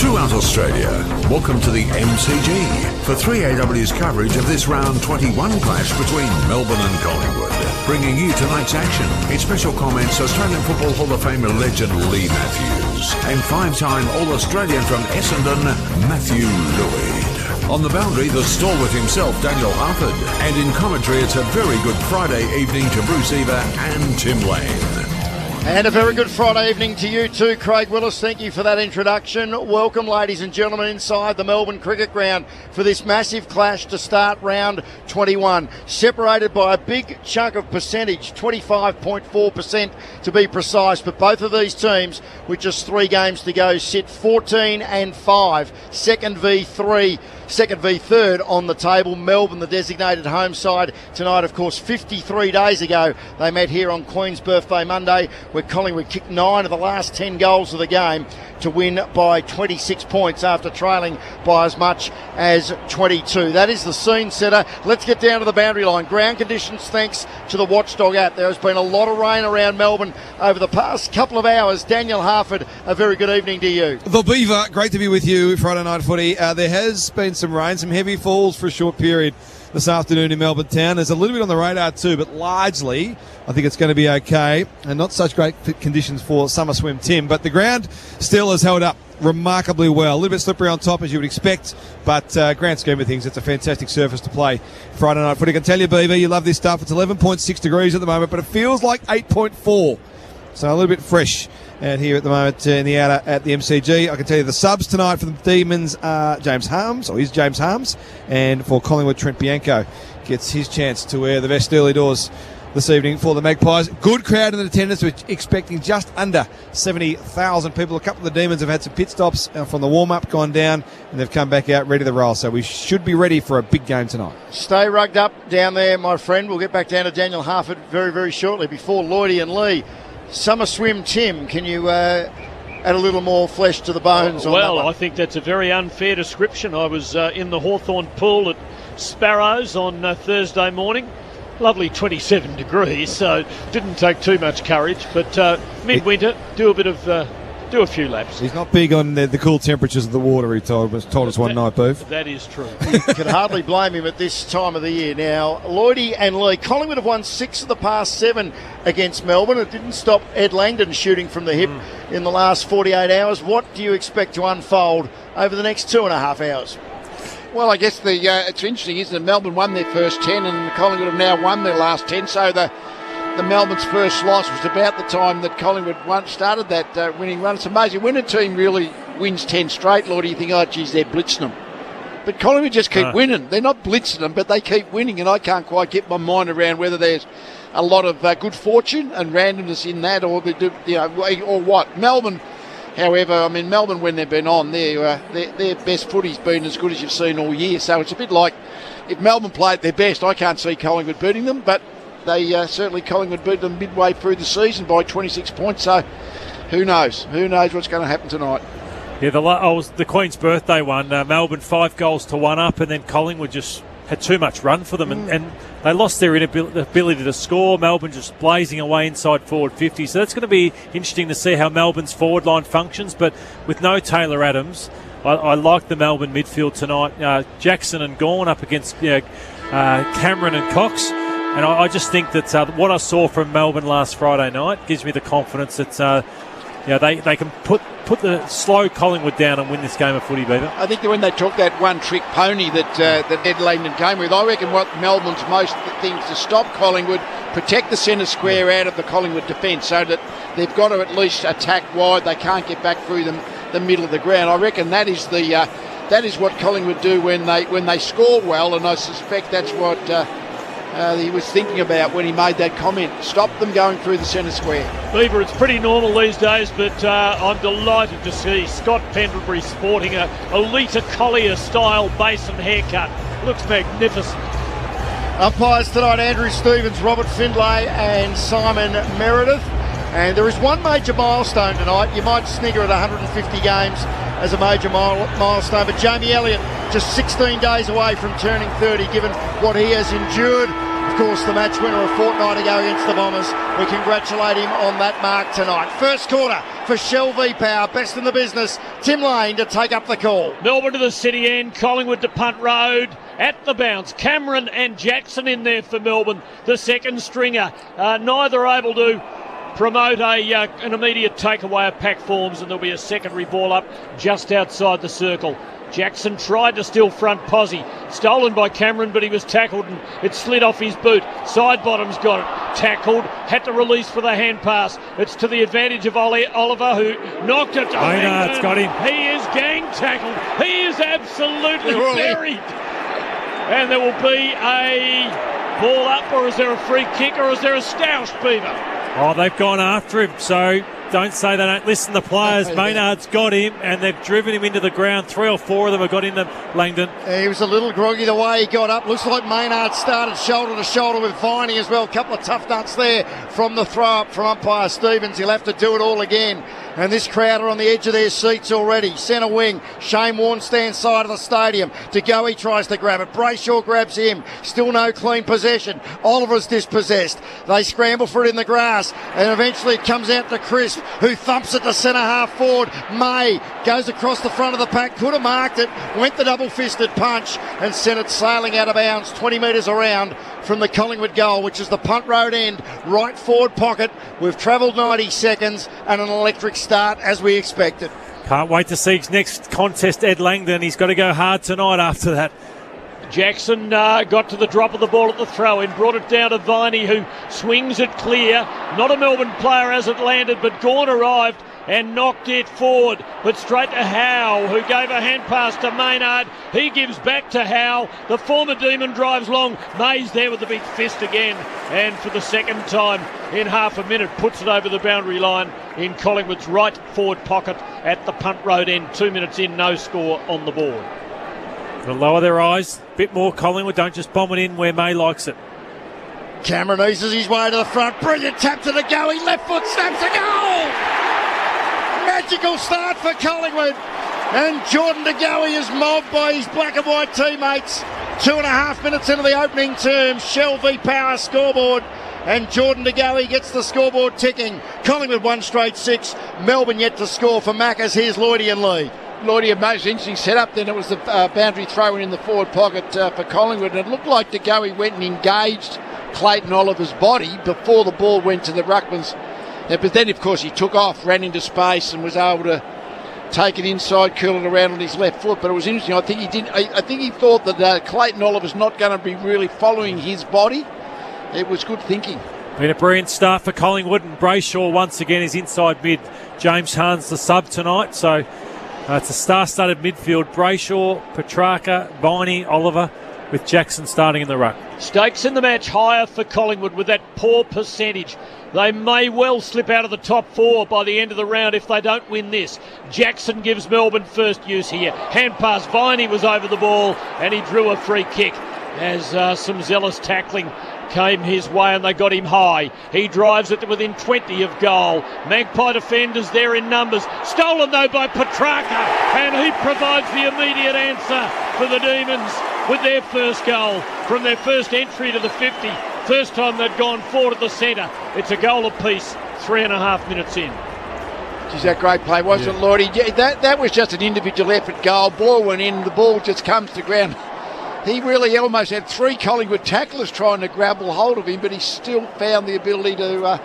throughout Australia. Welcome to the MCG for 3AW's coverage of this round 21 clash between Melbourne and Collingwood. Bringing you tonight's action in special comments, Australian Football Hall of Famer legend Lee Matthews and five-time All-Australian from Essendon, Matthew Lloyd. On the boundary, the stalwart himself, Daniel Harford. And in commentary, it's a very good Friday evening to Bruce Eva and Tim Lane. And a very good Friday evening to you too, Craig Willis. Thank you for that introduction. Welcome, ladies and gentlemen, inside the Melbourne Cricket Ground for this massive clash to start round 21. Separated by a big chunk of percentage, 25.4% to be precise. But both of these teams, with just 3 games to go, sit 14 and 5, second v third on the table. Melbourne, the designated home side tonight. Of course, 53 days ago, they met here on Queen's Birthday Monday, where Collingwood kicked 9 of the last 10 goals of the game to win by 26 points after trailing by as much as 22. That is the scene setter. Let's get down to the boundary line. Ground conditions, thanks to the Watchdog app. There has been a lot of rain around Melbourne over the past couple of hours. Daniel Harford, a very good evening to you. The Beaver, great to be with you Friday night footy. There has been some rain, some heavy falls for a short period this afternoon in Melbourne town. There's a little bit on the radar too, but largely I think it's going to be okay, and not such great conditions for summer swim, Tim, but the ground still has held up remarkably well. A little bit slippery on top, as you would expect, but grand scheme of things, it's a fantastic surface to play Friday night footy. I can tell you, Beaver, you love this stuff. It's 11.6 degrees at the moment, but it feels like 8.4, so a little bit fresh out here at the moment in the outer at the MCG. I can tell you the subs tonight for the Demons are James Harms, and for Collingwood, Trent Bianco gets his chance to wear the vest early doors this evening for the Magpies. Good crowd in attendance. We're expecting just under 70,000 people. A couple of the Demons have had some pit stops from the warm-up, gone down, and they've come back out ready to roll. So we should be ready for a big game tonight. Stay rugged up down there, my friend. We'll get back down to Daniel Harford very, very shortly. Before Lloydie and Lee, summer swim, Tim, can you add a little more flesh to the bones on that one? I think that's a very unfair description. I was in the Hawthorn pool at Sparrows on Thursday morning. Lovely 27 degrees, so didn't take too much courage. But midwinter, do a few laps. He's not big on the cool temperatures of the water, he told us one night, Booth. That is true. You can hardly blame him at this time of the year. Now, Lloydie and Lee, Collingwood have won 6 of the past 7 against Melbourne. It didn't stop Ed Langdon shooting from the hip in the last 48 hours. What do you expect to unfold over the next 2.5 hours? Well, I guess it's interesting, isn't it? Melbourne won their first 10 and Collingwood have now won their last 10. So the Melbourne's first loss was about the time that Collingwood started that winning run. It's amazing. When a team really wins 10 straight, Lord, you think, oh, geez, they're blitzing them. But Collingwood just keep winning. They're not blitzing them, but they keep winning. And I can't quite get my mind around whether there's a lot of good fortune and randomness in that or or what. Melbourne, however, Melbourne, when they've been on, their best footy's been as good as you've seen all year. So it's a bit like if Melbourne play at their best, I can't see Collingwood beating them, but they certainly Collingwood beat them midway through the season by 26 points. So who knows? Who knows what's going to happen tonight? Yeah, the Queen's Birthday one, Melbourne 5 goals to 1 up, and then Collingwood just had too much run for them, and they lost their ability to score. Melbourne just blazing away inside forward 50. So that's going to be interesting to see how Melbourne's forward line functions. But with no Taylor Adams, I like the Melbourne midfield tonight. Jackson and Gawn up against Cameron and Cox. And I just think that what I saw from Melbourne last Friday night gives me the confidence that they can put the slow Collingwood down and win this game of footy, Beaver. I think that when they took that one-trick pony that Ed Langdon came with, I reckon what Melbourne's most things to stop Collingwood, protect the centre square out of the Collingwood defence so that they've got to at least attack wide. They can't get back through the middle of the ground. I reckon that is what Collingwood do when they score well, and I suspect that's what he was thinking about when he made that comment. Stop them going through the centre square. Beaver, it's pretty normal these days, but I'm delighted to see Scott Pendlebury sporting a Lita Collier-style basin haircut. Looks magnificent. Umpires tonight, Andrew Stevens, Robert Findlay and Simon Meredith. And there is one major milestone tonight. You might snigger at 150 games as a major milestone, but Jamie Elliott just 16 days away from turning 30, given what he has endured of course, the match winner a fortnight ago against the Bombers. We congratulate him on that mark tonight. First quarter for Shell V-Power, best in the business. Tim Lane to take up the call. Melbourne to the city end, Collingwood to Punt Road. At the bounce, Cameron and Jackson in there for Melbourne, the second stringer. Neither able to promote an immediate takeaway of pack forms, and there'll be a secondary ball up just outside the circle. Jackson tried to steal front posse, stolen by Cameron, but he was tackled and it slid off his boot. Side bottom's got it, tackled, had to release for the hand pass. It's to the advantage of Oliver, who knocked it. Maynard's got him. He is gang tackled. He is absolutely buried. And there will be a ball up, or is there a free kick, or is there a stoushed, Beaver? Oh, they've gone after him, so don't say they don't listen to players. Maynard's got him, and they've driven him into the ground. 3 or 4 of them have got into Langdon. He was a little groggy the way he got up. Looks like Maynard started shoulder to shoulder with Viney as well. A couple of tough nuts there from the throw up from umpire Stevens. He'll have to do it all again. And this crowd are on the edge of their seats already. Centre wing, Shane Warne stands side of the stadium. De Goey tries to grab it. Brayshaw grabs him. Still no clean possession. Oliver's dispossessed. They scramble for it in the grass. And eventually it comes out to Crisp, who thumps it to centre half forward. May goes across the front of the pack. Could have marked it. Went the double-fisted punch and sent it sailing out of bounds 20 metres around from the Collingwood goal, which is the Punt Road end, right forward pocket. We've travelled 90 seconds and an electric start as we expected. Can't wait to see his next contest, Ed Langdon. He's got to go hard tonight after that. Jackson got to the drop of the ball at the throw-in, brought it down to Viney, who swings it clear. Not a Melbourne player as it landed, but Gawn arrived and knocked it forward, but straight to Howe, who gave a hand pass to Maynard. He gives back to Howe. The former Demon drives long. May's there with the big fist again, and for the second time in half a minute puts it over the boundary line in Collingwood's right forward pocket at the Punt Road end. 2 minutes in, no score on the board. They'll lower their eyes. Bit more Collingwood. Don't just bomb it in where May likes it. Cameron eases his way to the front. Brilliant tap to De Goey. Left foot snaps a goal. Magical start for Collingwood. And Jordan De Goey is mobbed by his black and white teammates. 2.5 minutes into the opening term. Shell V-Power scoreboard. And Jordan De Goey gets the scoreboard ticking. Collingwood 1 straight 6. Melbourne yet to score for Maccas. Here's Lloydie in lead. Lloydie, a most interesting setup. Then it was the boundary throw in the forward pocket for Collingwood. And it looked like De Goey went and engaged Clayton Oliver's body before the ball went to the ruckman's. But then, of course, he took off, ran into space, and was able to take it inside, curl it around on his left foot. But it was interesting. I think he thought that Clayton Oliver's not going to be really following his body. It was good thinking. Been a brilliant start for Collingwood, and Brayshaw once again is inside mid. James Hunt's the sub tonight, so it's a star-studded midfield. Brayshaw, Petrarca, Viney, Oliver, with Jackson starting in the ruck. Stakes in the match higher for Collingwood with that poor percentage. They may well slip out of the top 4 by the end of the round if they don't win this. Jackson gives Melbourne first use here. Hand pass, Viney was over the ball and he drew a free kick as some zealous tackling came his way and they got him high. He drives it to within 20 of goal. Magpie defenders there in numbers. Stolen though by Petrarca, and he provides the immediate answer for the Demons with their first goal from their first entry to the 50. First time they'd gone forward at the centre. It's a goal apiece, 3.5 minutes in. Geez, that great play, wasn't it, Lloydie? Yeah, that was just an individual effort goal. Ball went in, the ball just comes to ground. He really almost had 3 Collingwood tacklers trying to grapple hold of him, but he still found the ability to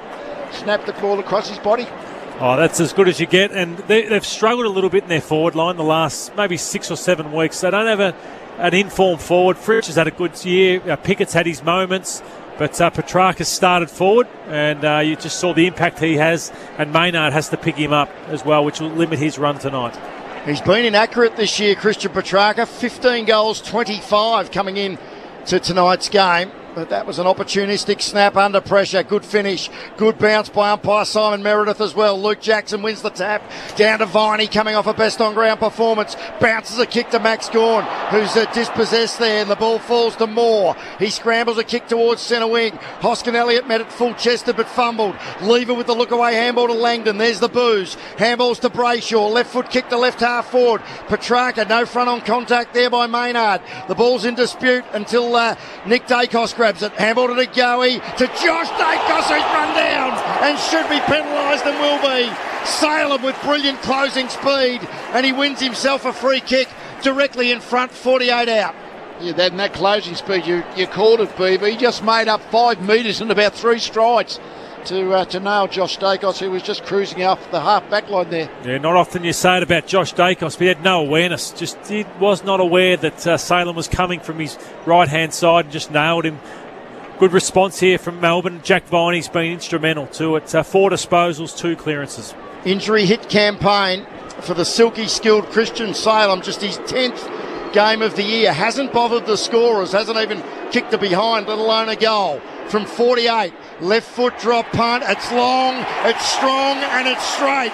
snap the ball across his body. Oh, that's as good as you get, and they've struggled a little bit in their forward line the last maybe 6 or 7 weeks. They don't have an informed forward. Fritsch has had a good year. Pickett's had his moments, but Petrarca started forward, and you just saw the impact he has, and Maynard has to pick him up as well, which will limit his run tonight. He's been inaccurate this year, Christian Petrarca. 15 goals, 25 coming in to tonight's game. But that was an opportunistic snap under pressure. Good finish. Good bounce by umpire Simon Meredith as well. Luke Jackson wins the tap. Down to Viney coming off a best on ground performance. Bounces a kick to Max Gawn, who's dispossessed there, and the ball falls to Moore. He scrambles a kick towards centre wing. Hoskin Elliott met it full chested but fumbled. Lever with the look away handball to Langdon. There's the booze. Handballs to Brayshaw. Left foot kick to left half forward. Petrarca, no front on contact there by Maynard. The ball's in dispute until Nick Dacos grabs grabs it. Handball to Goey, to Josh Dacos, who's run down and should be penalised and will be. Salem with brilliant closing speed, and he wins himself a free kick directly in front, 48 out. Yeah, that closing speed, you called it, BB. He just made up 5 metres in about 3 strides to nail Josh Dacos, who was just cruising off the half back line there. Yeah, not often you say it about Josh Dacos, but he had no awareness. He was not aware that Salem was coming from his right-hand side and just nailed him. Good response here from Melbourne. Jack Viney's been instrumental to it. 4 disposals, 2 clearances. Injury hit campaign for the silky skilled Christian Salem, just his 10th game of the year. Hasn't bothered the scorers, hasn't even kicked a behind, let alone a goal. From 48, left foot drop punt. It's long, it's strong, and it's straight.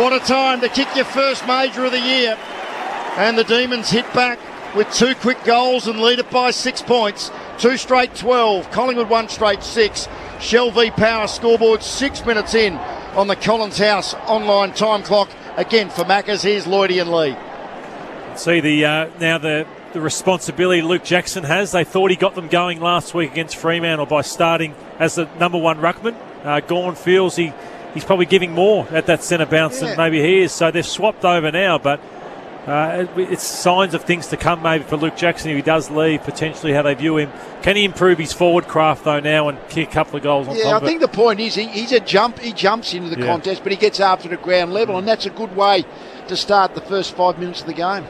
What a time to kick your first major of the year. And the Demons hit back with 2 quick goals and lead it by 6 points. 2 straight 12, Collingwood 1 straight 6. Shell v Power scoreboard 6 minutes in on the Collins House online time clock. Again for Maccas, here's Lloydie and Lee. See the responsibility Luke Jackson has. They thought he got them going last week against Fremantle by starting as the number 1 ruckman. Gawn feels he's probably giving more at that centre bounce than maybe he is. So they've swapped over now, but it's signs of things to come maybe for Luke Jackson if he does leave, potentially how they view him. Can he improve his forward craft though now and kick a couple of goals on top of it? Yeah, I think the point is he jumps into the contest, but he gets after the ground level, and that's a good way to start the first 5 minutes of the game.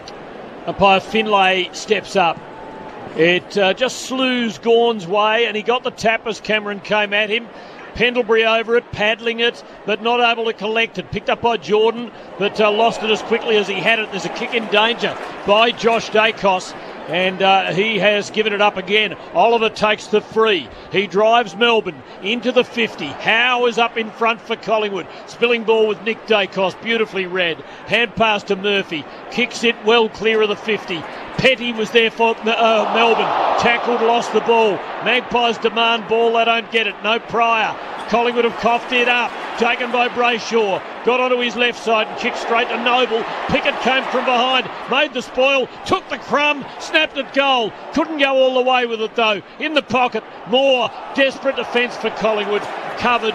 Umpire Finlay steps up. It just slews Gawn's way, and he got the tap as Cameron came at him. Pendlebury over it, paddling it, but not able to collect it. Picked up by Jordan, but lost it as quickly as he had it. There's a kick in danger by Josh Dacos, and he has given it up again. Oliver takes the free. He drives Melbourne into the 50. Howe is up in front for Collingwood. Spilling ball with Nick Dacos, beautifully read. Hand pass to Murphy. Kicks it well clear of the 50. Petty was there for Melbourne. Tackled, lost the ball. Magpies demand ball, they don't get it. No Pryor. Collingwood have coughed it up. Taken by Brayshaw. Got onto his left side and kicked straight to Noble. Pickett came from behind. Made the spoil. Took the crumb. Snapped it goal. Couldn't go all the way with it though. In the pocket. Moore. Desperate defence for Collingwood. Covered.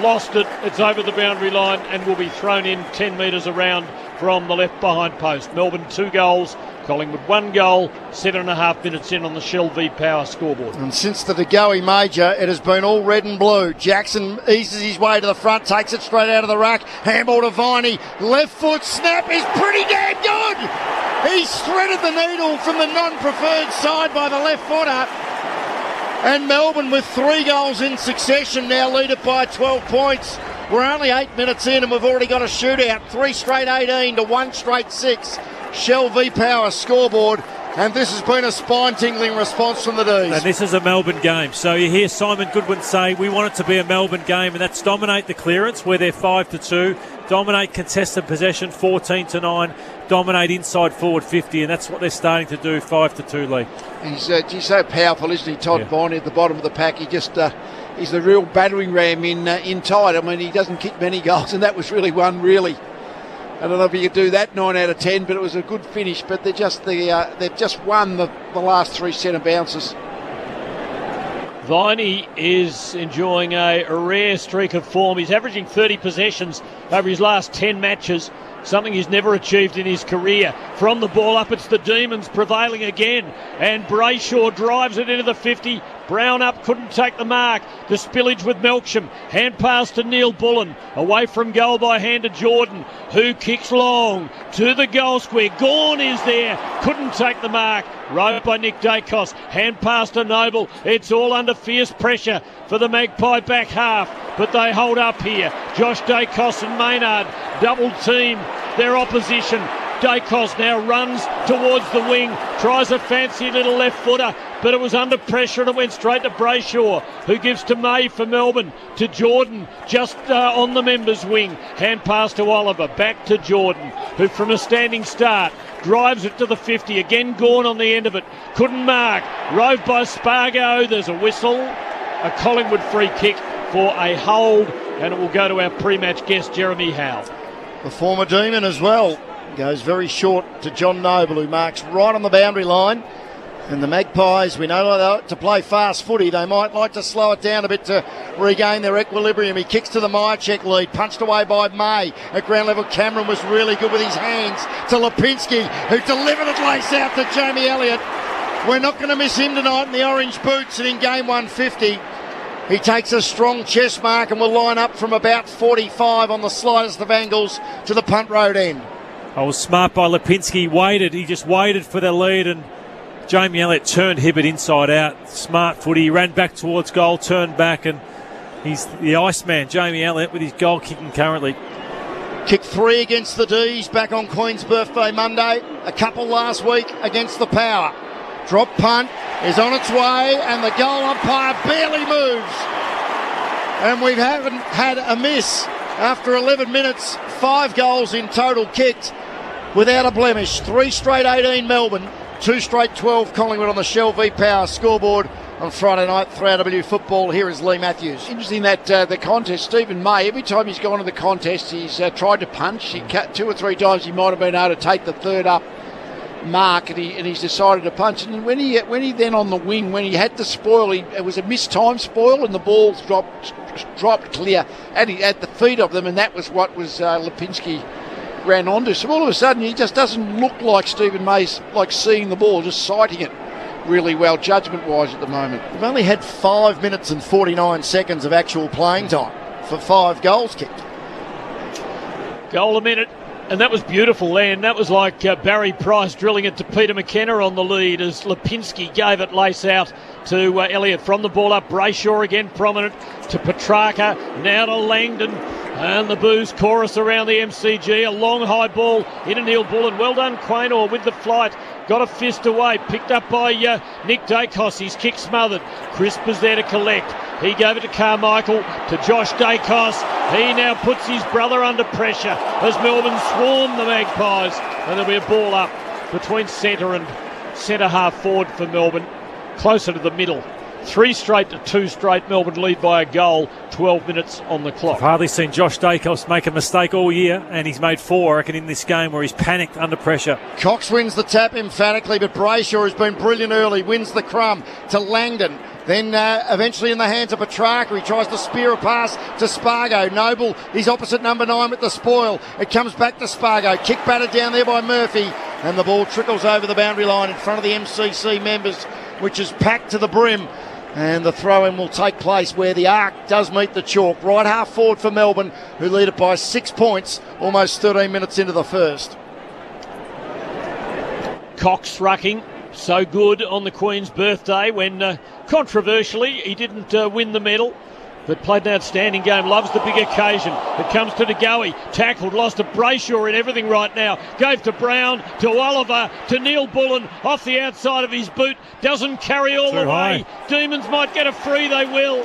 Lost it. It's over the boundary line and will be thrown in 10 metres around from the left behind post. Melbourne 2 goals. Collingwood 1 goal, 7.5 minutes in on the Shell v Power scoreboard. And since the De Goey major, it has been all red and blue. Jackson eases his way to the front, takes it straight out of the rack. Handball to Viney. Left foot snap is pretty damn good. He's threaded the needle from the non-preferred side by the left footer. And Melbourne with 3 goals in succession now lead it by 12 points. We're only 8 minutes in and we've already got a shootout. 3 straight 18 to 1 straight 6. Shell v Power scoreboard, and this has been a spine-tingling response from the D's. And this is a Melbourne game. So you hear Simon Goodwin say, we want it to be a Melbourne game, and that's dominate the clearance where they're 5-2, dominate contested possession 14-9, dominate inside forward 50, and that's what they're starting to do, 5-2, Lee. He's so powerful, isn't he, Todd Viney at the bottom of the pack. He just he's the real battering ram in tight. I mean, he doesn't kick many goals, and that was really one, really. I don't know if you could do that 9 out of 10, but it was a good finish. But they've just won the last 3 centre bounces. Viney is enjoying a rare streak of form. He's averaging 30 possessions over his last 10 matches, something he's never achieved in his career. From the ball up, it's the Demons prevailing again, and Brayshaw drives it into the 50. Brown up, couldn't take the mark. The spillage with Melksham. Hand pass to Neil Bullen. Away from goal by hand to Jordan, who kicks long to the goal square. Gawn is there, couldn't take the mark. Rode by Nick Dacos. Hand pass to Noble. It's all under fierce pressure for the Magpie back half, but they hold up here. Josh Dacos and Maynard double team their opposition. Dacos now runs towards the wing, tries a fancy little left footer, but it was under pressure and it went straight to Brayshaw, who gives to May for Melbourne, to Jordan just on the members wing. Hand pass to Oliver, back to Jordan, who from a standing start drives it to the 50. Again Gawn on the end of it, couldn't mark. Rove by Spargo, there's a whistle. A Collingwood free kick for a hold, and it will go to our pre-match guest Jeremy Howe. The former Demon as well goes very short to John Noble, who marks right on the boundary line. And the Magpies, we know they like to play fast footy. They might like to slow it down a bit to regain their equilibrium. He kicks to the Myercheck lead, punched away by May. At ground level, Cameron was really good with his hands to Lipinski, who delivered it lace out to Jamie Elliott. We're not going to miss him tonight in the orange boots, and in game 150, he takes a strong chest mark and will line up from about 45 on the slightest of angles to the punt road end. I was smart by Lipinski. He just waited for the lead, and Jamie Elliott turned Hibbert inside out. Smart footy. He ran back towards goal, turned back, and he's the Iceman, Jamie Elliott, with his goal kicking currently. Kicked 3 against the D's back on Queen's Birthday Monday. A couple last week against the Power. Drop punt is on its way, and the goal umpire barely moves. And we haven't had a miss after 11 minutes. 5 goals in total kicked without a blemish. 3 straight 18 Melbourne. 2 straight 12 Collingwood on the Shell v Power scoreboard on Friday night. 3AW football. Here is Lee Matthews. Interesting that the contest, Stephen May, every time he's gone to the contest, he's tried to punch. He cut 2 or 3 times. He might have been able to take the third up mark, and he's decided to punch. And when he then on the wing, when he had to spoil, it was a missed time spoil, and the ball dropped clear at the feet of them, and that was what was Lipinski ran onto. So all of a sudden he just doesn't look like Stephen May's like seeing the ball, just sighting it really well judgment wise at the moment. We've only had 5 minutes and 49 seconds of actual playing time for 5 goals kicked. Goal a minute, and that was beautiful, and that was like Barry Price drilling it to Peter McKenna on the lead as Lipinski gave it lace out to Elliott. From the ball up, Brayshaw again prominent to Petrarca, now to Langdon. And the booze chorus around the MCG. A long high ball into Neil Bullen. Well done, Quaynor, with the flight. Got a fist away. Picked up by Nick Dacos. His kick smothered. Crisp was there to collect. He gave it to Carmichael, to Josh Dacos. He now puts his brother under pressure as Melbourne swarm the Magpies. And there'll be a ball up between centre and centre half forward for Melbourne. Closer to the middle. 3 straight to 2 straight. Melbourne lead by a goal. 12 minutes on the clock. I've hardly seen Josh Dacos make a mistake all year, and he's made 4, I reckon, in this game where he's panicked under pressure. Cox wins the tap emphatically, but Brayshaw has been brilliant early. Wins the crumb to Langdon. Then eventually in the hands of Petrarca. He tries to spear a pass to Spargo. Noble, he's opposite number 9 with the spoil. It comes back to Spargo. Kick batted down there by Murphy. And the ball trickles over the boundary line in front of the MCC members, which is packed to the brim. And the throw-in will take place where the arc does meet the chalk. Right half forward for Melbourne, who lead it by 6 points, almost 13 minutes into the first. Cox rucking, so good on the Queen's birthday when, controversially, he didn't win the medal, but played an outstanding game. Loves the big occasion. It comes to DeGoey. Tackled, lost to Brayshaw in everything right now. Gave to Brown, to Oliver, to Neil Bullen, off the outside of his boot. Doesn't carry all the way. Demons might get a free, they will.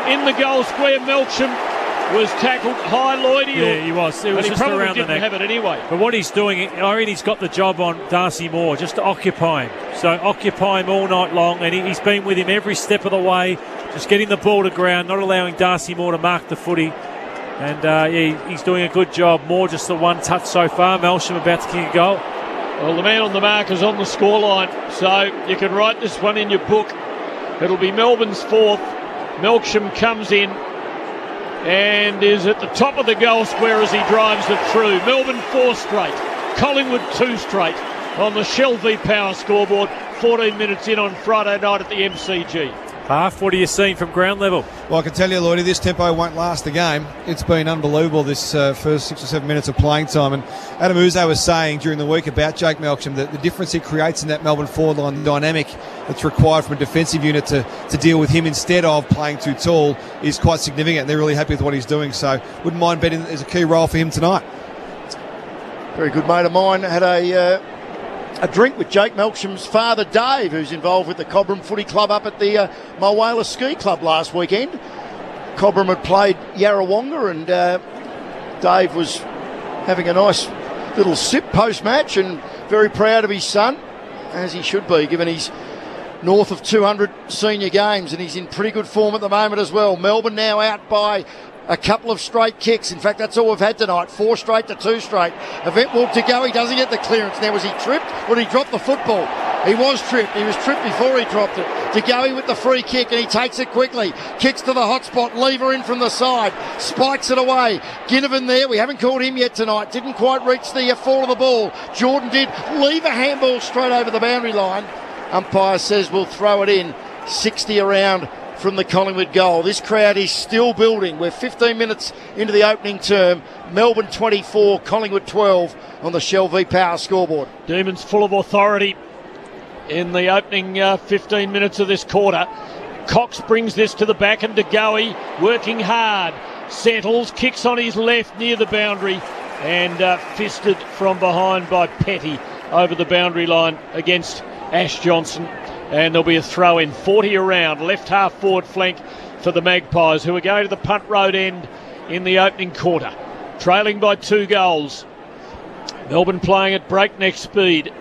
In the goal square, Melksham was tackled high, Lloydie. Yeah, he was. It was just around the neck. Didn't have it anyway. But what he's doing, I reckon he's got the job on Darcy Moore, just to occupy him. So occupy him all night long, and he's been with him every step of the way, just getting the ball to ground, not allowing Darcy Moore to mark the footy. And he's doing a good job. Moore just the 1 touch so far. Melksham about to kick a goal. Well, the man on the mark is on the scoreline, so you can write this one in your book. It'll be Melbourne's 4th. Melksham comes in and is at the top of the goal square as he drives it through. Melbourne 4 straight, Collingwood 2 straight on the Shell v Power scoreboard. 14 minutes in on Friday night at the MCG. Half, what are you seeing from ground level? Well, I can tell you, Lloydie, this tempo won't last the game. It's been unbelievable, this first 6 or 7 minutes of playing time. And Adam Uzo was saying during the week about Jake Melksham that the difference he creates in that Melbourne forward line dynamic that's required from a defensive unit to deal with him instead of playing too tall is quite significant. They're really happy with what he's doing. So wouldn't mind betting there's a key role for him tonight. Very good mate of mine had a drink with Jake Melksham's father, Dave, who's involved with the Cobram Footy Club up at the Mulwala Ski Club last weekend. Cobram had played Yarrawonga, and Dave was having a nice little sip post-match and very proud of his son, as he should be, given he's north of 200 senior games, and he's in pretty good form at the moment as well. Melbourne now out by a couple of straight kicks. In fact, that's all we've had tonight. 4 straight to 2 straight. Event walk to go. He doesn't get the clearance. Now, was he tripped or did he drop the football? He was tripped. He was tripped before he dropped it. De Goey with the free kick, and he takes it quickly. Kicks to the hot spot. Lever in from the side. Spikes it away. Ginnivan there. We haven't called him yet tonight. Didn't quite reach the fall of the ball. Jordan did. Leave a handball straight over the boundary line. Umpire says we'll throw it in. 60 around from the Collingwood goal. This crowd is still building. We're 15 minutes into the opening term. Melbourne 24, Collingwood 12 on the Shell V Power scoreboard. Demons full of authority in the opening 15 minutes of this quarter. Cox brings this to the back, and De Goey working hard. Settles, kicks on his left near the boundary, and fisted from behind by Petty over the boundary line against Ash Johnson. And there'll be a throw in. 40 around, left half forward flank for the Magpies, who are going to the punt road end in the opening quarter. Trailing by 2 goals. Melbourne playing at breakneck speed.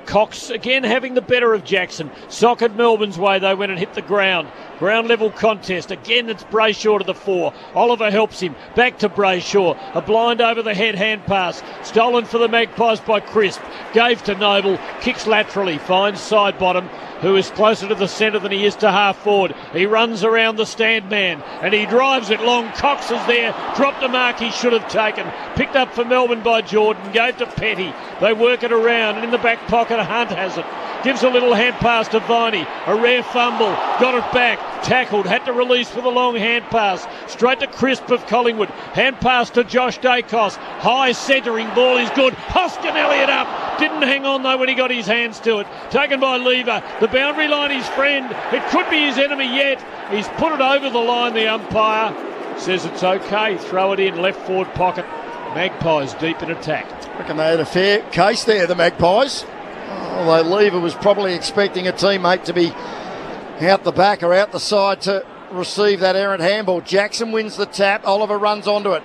Cox again having the better of Jackson. Socked Melbourne's way though when it hit the ground. Ground level contest. Again it's Brayshaw to the fore. Oliver helps him. Back to Brayshaw. A blind over the head hand pass. Stolen for the Magpies by Crisp. Gave to Noble. Kicks laterally. Finds side bottom, who is closer to the centre than he is to half forward. He runs around the stand man and he drives it long. Cox is there. Dropped a mark he should have taken. Picked up for Melbourne by Jordan. Gave to Petty. They work it around, and in the back pocket Hunt has it. Gives a little hand pass to Viney. A rare fumble. Got it back. Tackled. Had to release for the long hand pass. Straight to Crisp of Collingwood. Hand pass to Josh Dacos. High centering ball is good. Hoskin Elliott up. Didn't hang on though when he got his hands to it. Taken by Lever. The boundary line his friend. It could be his enemy yet. He's put it over the line. The umpire says it's okay. Throw it in left forward pocket. Magpies deep in attack. I reckon they had a fair case there, the Magpies. Although Lever was probably expecting a teammate to be out the back or out the side to receive that errant handball. Jackson wins the tap. Oliver runs onto it.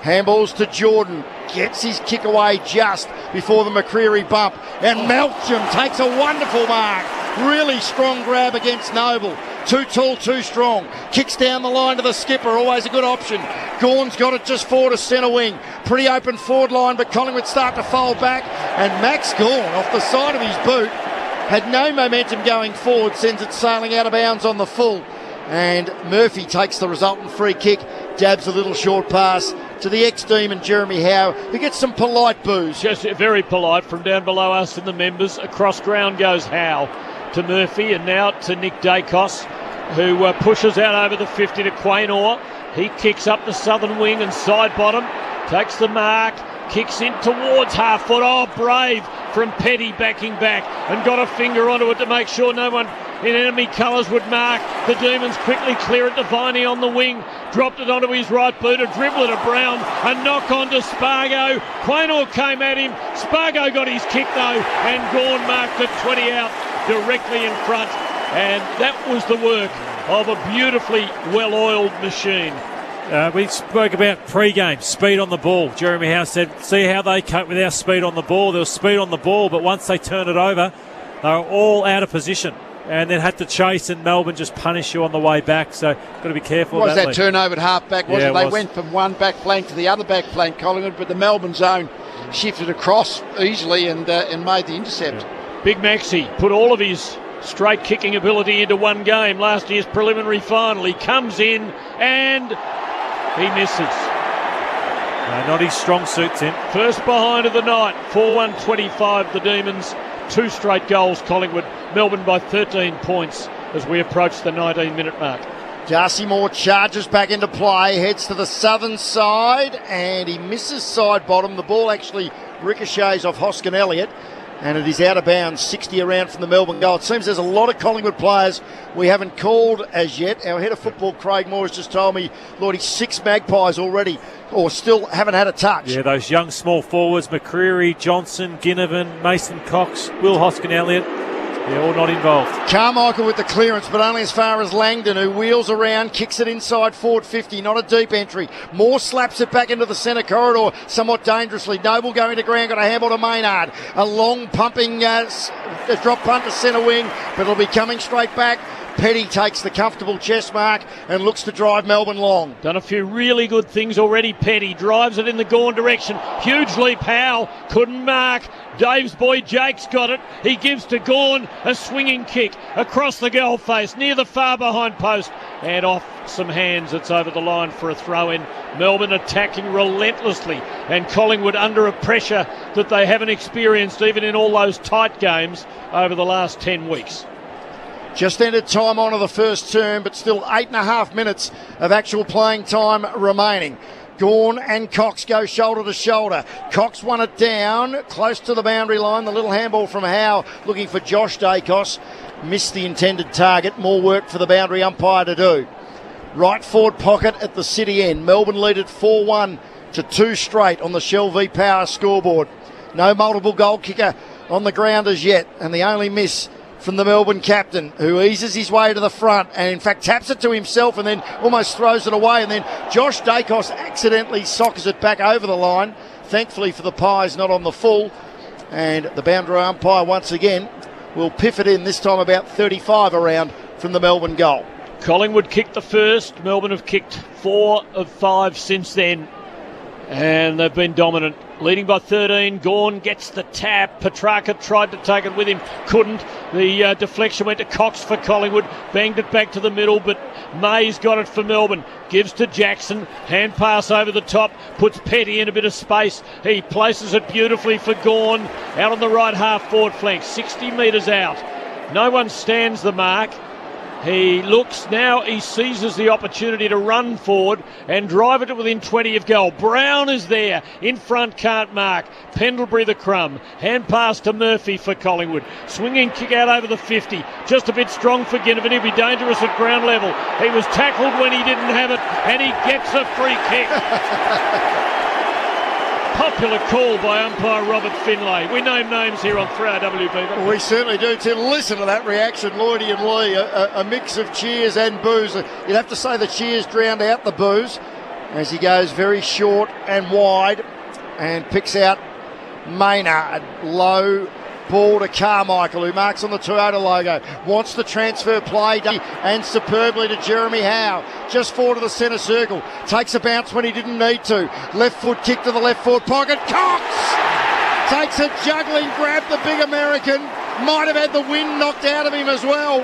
Handballs to Jordan. Gets his kick away just before the McCreery bump. And Melcham takes a wonderful mark. Really strong grab against Noble. Too tall, too strong. Kicks down the line to the skipper. Always a good option. Gawn's got it just forward to centre wing. Pretty open forward line, but Collingwood start to fold back. And Max Gawn, off the side of his boot, had no momentum going forward, sends it sailing out of bounds on the full. And Murphy takes the resultant free kick, dabs a little short pass to the ex-demon Jeremy Howe, who gets some polite boos. Just very polite from down below us in the members. Across ground goes Howe to Murphy, and now to Nick Dacos, who pushes out over the 50 to Quaynor. He kicks up the southern wing and side bottom, takes the mark, kicks in towards half foot. Oh, brave from Petty backing back, and got a finger onto it to make sure no one in enemy colours would mark. The Demons quickly clear it to Viney on the wing, dropped it onto his right boot, a dribble to Brown, a knock on to Spargo. Quaynor came at him, Spargo got his kick though, and Gawn marked it 20 out directly in front, and that was the work of a beautifully well-oiled machine. We spoke about pre-game, speed on the ball. Jeremy Howe said, see how they cope with our speed on the ball. There was speed on the ball, but once they turn it over, they were all out of position and then had to chase, and Melbourne just punish you on the way back. So got to be careful was about that turnover at half-back, wasn't it? They went from one back flank to the other back flank, Collingwood, but the Melbourne zone shifted across easily and made the intercept. Yeah. Big Maxi put all of his straight kicking ability into one game, last year's preliminary final. He comes in and he misses. No, not his strong suit, Tim. First behind of the night, 4-1-25 the Demons. 2 straight goals, Collingwood. Melbourne by 13 points as we approach the 19-minute mark. Darcy Moore charges back into play, heads to the southern side, and he misses side bottom. The ball actually ricochets off Hoskin Elliott, and it is out of bounds, 60 around from the Melbourne goal. It seems there's a lot of Collingwood players we haven't called as yet. Our head of football, Craig Moore, has just told me, Lordy, 6 Magpies already, or still haven't had a touch. Yeah, those young small forwards, McCreery, Johnson, Ginnivan, Mason Cox, Will Hoskin Elliott, they're all not involved. Carmichael with the clearance, but only as far as Langdon, who wheels around, kicks it inside forward 50, not a deep entry. Moore slaps it back into the centre corridor somewhat dangerously. Noble going to ground, got a handball to Maynard. A long pumping drop punt to centre wing, but it'll be coming straight back Petty takes the comfortable chest mark and looks to drive Melbourne long. Done a few really good things already. Petty drives it in the Gawn direction. Huge leap. Howe couldn't mark. Dave's boy Jake's got it. He gives to Gawn a swinging kick across the goal face near the far behind post and off some hands. It's over the line for a throw in. Melbourne attacking relentlessly and Collingwood under a pressure that they haven't experienced even in all those tight games over the last 10 weeks. Just ended time on of the first term, but still 8.5 minutes of actual playing time remaining. Gawn and Cox go shoulder to shoulder. Cox won it down close to the boundary line. The little handball from Howe looking for Josh Dacos. Missed the intended target. More work for the boundary umpire to do. Right forward pocket at the city end. Melbourne lead at 4-1 to 2 straight on the Shell v Power scoreboard. No multiple goal kicker on the ground as yet, and the only miss from the Melbourne captain, who eases his way to the front and in fact taps it to himself and then almost throws it away, and then Josh Dacos accidentally sockers it back over the line. Thankfully for the Pies, not on the full, and the boundary umpire once again will piff it in, this time about 35 around from the Melbourne goal. Collingwood kicked the first. Melbourne have kicked 4 of 5 since then, and they've been dominant. Leading by 13, Gawn gets the tap. Petrarca tried to take it with him, couldn't. The deflection went to Cox for Collingwood, banged it back to the middle, but May's got it for Melbourne. Gives to Jackson, hand pass over the top, puts Petty in a bit of space. He places it beautifully for Gawn, out on the right half forward flank, 60 metres out. No one stands the mark. He looks now, he seizes the opportunity to run forward and drive it to within 20 of goal. Brown is there, in front, can't mark. Pendlebury the crumb. Hand pass to Murphy for Collingwood. Swinging kick out over the 50. Just a bit strong for Ginnivan. He'll be dangerous at ground level. He was tackled when he didn't have it, and he gets a free kick. Popular call by umpire Robert Finlay. We name names here on 3RW, people. We certainly do, Tim. Listen to that reaction, Lloydie and Lee. A mix of cheers and boos. You'd have to say the cheers drowned out the boos as he goes very short and wide and picks out Maynard. Low ball to Carmichael, who marks on the Toyota logo. Wants the transfer play and superbly to Jeremy Howe. Just forward to the centre circle. Takes a bounce when he didn't need to. Left foot kick to the left forward pocket. Cox takes a juggling grab. The big American might have had the wind knocked out of him as well.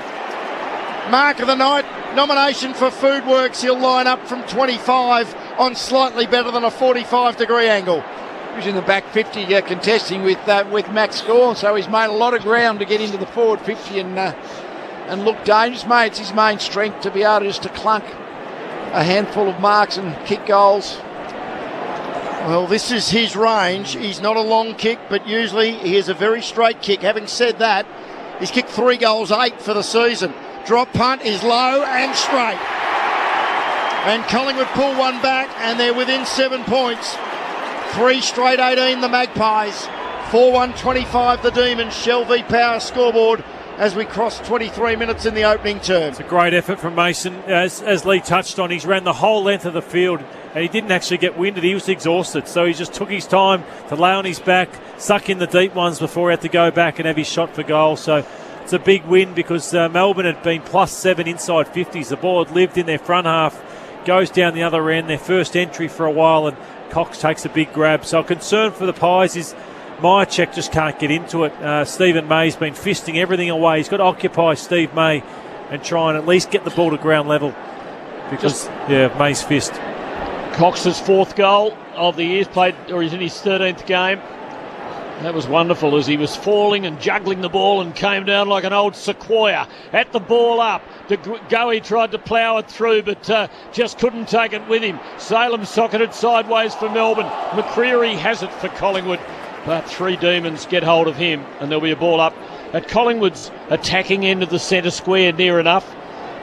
Mark of the night, nomination for Foodworks. He'll line up from 25 on slightly better than a 45-degree angle. He's in the back 50 contesting with Max Gawn, so he's made a lot of ground to get into the forward 50 and look dangerous, mate. It's his main strength to be able to clunk a handful of marks and kick goals. Well, this is his range. He's not a long kick, but usually he has a very straight kick. Having said that, he's kicked 3 goals, 8 for the season. Drop punt is low and straight. And Collingwood pull one back, and they're within 7 points. 3 straight 18, the Magpies. 4-1-25, the Demons. Shell v Power scoreboard as we cross 23 minutes in the opening term. It's a great effort from Mason. As Lee touched on, he's ran the whole length of the field and he didn't actually get winded. He was exhausted, so he just took his time to lay on his back, suck in the deep ones before he had to go back and have his shot for goal. So it's a big win because Melbourne had been +7 inside 50s. The ball had lived in their front half, goes down the other end, their first entry for a while, and Cox takes a big grab. So a concern for the Pies is Myercheck just can't get into it. Stephen May's been fisting everything away. He's got to occupy Steve May and try and at least get the ball to ground level because, May's fist. Cox's 4th goal of the year, he's in his 13th game. That was wonderful as he was falling and juggling the ball and came down like an old sequoia at the ball up. Goey tried to plough it through but just couldn't take it with him. Salem socketed sideways for Melbourne. McCreery has it for Collingwood, but 3 Demons get hold of him and there'll be a ball up at Collingwood's attacking end of the centre square near enough.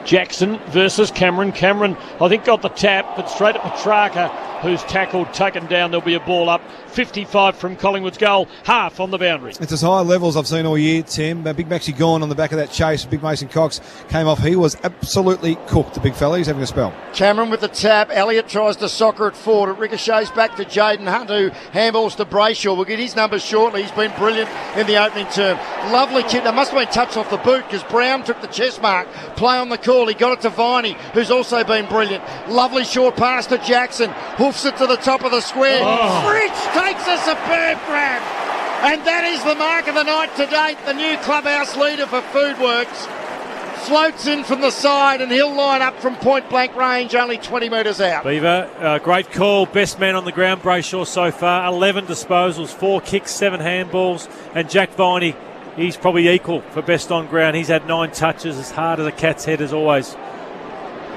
Jackson versus Cameron. Cameron, I think, got the tap, but straight at Petrarca. who's tackled, taken down. There'll be a ball up. 55 from Collingwood's goal, half on the boundary. It's as high levels I've seen all year, Tim. Big Maxie gone on the back of that chase. Big Mason Cox came off. He was absolutely cooked, the big fella. He's having a spell. Cameron with the tap. Elliott tries to soccer it forward. It ricochets back to Jaden Hunt, who handballs to Brayshaw. We'll get his numbers shortly. He's been brilliant in the opening term. Lovely kid. That must have been touched off the boot because Brown took the chest mark. Play on the call. He got it to Viney, who's also been brilliant. Lovely short pass to Jackson. Hoofs it to the top of the square. Fritsch takes a superb grab. And that is the mark of the night to date. The new clubhouse leader for Foodworks floats in from the side and he'll line up from point blank range, only 20 metres out. Beaver, great call. Best man on the ground, Brayshaw so far. 11 disposals, 4 kicks, 7 handballs. And Jack Viney, he's probably equal for best on ground. He's had 9 touches, as hard as a cat's head as always.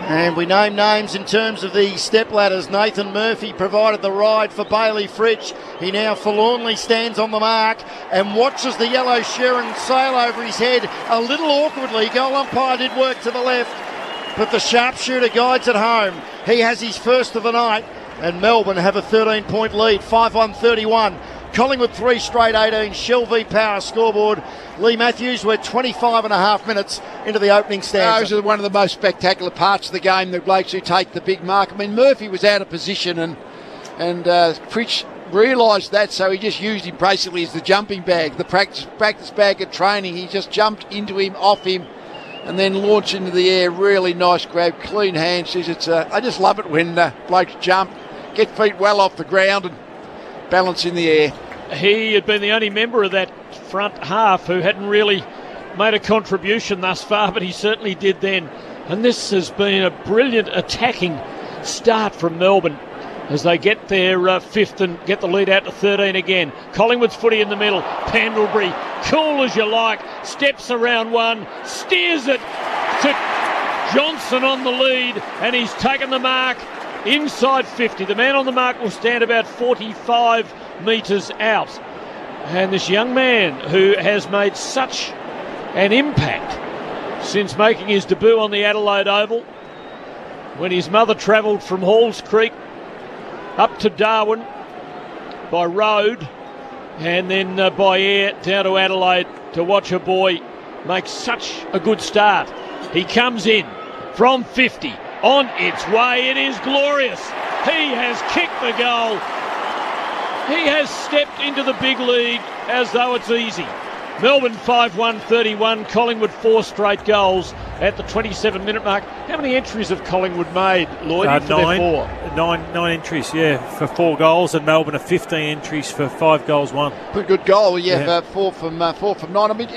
And we name names in terms of the step ladders. Nathan Murphy provided the ride for Bailey Fritsch. He now forlornly stands on the mark and watches the yellow Sharon sail over his head a little awkwardly. Goal umpire did work to the left, but the sharpshooter guides it home. He has his first of the night, and Melbourne have a 13-point lead, 5-1-31. Collingwood 3 straight 18, Shell v Power scoreboard. Lee Matthews, we're 25 and a half minutes into the opening stanza. Those are one of the most spectacular parts of the game, the blokes who take the big mark. I mean, Murphy was out of position and Fritsch realised that, so he just used him basically as the jumping bag, the practice bag at training. He just jumped into him, off him, and then launched into the air. Really nice grab, clean hands. I just love it when blokes jump, get feet well off the ground and balance in the air. He had been the only member of that front half who hadn't really made a contribution thus far, but he certainly did then. And this has been a brilliant attacking start from Melbourne as they get their fifth and get the lead out to 13 again. Collingwood's footy in the middle. Pendlebury, cool as you like, steps around one, steers it to Johnson on the lead, and he's taken the mark inside 50. The man on the mark will stand about 45 metres out. And this young man who has made such an impact since making his debut on the Adelaide Oval, when his mother travelled from Halls Creek up to Darwin by road and then by air down to Adelaide to watch her boy make such a good start. He comes in from 50. On its way, it is glorious. He has kicked the goal. He has stepped into the big lead as though it's easy. Melbourne 5-1-31, Collingwood 4 straight goals at the 27-minute mark. How many entries have Collingwood made, Lloyd, for their 4? Nine entries, for 4 goals, and Melbourne are 15 entries for 5 goals, 1. Pretty good goal, 4 from 9. I mean,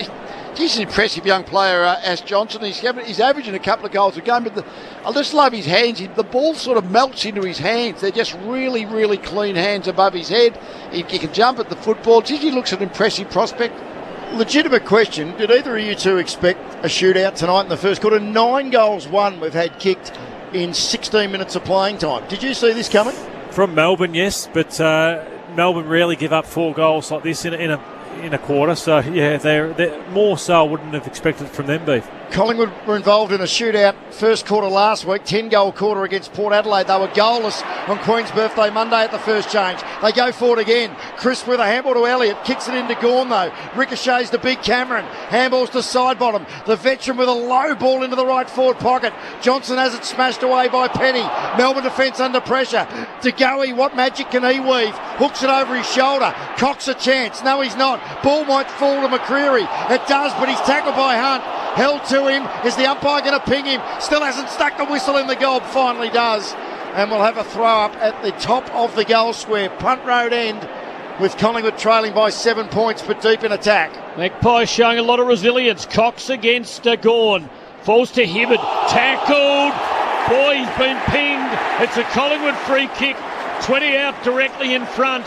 he's an impressive young player, Ash Johnson. He's averaging a couple of goals a game, but I just love his hands. The ball sort of melts into his hands. They're just really, really clean hands above his head. He can jump at the football. He looks an impressive prospect. Legitimate question. Did either of you two expect a shootout tonight in the first quarter? 9 goals won we've had kicked in 16 minutes of playing time. Did you see this coming? From Melbourne, yes, but Melbourne rarely give up 4 goals like this in a quarter, so they're more so I wouldn't have expected from them, Beef. Collingwood were involved in a shootout first quarter last week, 10-goal quarter against Port Adelaide. They were goalless on Queen's birthday Monday at the first change. They go forward again. Chris with a handball to Elliott, kicks it into Gawn though. Ricochets to Big Cameron, handballs to side bottom. The veteran with a low ball into the right forward pocket. Johnson has it smashed away by Penny. Melbourne defence under pressure. DeGoey, what magic can he weave? Hooks it over his shoulder. Cox a chance. No, he's not. Ball might fall to McCreery. It does, but he's tackled by Hunt. Held to him. Is the umpire going to ping him? Still hasn't stuck the whistle in the goal. Finally does. And we'll have a throw up at the top of the goal square. Punt road end with Collingwood trailing by 7 points but deep in attack. Magpies showing a lot of resilience. Cox against Gawn. Falls to Hibberd. Tackled. Boy, he's been pinged. It's a Collingwood free kick. 20 out directly in front.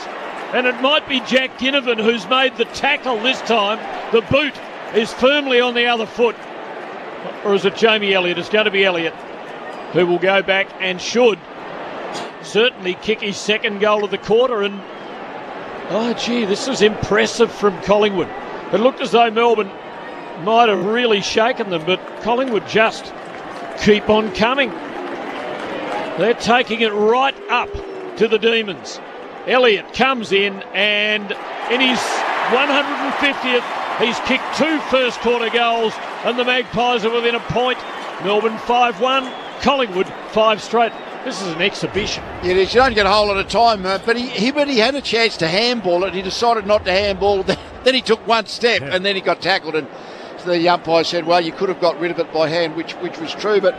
And it might be Jack Ginnivan who's made the tackle this time. The boot is firmly on the other foot. Or is it Jamie Elliott? It's going to be Elliott who will go back and should certainly kick his second goal of the quarter. And this is impressive from Collingwood. It looked as though Melbourne might have really shaken them, but Collingwood just keep on coming. They're taking it right up to the Demons. Elliott comes in, and in his 150th, he's kicked 2 first quarter goals, and the Magpies are within a point. Melbourne 5-1, Collingwood 5 straight. This is an exhibition. It is. You don't get a whole lot of time, but he had a chance to handball it. He decided not to handball. Then he took one step, and then he got tackled. And the umpire said, well, you could have got rid of it by hand, which was true. But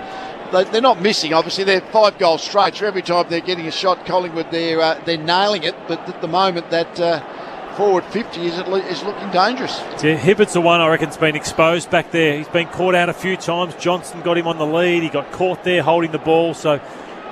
they're not missing, obviously. They're 5 goals straight. So every time they're getting a shot, Collingwood, they're nailing it. But at the moment, that forward 50 is looking dangerous. Yeah, Hibbert's the one I reckon's been exposed back there. He's been caught out a few times. Johnson got him on the lead. He got caught there holding the ball. So,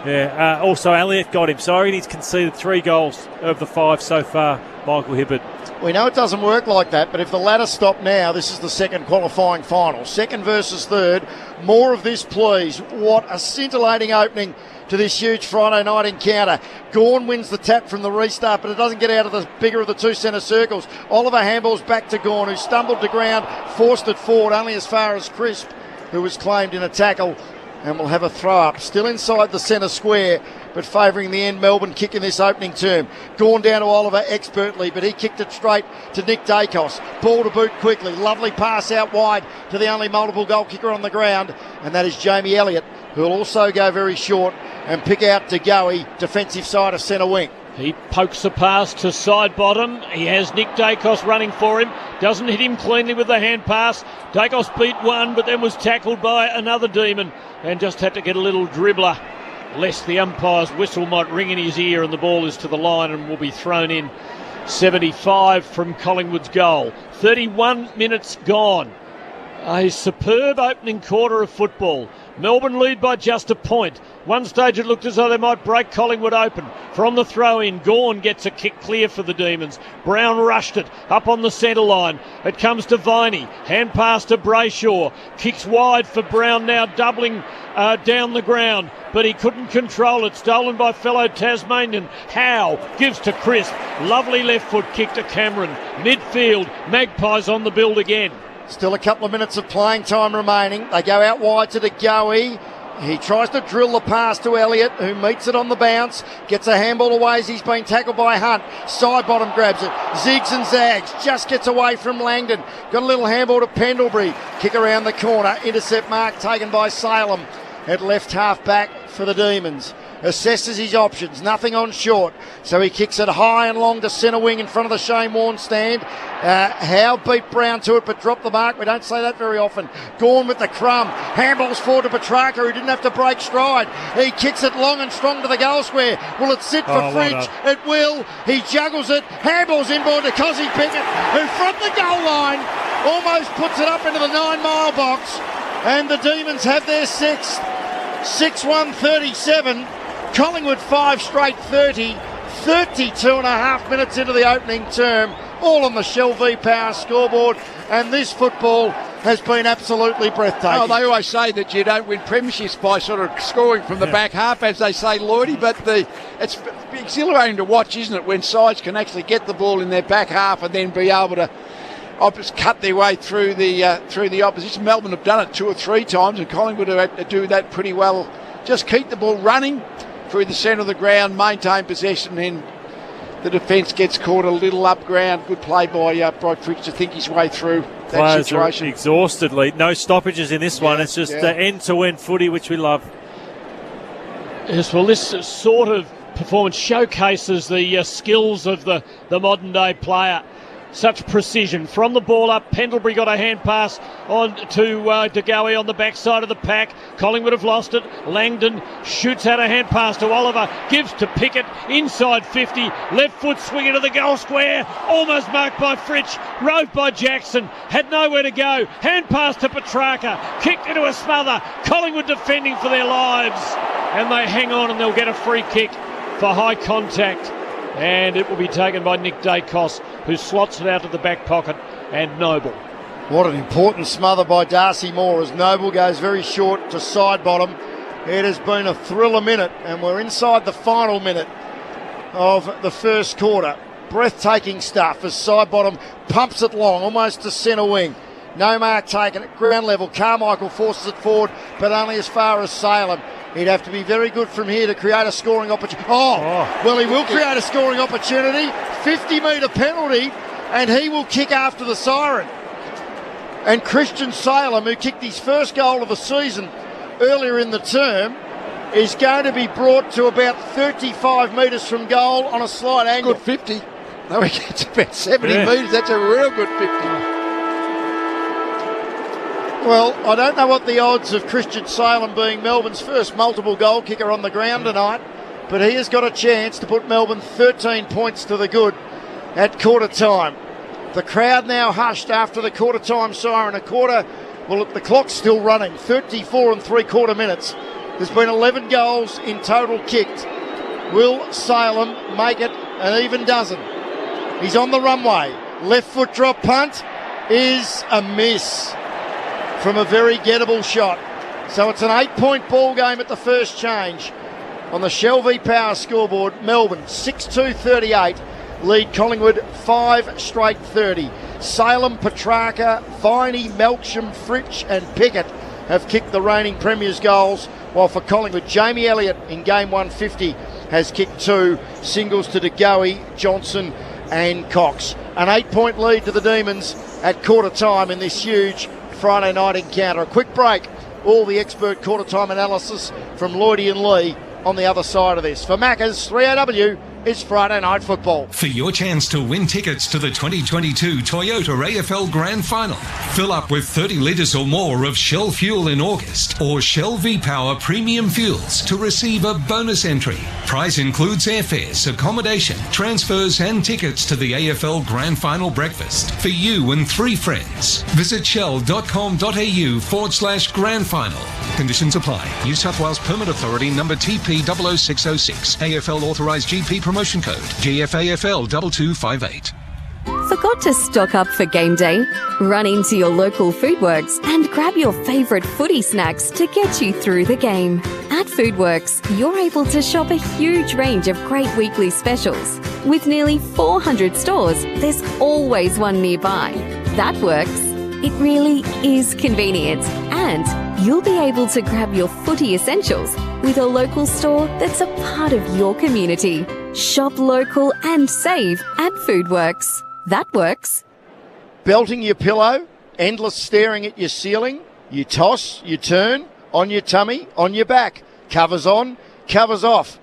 yeah. Also, Elliott got him. So I reckon he's conceded 3 goals of the 5 so far, Michael Hibbert. We know it doesn't work like that, but if the latter stop now, this is the second qualifying final. Second versus third. More of this, please. What a scintillating opening to this huge Friday night encounter. Gawn wins the tap from the restart, but it doesn't get out of the bigger of the 2 centre circles. Oliver handballs back to Gawn, who stumbled to ground, forced it forward only as far as Crisp, who was claimed in a tackle, and will have a throw up. Still inside the centre square, but favouring the end Melbourne kick in this opening term. Gone down to Oliver expertly, but he kicked it straight to Nick Dacos. Ball to boot quickly. Lovely pass out wide to the only multiple goal kicker on the ground, and that is Jamie Elliott, who will also go very short and pick out De Goey, defensive side of centre wing. He pokes the pass to side bottom. He has Nick Dacos running for him. Doesn't hit him cleanly with the hand pass. Dacos beat one, but then was tackled by another Demon and just had to get a little dribbler, lest the umpire's whistle might ring in his ear, and the ball is to the line and will be thrown in. 75 from Collingwood's goal. 31 minutes gone. A superb opening quarter of football. Melbourne lead by just a point. One stage it looked as though they might break Collingwood open. From the throw-in, Gawn gets a kick clear for the Demons. Brown rushed it up on the centre line. It comes to Viney. Hand pass to Brayshaw. Kicks wide for Brown, now doubling down the ground, but he couldn't control it. Stolen by fellow Tasmanian. Howe gives to Crisp. Lovely left foot kick to Cameron. Midfield, Magpies on the build again. Still a couple of minutes of playing time remaining. They go out wide to De Goey. He tries to drill the pass to Elliott, who meets it on the bounce. Gets a handball away as he's been tackled by Hunt. Side bottom grabs it. Zigs and zags. Just gets away from Langdon. Got a little handball to Pendlebury. Kick around the corner. Intercept mark taken by Salem at left half back for the Demons. Assesses his options, nothing on short, so he kicks it high and long to centre wing in front of the Shane Warne stand. Howe beat Brown to it but dropped the mark. We don't say that very often. Gawn with the crumb, handballs forward to Petrarca, who didn't have to break stride. He kicks it long and strong to the goal square. Will it sit for Fridge? It will. He juggles it, handballs inboard to Cozzy Pickett, who from the goal line almost puts it up into the 9-mile box, and the Demons have their 6th. 6-1-37. Collingwood 5 straight 30, 32 and a half minutes into the opening term, all on the Shell V-Power scoreboard, and this football has been absolutely breathtaking. Oh, they always say that you don't win premierships by sort of scoring from the back half, as they say, Lloydie, but it's exhilarating to watch, isn't it, when sides can actually get the ball in their back half and then be able to cut their way through the opposition. Melbourne have done it 2 or 3 times, and Collingwood do that pretty well. Just keep the ball running through the centre of the ground, maintain possession, and the defence gets caught a little up ground. Good play by Fritz to think his way through that Players situation. Are exhaustedly. No stoppages in this one. It's just end-to-end footy, which we love. Yes, well, this sort of performance showcases the skills of the modern-day player. Such precision from the ball up. Pendlebury got a hand pass on to De Goey on the backside of the pack. Collingwood have lost it. Langdon shoots out a hand pass to Oliver, gives to Pickett inside 50, left foot swinging to the goal square, almost marked by Fritsch, roved by Jackson, had nowhere to go. Hand pass to Petrarca, kicked into a smother. Collingwood defending for their lives, and they hang on and they'll get a free kick for high contact. And it will be taken by Nick Dacos, who slots it out to the back pocket, and Noble. What an important smother by Darcy Moore as Noble goes very short to side bottom. It has been a thriller minute, and we're inside the final minute of the first quarter. Breathtaking stuff as side bottom pumps it long, almost to centre wing. No mark taken at ground level. Carmichael forces it forward, but only as far as Salem. He'd have to be very good from here to create a scoring opportunity. Well, he will create a scoring opportunity. 50-metre penalty, and he will kick after the siren. And Christian Salem, who kicked his first goal of the season earlier in the term, is going to be brought to about 35 metres from goal on a slight angle. Good 50. No, he gets about 70 metres. That's a real good 50. Well, I don't know what the odds of Christian Salem being Melbourne's first multiple goal kicker on the ground tonight, but he has got a chance to put Melbourne 13 points to the good at quarter time. The crowd now hushed after the quarter time siren. The clock's still running, 34 and 3/4 minutes. There's been 11 goals in total kicked. Will Salem make it an even dozen? He's on the runway. Left foot drop punt is a miss from a very gettable shot. So it's an 8-point ball game at the first change. On the Shell v Power scoreboard, Melbourne 6-2-38 lead Collingwood 5 straight 30. Salem, Petrarca, Viney, Melksham, Fritsch and Pickett have kicked the reigning premiers goals, while for Collingwood, Jamie Elliott in game 150 has kicked 2, singles to De Goey, Johnson and Cox. An 8-point lead to the Demons at quarter time in this huge Friday night encounter. A quick break. All the expert quarter time analysis from Lloydie and Lee on the other side of this. For Macca's 3AW, it's Friday Night Football. For your chance to win tickets to the 2022 Toyota AFL Grand Final, fill up with 30 litres or more of Shell fuel in August or Shell V-Power Premium Fuels to receive a bonus entry. Prize includes airfares, accommodation, transfers and tickets to the AFL Grand Final breakfast for you and 3 friends. Visit shell.com.au/grand final. Conditions apply. New South Wales Permit Authority number TP 00606. AFL authorised GP promotion code GFAFL 2258. Forgot to stock up for game day? Run into your local Foodworks and grab your favourite footy snacks to get you through the game. At Foodworks, you're able to shop a huge range of great weekly specials. With nearly 400 stores, there's always one nearby. That works. It really is convenient, and you'll be able to grab your footy essentials with a local store that's a part of your community. Shop local and save at Foodworks. That works. Belting your pillow, endless staring at your ceiling, you toss, you turn, on your tummy, on your back, covers on, covers off.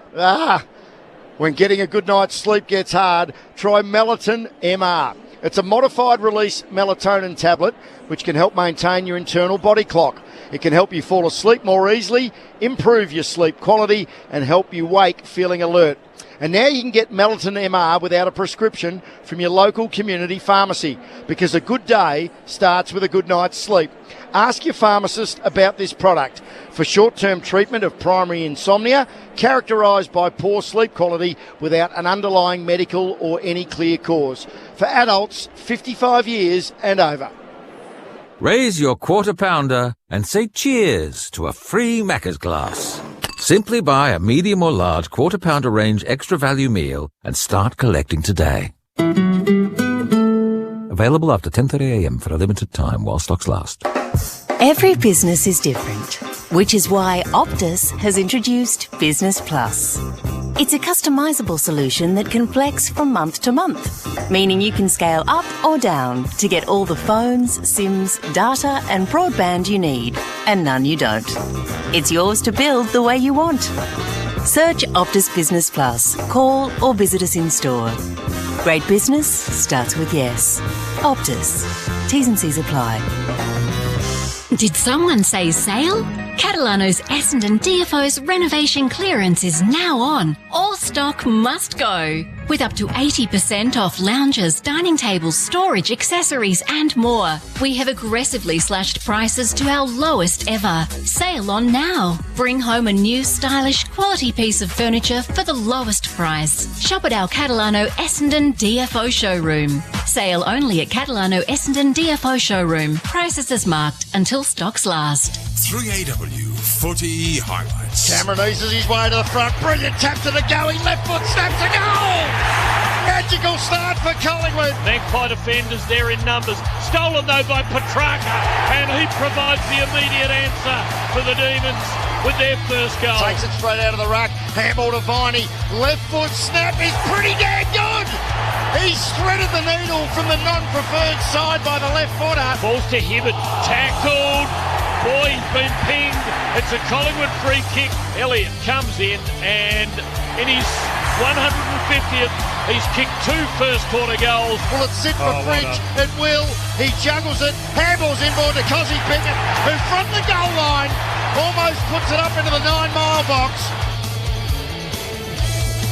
When getting a good night's sleep gets hard, try Melatonin MR. It's a modified release melatonin tablet which can help maintain your internal body clock. It can help you fall asleep more easily, improve your sleep quality and help you wake feeling alert. And now you can get Melatonin MR without a prescription from your local community pharmacy, because a good day starts with a good night's sleep. Ask your pharmacist about this product for short-term treatment of primary insomnia characterised by poor sleep quality without an underlying medical or any clear cause. For adults 55 years and over. Raise your quarter pounder and say cheers to a free Macca's glass. Simply buy a medium or large quarter pounder range extra value meal and start collecting today. Available after 10:30am for a limited time while stocks last. Every business is different, which is why Optus has introduced Business Plus. It's a customizable solution that can flex from month to month, meaning you can scale up or down to get all the phones, SIMs, data and broadband you need, and none you don't. It's yours to build the way you want. Search Optus Business Plus, call or visit us in store. Great business starts with yes. Optus. T's and C's apply. Did someone say sale? Catalano's Essendon DFO's renovation clearance is now on. All stock must go. With up to 80% off lounges, dining tables, storage, accessories and more. We have aggressively slashed prices to our lowest ever. Sale on now. Bring home a new stylish quality piece of furniture for the lowest price. Shop at our Catalano Essendon DFO showroom. Sale only at Catalano Essendon DFO showroom. Prices as marked until stocks last. 3AW Footy Highlights. Cameron eases his way to the front. Brilliant tap to the going. Left foot snaps a goal. Magical start for Collingwood. Magpie defenders there in numbers. Stolen though by Petrarca, and he provides the immediate answer for the Demons with their first goal. Takes it straight out of the ruck. Handball to Viney. Left foot snap is pretty damn good. He's threaded the needle from the non-preferred side by the left footer. Balls to Hibbert. Tackled. Boy, he's been pinged. It's a Collingwood free kick. Elliott comes in, and in his 150th, he's kicked 2 first quarter goals. Will it sit for Fridge? It will. He juggles it. Handballs inboard to Cozzy Pickett, who from the goal line almost puts it up into the 9-mile box.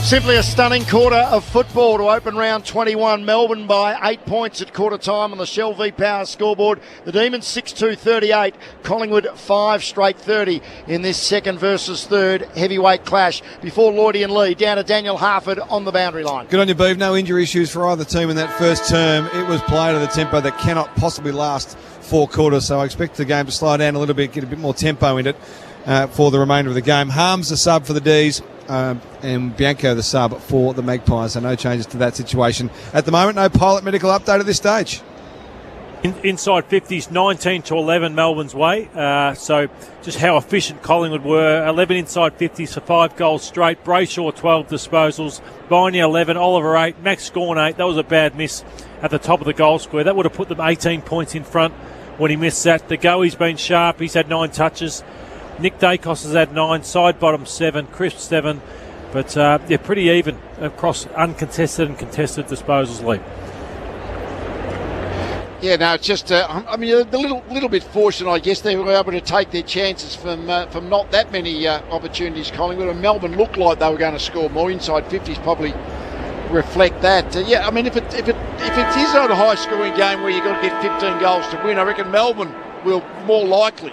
Simply a stunning quarter of football to open round 21. Melbourne by 8 points at quarter time on the Shell V Power scoreboard. The Demons 6-2-38. Collingwood 5 straight 30 in this second versus third heavyweight clash. Before Lloydie and Lee, down to Daniel Harford on the boundary line. Good on you, Beeve. No injury issues for either team in that first term. It was played at a tempo that cannot possibly last 4 quarters, so I expect the game to slow down a little bit, get a bit more tempo in it for the remainder of the game. Harms the sub for the D's. And Bianco the sub for the Magpies, so no changes to that situation at the moment. No pilot medical update at this stage. Inside 50s, 19-11 Melbourne's way. So just how efficient Collingwood were. 11 inside 50s for 5 goals straight. Brayshaw 12 disposals. Viney 11, Oliver 8, Max Gawn 8. That was a bad miss at the top of the goal square. That would have put them 18 points in front when he missed that. The goey's been sharp. He's had 9 touches. Nick Dacos has had 9, side bottom 7, Crisp 7, but they're pretty even across uncontested and contested disposals, Lee. Yeah, no, it's just, I mean, a little bit fortunate, I guess. They were able to take their chances from not that many opportunities, Collingwood. And Melbourne looked like they were going to score more. Inside 50s probably reflect that. Yeah, I mean, if it is not a high-scoring game where you've got to get 15 goals to win, I reckon Melbourne will more likely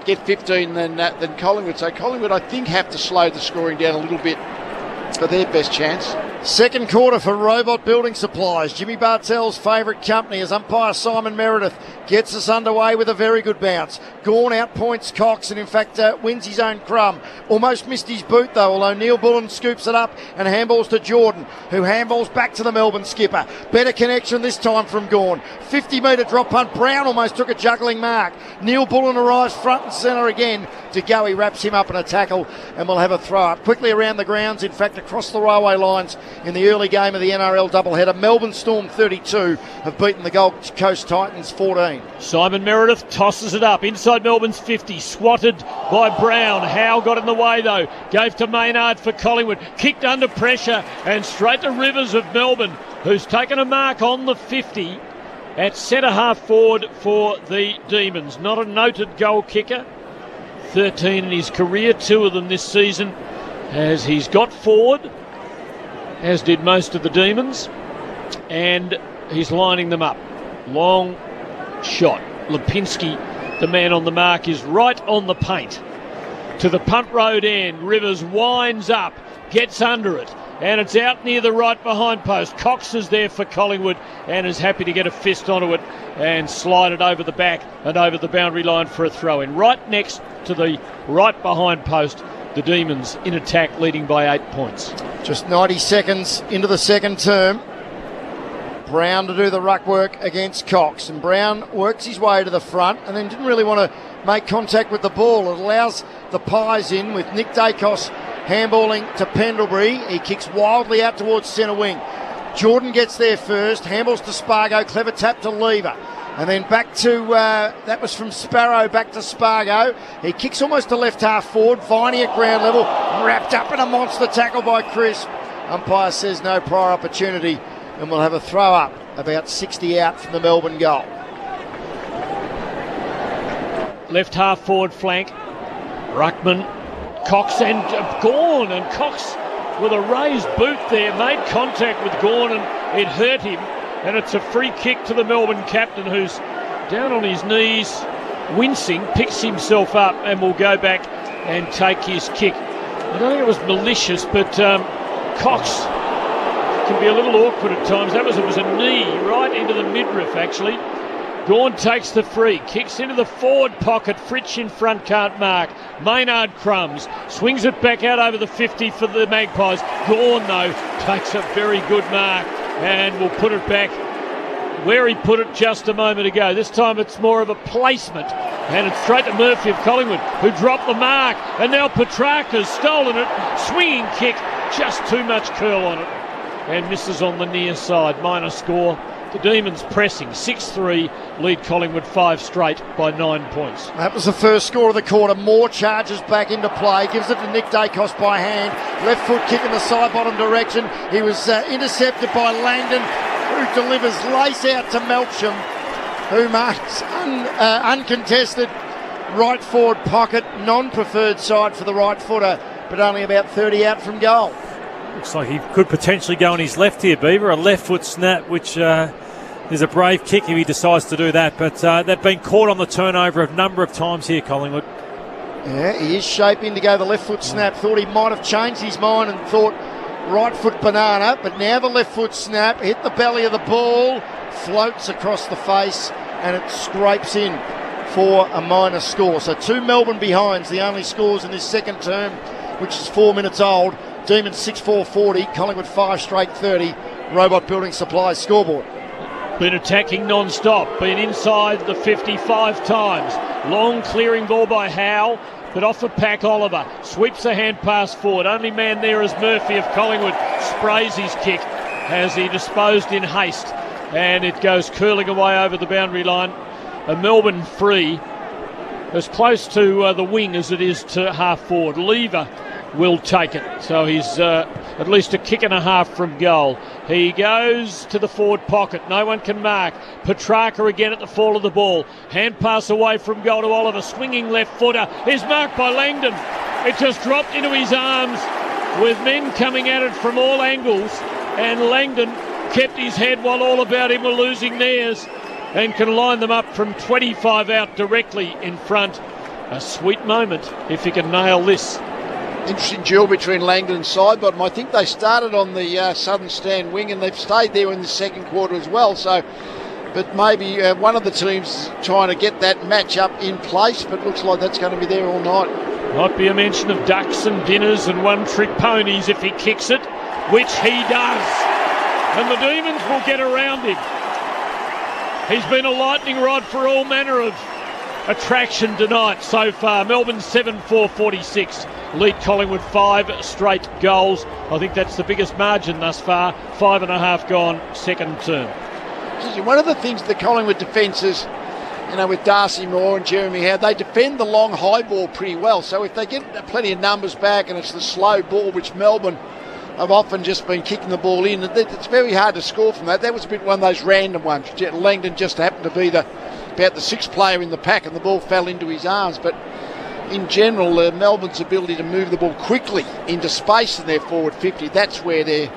get 15 than Collingwood. So Collingwood, I think, have to slow the scoring down a little bit for their best chance. Second quarter for Robot Building Supplies, Jimmy Bartell's favourite company, as umpire Simon Meredith gets us underway with a very good bounce. Gawn outpoints Cox and in fact wins his own crumb. Almost missed his boot though, although Neil Bullen scoops it up and handballs to Jordan, who handballs back to the Melbourne skipper. Better connection this time from Gawn. 50-metre drop punt. Brown almost took a juggling mark. Neil Bullen arrives front and centre again. De Goey wraps him up in a tackle and we'll have a throw up. Quickly around the grounds, in fact across the railway lines in the early game of the NRL doubleheader. Melbourne Storm 32 have beaten the Gold Coast Titans 14. Simon Meredith tosses it up inside Melbourne's 50, swatted by Brown. Howe got in the way though, gave to Maynard for Collingwood, kicked under pressure and straight to Rivers of Melbourne, who's taken a mark on the 50 at centre half forward for the Demons. Not a noted goal kicker, 13 in his career, 2 of them this season, as he's got forward, as did most of the Demons, and he's lining them up. Long shot. Lipinski, the man on the mark, is right on the paint. To the punt road end, Rivers winds up, gets under it, and it's out near the right behind post. Cox is there for Collingwood and is happy to get a fist onto it and slide it over the back and over the boundary line for a throw-in. Right next to the right behind post, the Demons in attack, leading by 8 points. Just 90 seconds into the second term. Brown to do the ruck work against Cox, and Brown works his way to the front and then didn't really want to make contact with the ball. It allows the Pies in with Nick Dacos handballing to Pendlebury. He kicks wildly out towards centre wing. Jordan gets there first, handballs to Spargo, clever tap to Lever. And then back to, that was from Sparrow, back to Spargo. He kicks almost to left half forward. Viney at ground level, wrapped up in a monster tackle by Chris. Umpire says no prior opportunity, and we'll have a throw up about 60 out from the Melbourne goal. Left half forward flank, Ruckman, Cox and Gawn, and Cox with a raised boot there, made contact with Gawn and it hurt him. And it's a free kick to the Melbourne captain, who's down on his knees, wincing, picks himself up and will go back and take his kick. I don't think it was malicious, but Cox can be a little awkward at times. It was a knee right into the midriff, actually. Gawn takes the free, kicks into the forward pocket. Fritsch in front, can't mark. Maynard crumbs, swings it back out over the 50 for the Magpies. Gawn, though, takes a very good mark and will put it back where he put it just a moment ago. This time it's more of a placement, and it's straight to Murphy of Collingwood, who dropped the mark, and now Petrarca's stolen it. Swinging kick, just too much curl on it, and misses on the near side. Minor score. The Demons pressing 6-3, lead Collingwood 5 straight by 9 points. That was the first score of the quarter. Moore charges back into play, gives it to Nick Dacos by hand. Left foot kick in the side bottom direction. He was intercepted by Langdon, who delivers lace out to Melcham, who marks uncontested right forward pocket, non-preferred side for the right footer, but only about 30 out from goal. Looks like he could potentially go on his left here, Beaver. A left foot snap, which is a brave kick if he decides to do that. But they've been caught on the turnover a number of times here, Collingwood. Yeah, he is shaping to go the left foot snap. Thought he might have changed his mind and thought right foot banana, but now the left foot snap, hit the belly of the ball, floats across the face, and it scrapes in for a minor score. So 2 Melbourne behinds, the only scores in this second term, which is 4 minutes old. Demons 6-4-40, Collingwood 5 straight 30. Robot Building Supplies scoreboard. Been attacking non-stop, been inside the 55 times. Long clearing ball by Howe, but off the pack Oliver. Sweeps a hand pass forward. Only man there is Murphy of Collingwood. Sprays his kick as he disposed in haste. And it goes curling away over the boundary line. A Melbourne free, as close to the wing as it is to half forward. Lever will take it. So he's at least a kick and a half from goal. He goes to the forward pocket. No one can mark. Petrarca again at the fall of the ball. Hand pass away from goal to Oliver. Swinging left footer is marked by Langdon. It just dropped into his arms with men coming at it from all angles, and Langdon kept his head while all about him were losing theirs and can line them up from 25 out directly in front. A sweet moment if he can nail this. Interesting duel between Langdon and Sidebottom. I think they started on the southern stand wing and they've stayed there in the second quarter as well. So, but maybe one of the teams trying to get that match up in place, but looks like that's going to be there all night. Might be a mention of ducks and dinners and one-trick ponies if he kicks it, which he does. And the Demons will get around him. He's been a lightning rod for all manner of attraction tonight so far. Melbourne 7-4-46. Lead Collingwood 5 straight goals. I think that's the biggest margin thus far. 5.5 gone, second term. One of the things the Collingwood defence is, with Darcy Moore and Jeremy Howe, they defend the long high ball pretty well. So if they get plenty of numbers back and it's the slow ball, which Melbourne have often just been kicking the ball in, it's very hard to score from that. That was a bit one of those random ones. Langdon just happened to be about the sixth player in the pack and the ball fell into his arms. But in general, Melbourne's ability to move the ball quickly into space in their forward 50, that's where their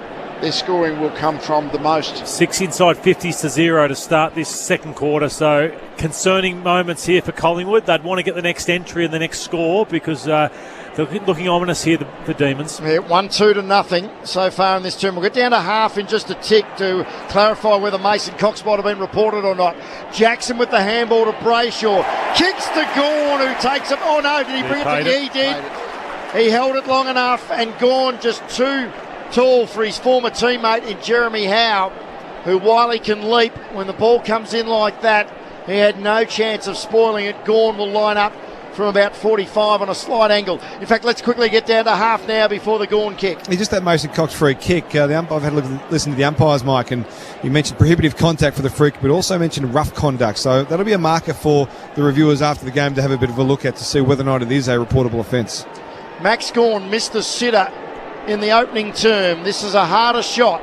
scoring will come from the most. 6 inside 50s to 0 to start this second quarter. So concerning moments here for Collingwood. They'd want to get the next entry and the next score because they're looking ominous here, the Demons. Yeah, 1-2 so far in this term. We'll get down to half in just a tick to clarify whether Mason Cox might have been reported or not. Jackson with the handball to Brayshaw. Kicks to Gawn, who takes it. Oh no, did he bring it? He did. He held it long enough, and Gawn just too tall for his former teammate in Jeremy Howe, who, while he can leap, when the ball comes in like that, he had no chance of spoiling it. Gawn will line up from about 45 on a slight angle. In fact, let's quickly get down to half now before the Gawn kick. He just that Mason Cox free kick. I've had a listen to the umpires, Mike, and you mentioned prohibitive contact for the free kick, but also mentioned rough conduct. So that'll be a marker for the reviewers after the game to have a bit of a look at to see whether or not it is a reportable offence. Max Gawn missed the sitter in the opening term. This is a harder shot,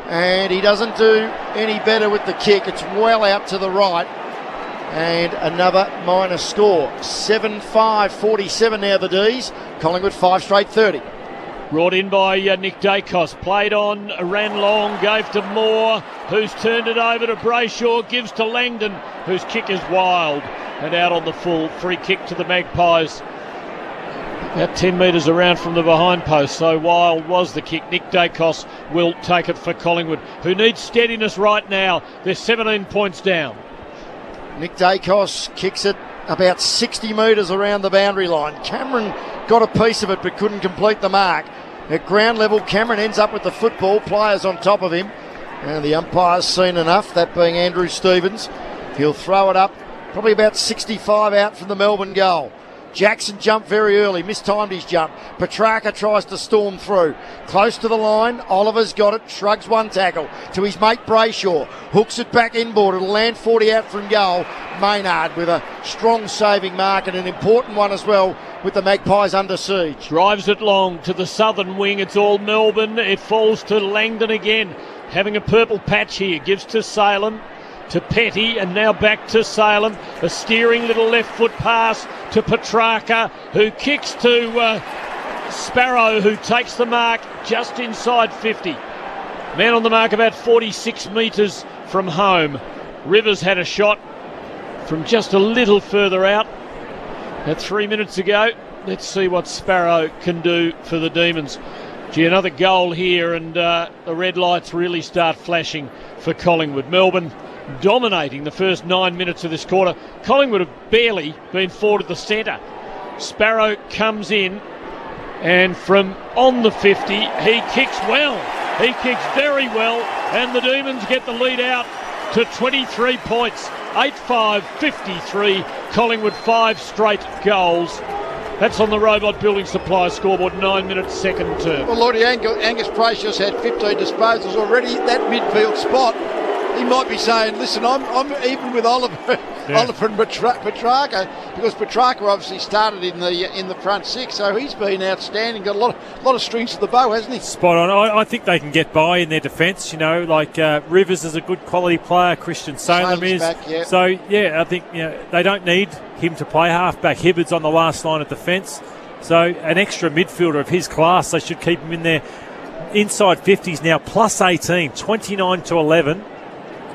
and he doesn't do any better with the kick. It's well out to the right, and another minor score. 7-5-47 now the D's. Collingwood 5 straight 30. Brought in by Nick Dacos, played on, ran long, gave to Moore, who's turned it over to Brayshaw, gives to Langdon, whose kick is wild and out on the full. Free kick to the Magpies. About 10 metres around from the behind post, so wild was the kick. Nick Dacos will take it for Collingwood, who needs steadiness right now. They're 17 points down. Nick Dacos kicks it about 60 metres around the boundary line. Cameron got a piece of it but couldn't complete the mark. At ground level, Cameron ends up with the football, players on top of him. And the umpire's seen enough, that being Andrew Stevens. He'll throw it up, probably about 65 out from the Melbourne goal. Jackson jumped very early, mistimed his jump. Petrarca tries to storm through. Close to the line, Oliver's got it, shrugs one tackle to his mate Brayshaw. Hooks it back inboard, it'll land 40 out from goal. Maynard with a strong saving mark and an important one as well with the Magpies under siege. Drives it long to the southern wing, it's all Melbourne. It falls to Langdon again, having a purple patch here, gives to Salem. To Petty, and now back to Salem. A steering little left foot pass to Petrarca, who kicks to Sparrow, who takes the mark just inside 50. Man on the mark about 46 metres from home. Rivers had a shot from just a little further out at 3 minutes ago. Let's see what Sparrow can do for the Demons. Gee, another goal here, and the red lights really start flashing for Collingwood. Melbourne dominating the first 9 minutes of this quarter. Collingwood have barely been forward at the centre. Sparrow comes in, and from on the 50, he kicks well. He kicks very well, and the Demons get the lead out to 23 points. 8-5, 53. Collingwood 5 straight goals. That's on the Robot Building Supply scoreboard, 9 minutes, second term. Well, Lordy, Angus Precious had 15 disposals already. That midfield spot, he might be saying, listen, I'm even with Oliver and Petrarca, because Petrarca obviously started in the front six, so he's been outstanding. Got a lot of strings to the bow, hasn't he? Spot on. I think they can get by in their defence. You know, like Rivers is a good quality player. Christian Salem is. Back, yeah. So yeah, I think they don't need him to play half-back. Hibbard's on the last line of defence. So an extra midfielder of his class, they should keep him in there. Inside 50s now, plus 18, 29-11.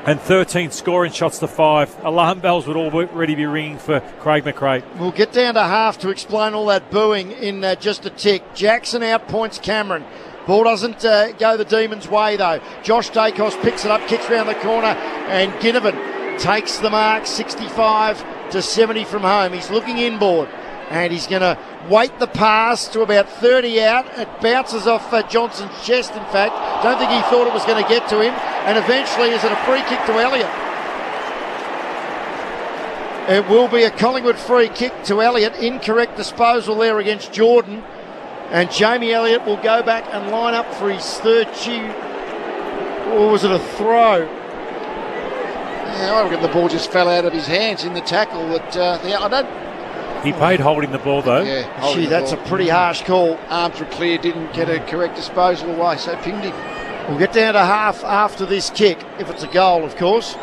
And 13 scoring shots to 5. Alarm bells would already be ringing for Craig McRae. We'll get down to half to explain all that booing in just a tick. Jackson outpoints Cameron. Ball doesn't go the Demons' way though. Josh Dacos picks it up, kicks round the corner, and Ginnivan takes the mark, 65-70 from home. He's looking inboard, and he's going to wait the pass to about 30 out. It bounces off Johnson's chest, in fact. Don't think he thought it was going to get to him. And eventually, is it a free kick to Elliott? It will be a Collingwood free kick to Elliott. Incorrect disposal there against Jordan. And Jamie Elliott will go back and line up for his third or was it a throw? Yeah, I reckon the ball just fell out of his hands in the tackle. He paid holding the ball though. Yeah, Gee, that's a pretty harsh call. Arms were clear, didn't get a correct disposal away, so pinged him. We'll get down to half after this kick, if it's a goal, of course.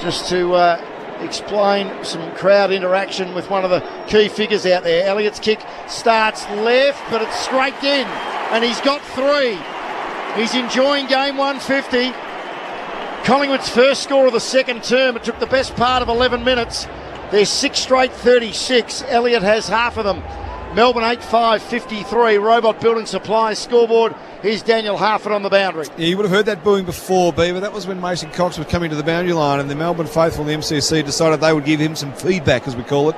Just to explain some crowd interaction with one of the key figures out there. Elliott's kick starts left, but it's scraped in, and he's got 3. He's enjoying game 150. Collingwood's first score of the second term. It took the best part of 11 minutes. They're 6 straight 36. Elliott has half of them. Melbourne 8-5, 53. Robot Building Supply scoreboard. Here's Daniel Harford on the boundary. Yeah, you would have heard that booing before, Beaver. That was when Mason Cox was coming to the boundary line, and the Melbourne faithful in the MCC decided they would give him some feedback, as we call it,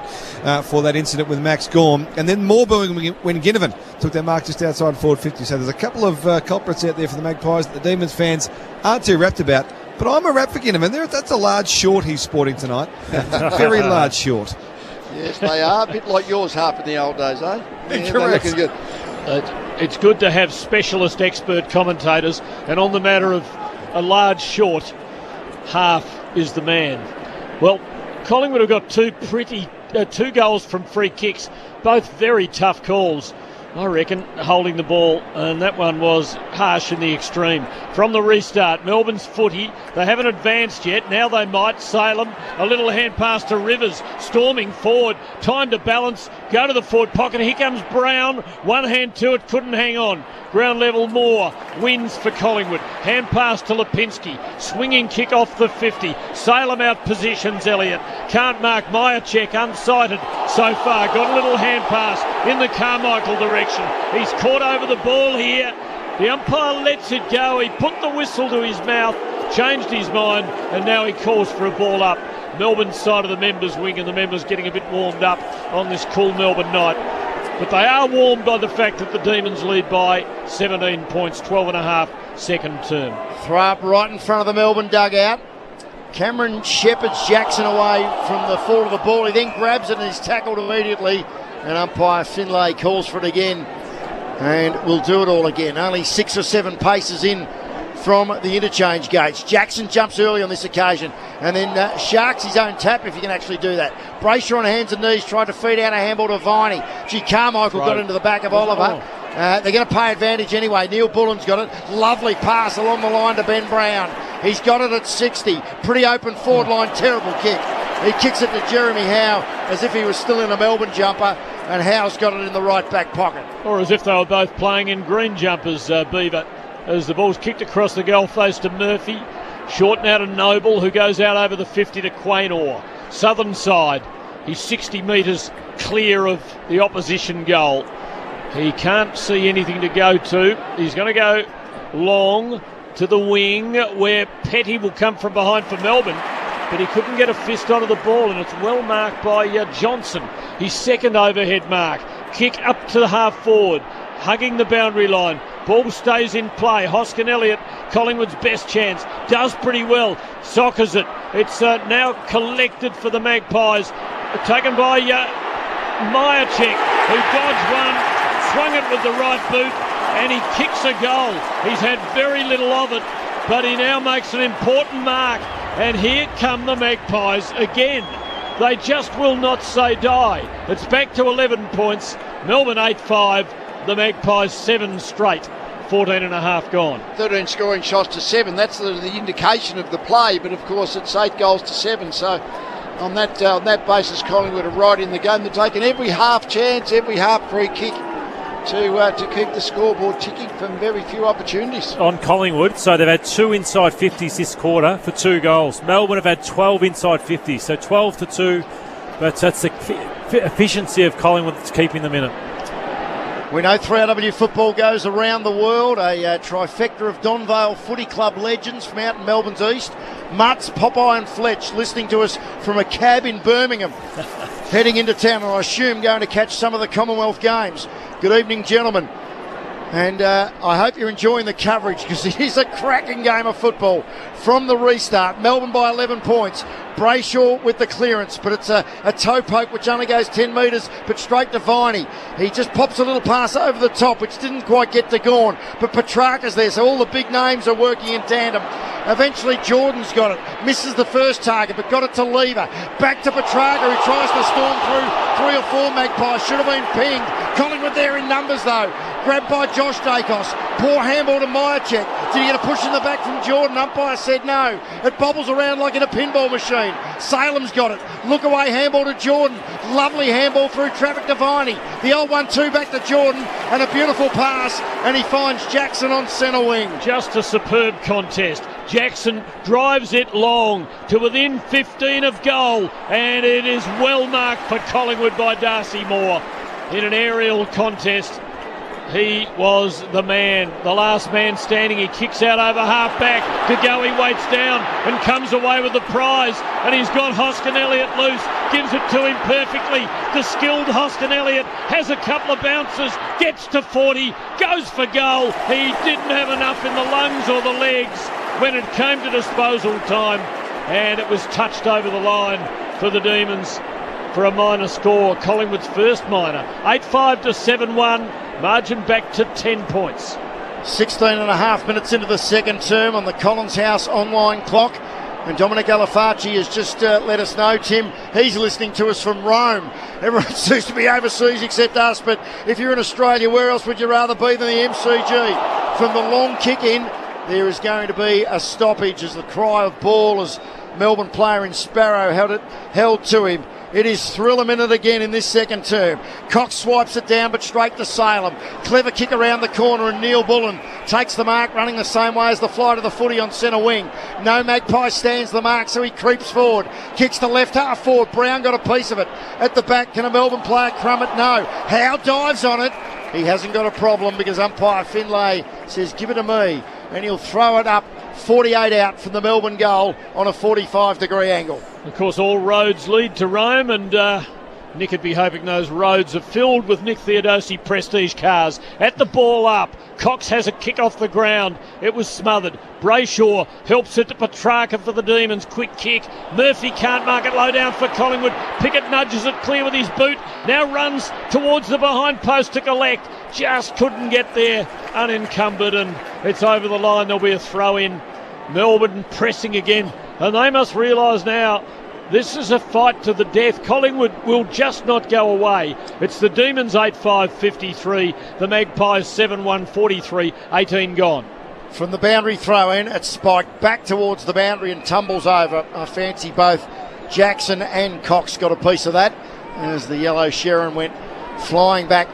for that incident with Max Gorm. And then more booing when Ginnivan took their mark just outside forward 50. So there's a couple of culprits out there for the Magpies that the Demons fans aren't too rapt about. But I'm a rap for Ginnivan. That's a large short he's sporting tonight. Very large short. Yes, they are. A bit like yours, Harp, in the old days, eh? Yeah, correct. Good. It's good to have specialist expert commentators, and on the matter of a large short, Half is the man. Well, Collingwood have got two goals from free kicks, both very tough calls. I reckon, holding the ball, and that one was harsh in the extreme. From the restart, Melbourne's footy, they haven't advanced yet, now they might. Salem, a little hand pass to Rivers, storming forward, time to balance, go to the forward pocket, here comes Brown, one hand to it, couldn't hang on. Ground level Moore wins for Collingwood. Hand pass to Lipinski. Swinging kick off the 50. Salem out positions Elliott. Can't mark Myercheck, unsighted so far. Got a little hand pass in the Carmichael direction. He's caught over the ball here. The umpire lets it go. He put the whistle to his mouth, changed his mind, and now he calls for a ball up. Melbourne side of the members' wing, and the members getting a bit warmed up on this cool Melbourne night. But they are warmed by the fact that the Demons lead by 17 points, 12.5 second term. Throw up right in front of the Melbourne dugout. Cameron shepherds Jackson away from the fall of the ball. He then grabs it and is tackled immediately. And umpire Finlay calls for it again. And we'll do it all again. Only 6 or 7 paces in from the interchange gates. Jackson jumps early on this occasion and then sharks his own tap if you can actually do that. Brayshaw on hands and knees tried to feed out a handball to Viney. G. Carmichael got into the back of Oliver. They're going to pay advantage anyway. Neil Bullen's got it. Lovely pass along the line to Ben Brown. He's got it at 60. Pretty open forward line. Terrible kick. He kicks it to Jeremy Howe as if he was still in a Melbourne jumper, and Howe's got it in the right back pocket. Or as if they were both playing in green jumpers, Beaver. As the ball's kicked across the goal face to Murphy. Short now to Noble, who goes out over the 50 to Quaynor. Southern side. He's 60 metres clear of the opposition goal. He can't see anything to go to. He's going to go long to the wing where Petty will come from behind for Melbourne, but he couldn't get a fist onto the ball, and it's well marked by Johnson. His second overhead mark. Kick up to the half forward, hugging the boundary line. Ball stays in play. Hoskin Elliott, Collingwood's best chance, does pretty well. Soccers it. It's now collected for the Magpies. Taken by Myercheck, who dodged one, swung it with the right boot, and he kicks a goal. He's had very little of it, but he now makes an important mark. And here come the Magpies again. They just will not say die. It's back to 11 points. Melbourne 8-5. The Magpies 7 straight. 14.5 gone. 13 scoring shots to 7. That's the indication of the play, but of course it's 8 goals to 7. So on that basis, Collingwood are right in the game. They're taking every half chance, every half free kick to keep the scoreboard ticking from very few opportunities. On Collingwood, so they've had 2 inside 50s this quarter for 2 goals. Melbourne have had 12 inside 50s, so 12 to 2. But that's the efficiency of Collingwood that's keeping them in it. We know 3AW football goes around the world. A trifecta of Donvale Footy Club legends from out in Melbourne's east. Mutts, Popeye and Fletch listening to us from a cab in Birmingham. Heading into town, and I assume going to catch some of the Commonwealth games. Good evening, gentlemen. And I hope you're enjoying the coverage, because it is a cracking game of football. From the restart, Melbourne by 11 points. Brayshaw with the clearance, but it's a toe poke which only goes 10 metres, but straight to Viney. He just pops a little pass over the top, which didn't quite get to Gawn. But Petrarca's there, so all the big names are working in tandem. Eventually Jordan's got it, misses the first target, but got it to Lever. Back to Petrarca, who tries to storm through 3 or 4 Magpies. Should have been pinged. Collingwood there in numbers though. Grabbed by Josh Dacos. Poor handball to Myercheck. Did he get a push in the back from Jordan? Umpire said no. It bobbles around like in a pinball machine. Salem's got it. Look away handball to Jordan. Lovely handball through traffic to Viney. The old 1-2 back to Jordan, and a beautiful pass, and he finds Jackson on centre wing. Just a superb contest. Jackson drives it long to within 15 of goal, and it is well marked for Collingwood by Darcy Moore. In an aerial contest, he was the man, the last man standing. He kicks out over half back. De Goey waits down and comes away with the prize, and he's got Hoskin Elliott loose, gives it to him perfectly. The skilled Hoskin Elliott has a couple of bounces, gets to 40, goes for goal. He didn't have enough in the lungs or the legs when it came to disposal time, and it was touched over the line for the Demons for a minor score. Collingwood's first minor. 8-5 to 7-1. Margin back to 10 points. 16 and a half minutes into the second term on the Collins House online clock. And Dominic Alafaci has just let us know, Tim, he's listening to us from Rome. Everyone seems to be overseas except us, but if you're in Australia, where else would you rather be than the MCG? From the long kick in, there is going to be a stoppage as the cry of ball as Melbourne player in Sparrow held to him. It is thrill a minute again in this second term. Cox swipes it down, but straight to Salem. Clever kick around the corner, and Neil Bullen takes the mark, running the same way as the flight of the footy on centre wing. No Magpie stands the mark, so he creeps forward. Kicks to left half forward. Brown got a piece of it. At the back, can a Melbourne player crumb it? No. Howe dives on it. He hasn't got a problem because umpire Finlay says, give it to me. And he'll throw it up 48 out from the Melbourne goal on a 45-degree angle. Of course, all roads lead to Rome, and Nick would be hoping those roads are filled with Nick Theodosi Prestige cars. At the ball up, Cox has a kick off the ground. It was smothered. Brayshaw helps it to Petrarca for the Demons. Quick kick. Murphy can't mark it low down for Collingwood. Pickett nudges it clear with his boot. Now runs towards the behind post to collect. Just couldn't get there unencumbered, and it's over the line. There'll be a throw in. Melbourne pressing again, and they must realise now this is a fight to the death. Collingwood will just not go away. It's the Demons 8-5-53, the Magpies 7-1-43, 18 gone. From the boundary throw in, it's spiked back towards the boundary and tumbles over. I fancy both Jackson and Cox got a piece of that as the yellow Sharon went flying back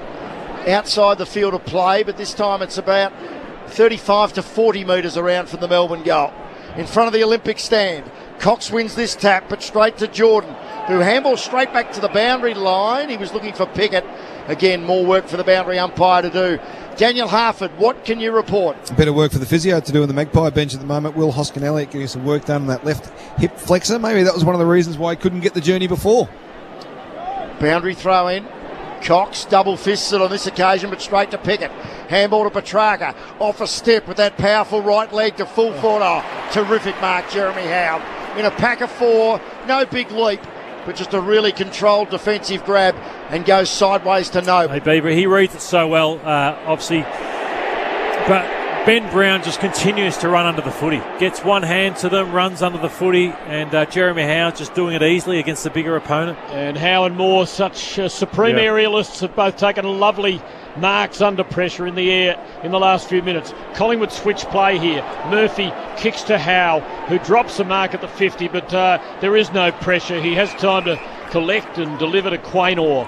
outside the field of play, but this time it's about 35 to 40 metres around from the Melbourne goal. In front of the Olympic stand, Cox wins this tap, but straight to Jordan, who handballs straight back to the boundary line. He was looking for Pickett. Again, more work for the boundary umpire to do. Daniel Harford, what can you report? A bit of work for the physio to do in the Magpie bench at the moment. Will Hoskin-Elliott getting some work done on that left hip flexor. Maybe that was one of the reasons why he couldn't get the journey before. Boundary throw in. Cox double fisted on this occasion, but straight to Pickett. Handball to Petrarca. Off a step with that powerful right leg to full forward. Oh, terrific mark, Jeremy Howe. In a pack of four, no big leap, but just a really controlled defensive grab and goes sideways to no. Hey, Beaver, he reads it so well, obviously. But Ben Brown just continues to run under the footy. Gets one hand to them, runs under the footy, and Jeremy Howe just doing it easily against the bigger opponent. And Howe and Moore, such supreme aerialists, have both taken lovely marks under pressure in the air in the last few minutes. Collingwood switch play here. Murphy kicks to Howe, who drops a mark at the 50, but there is no pressure. He has time to collect and deliver to Quaynor,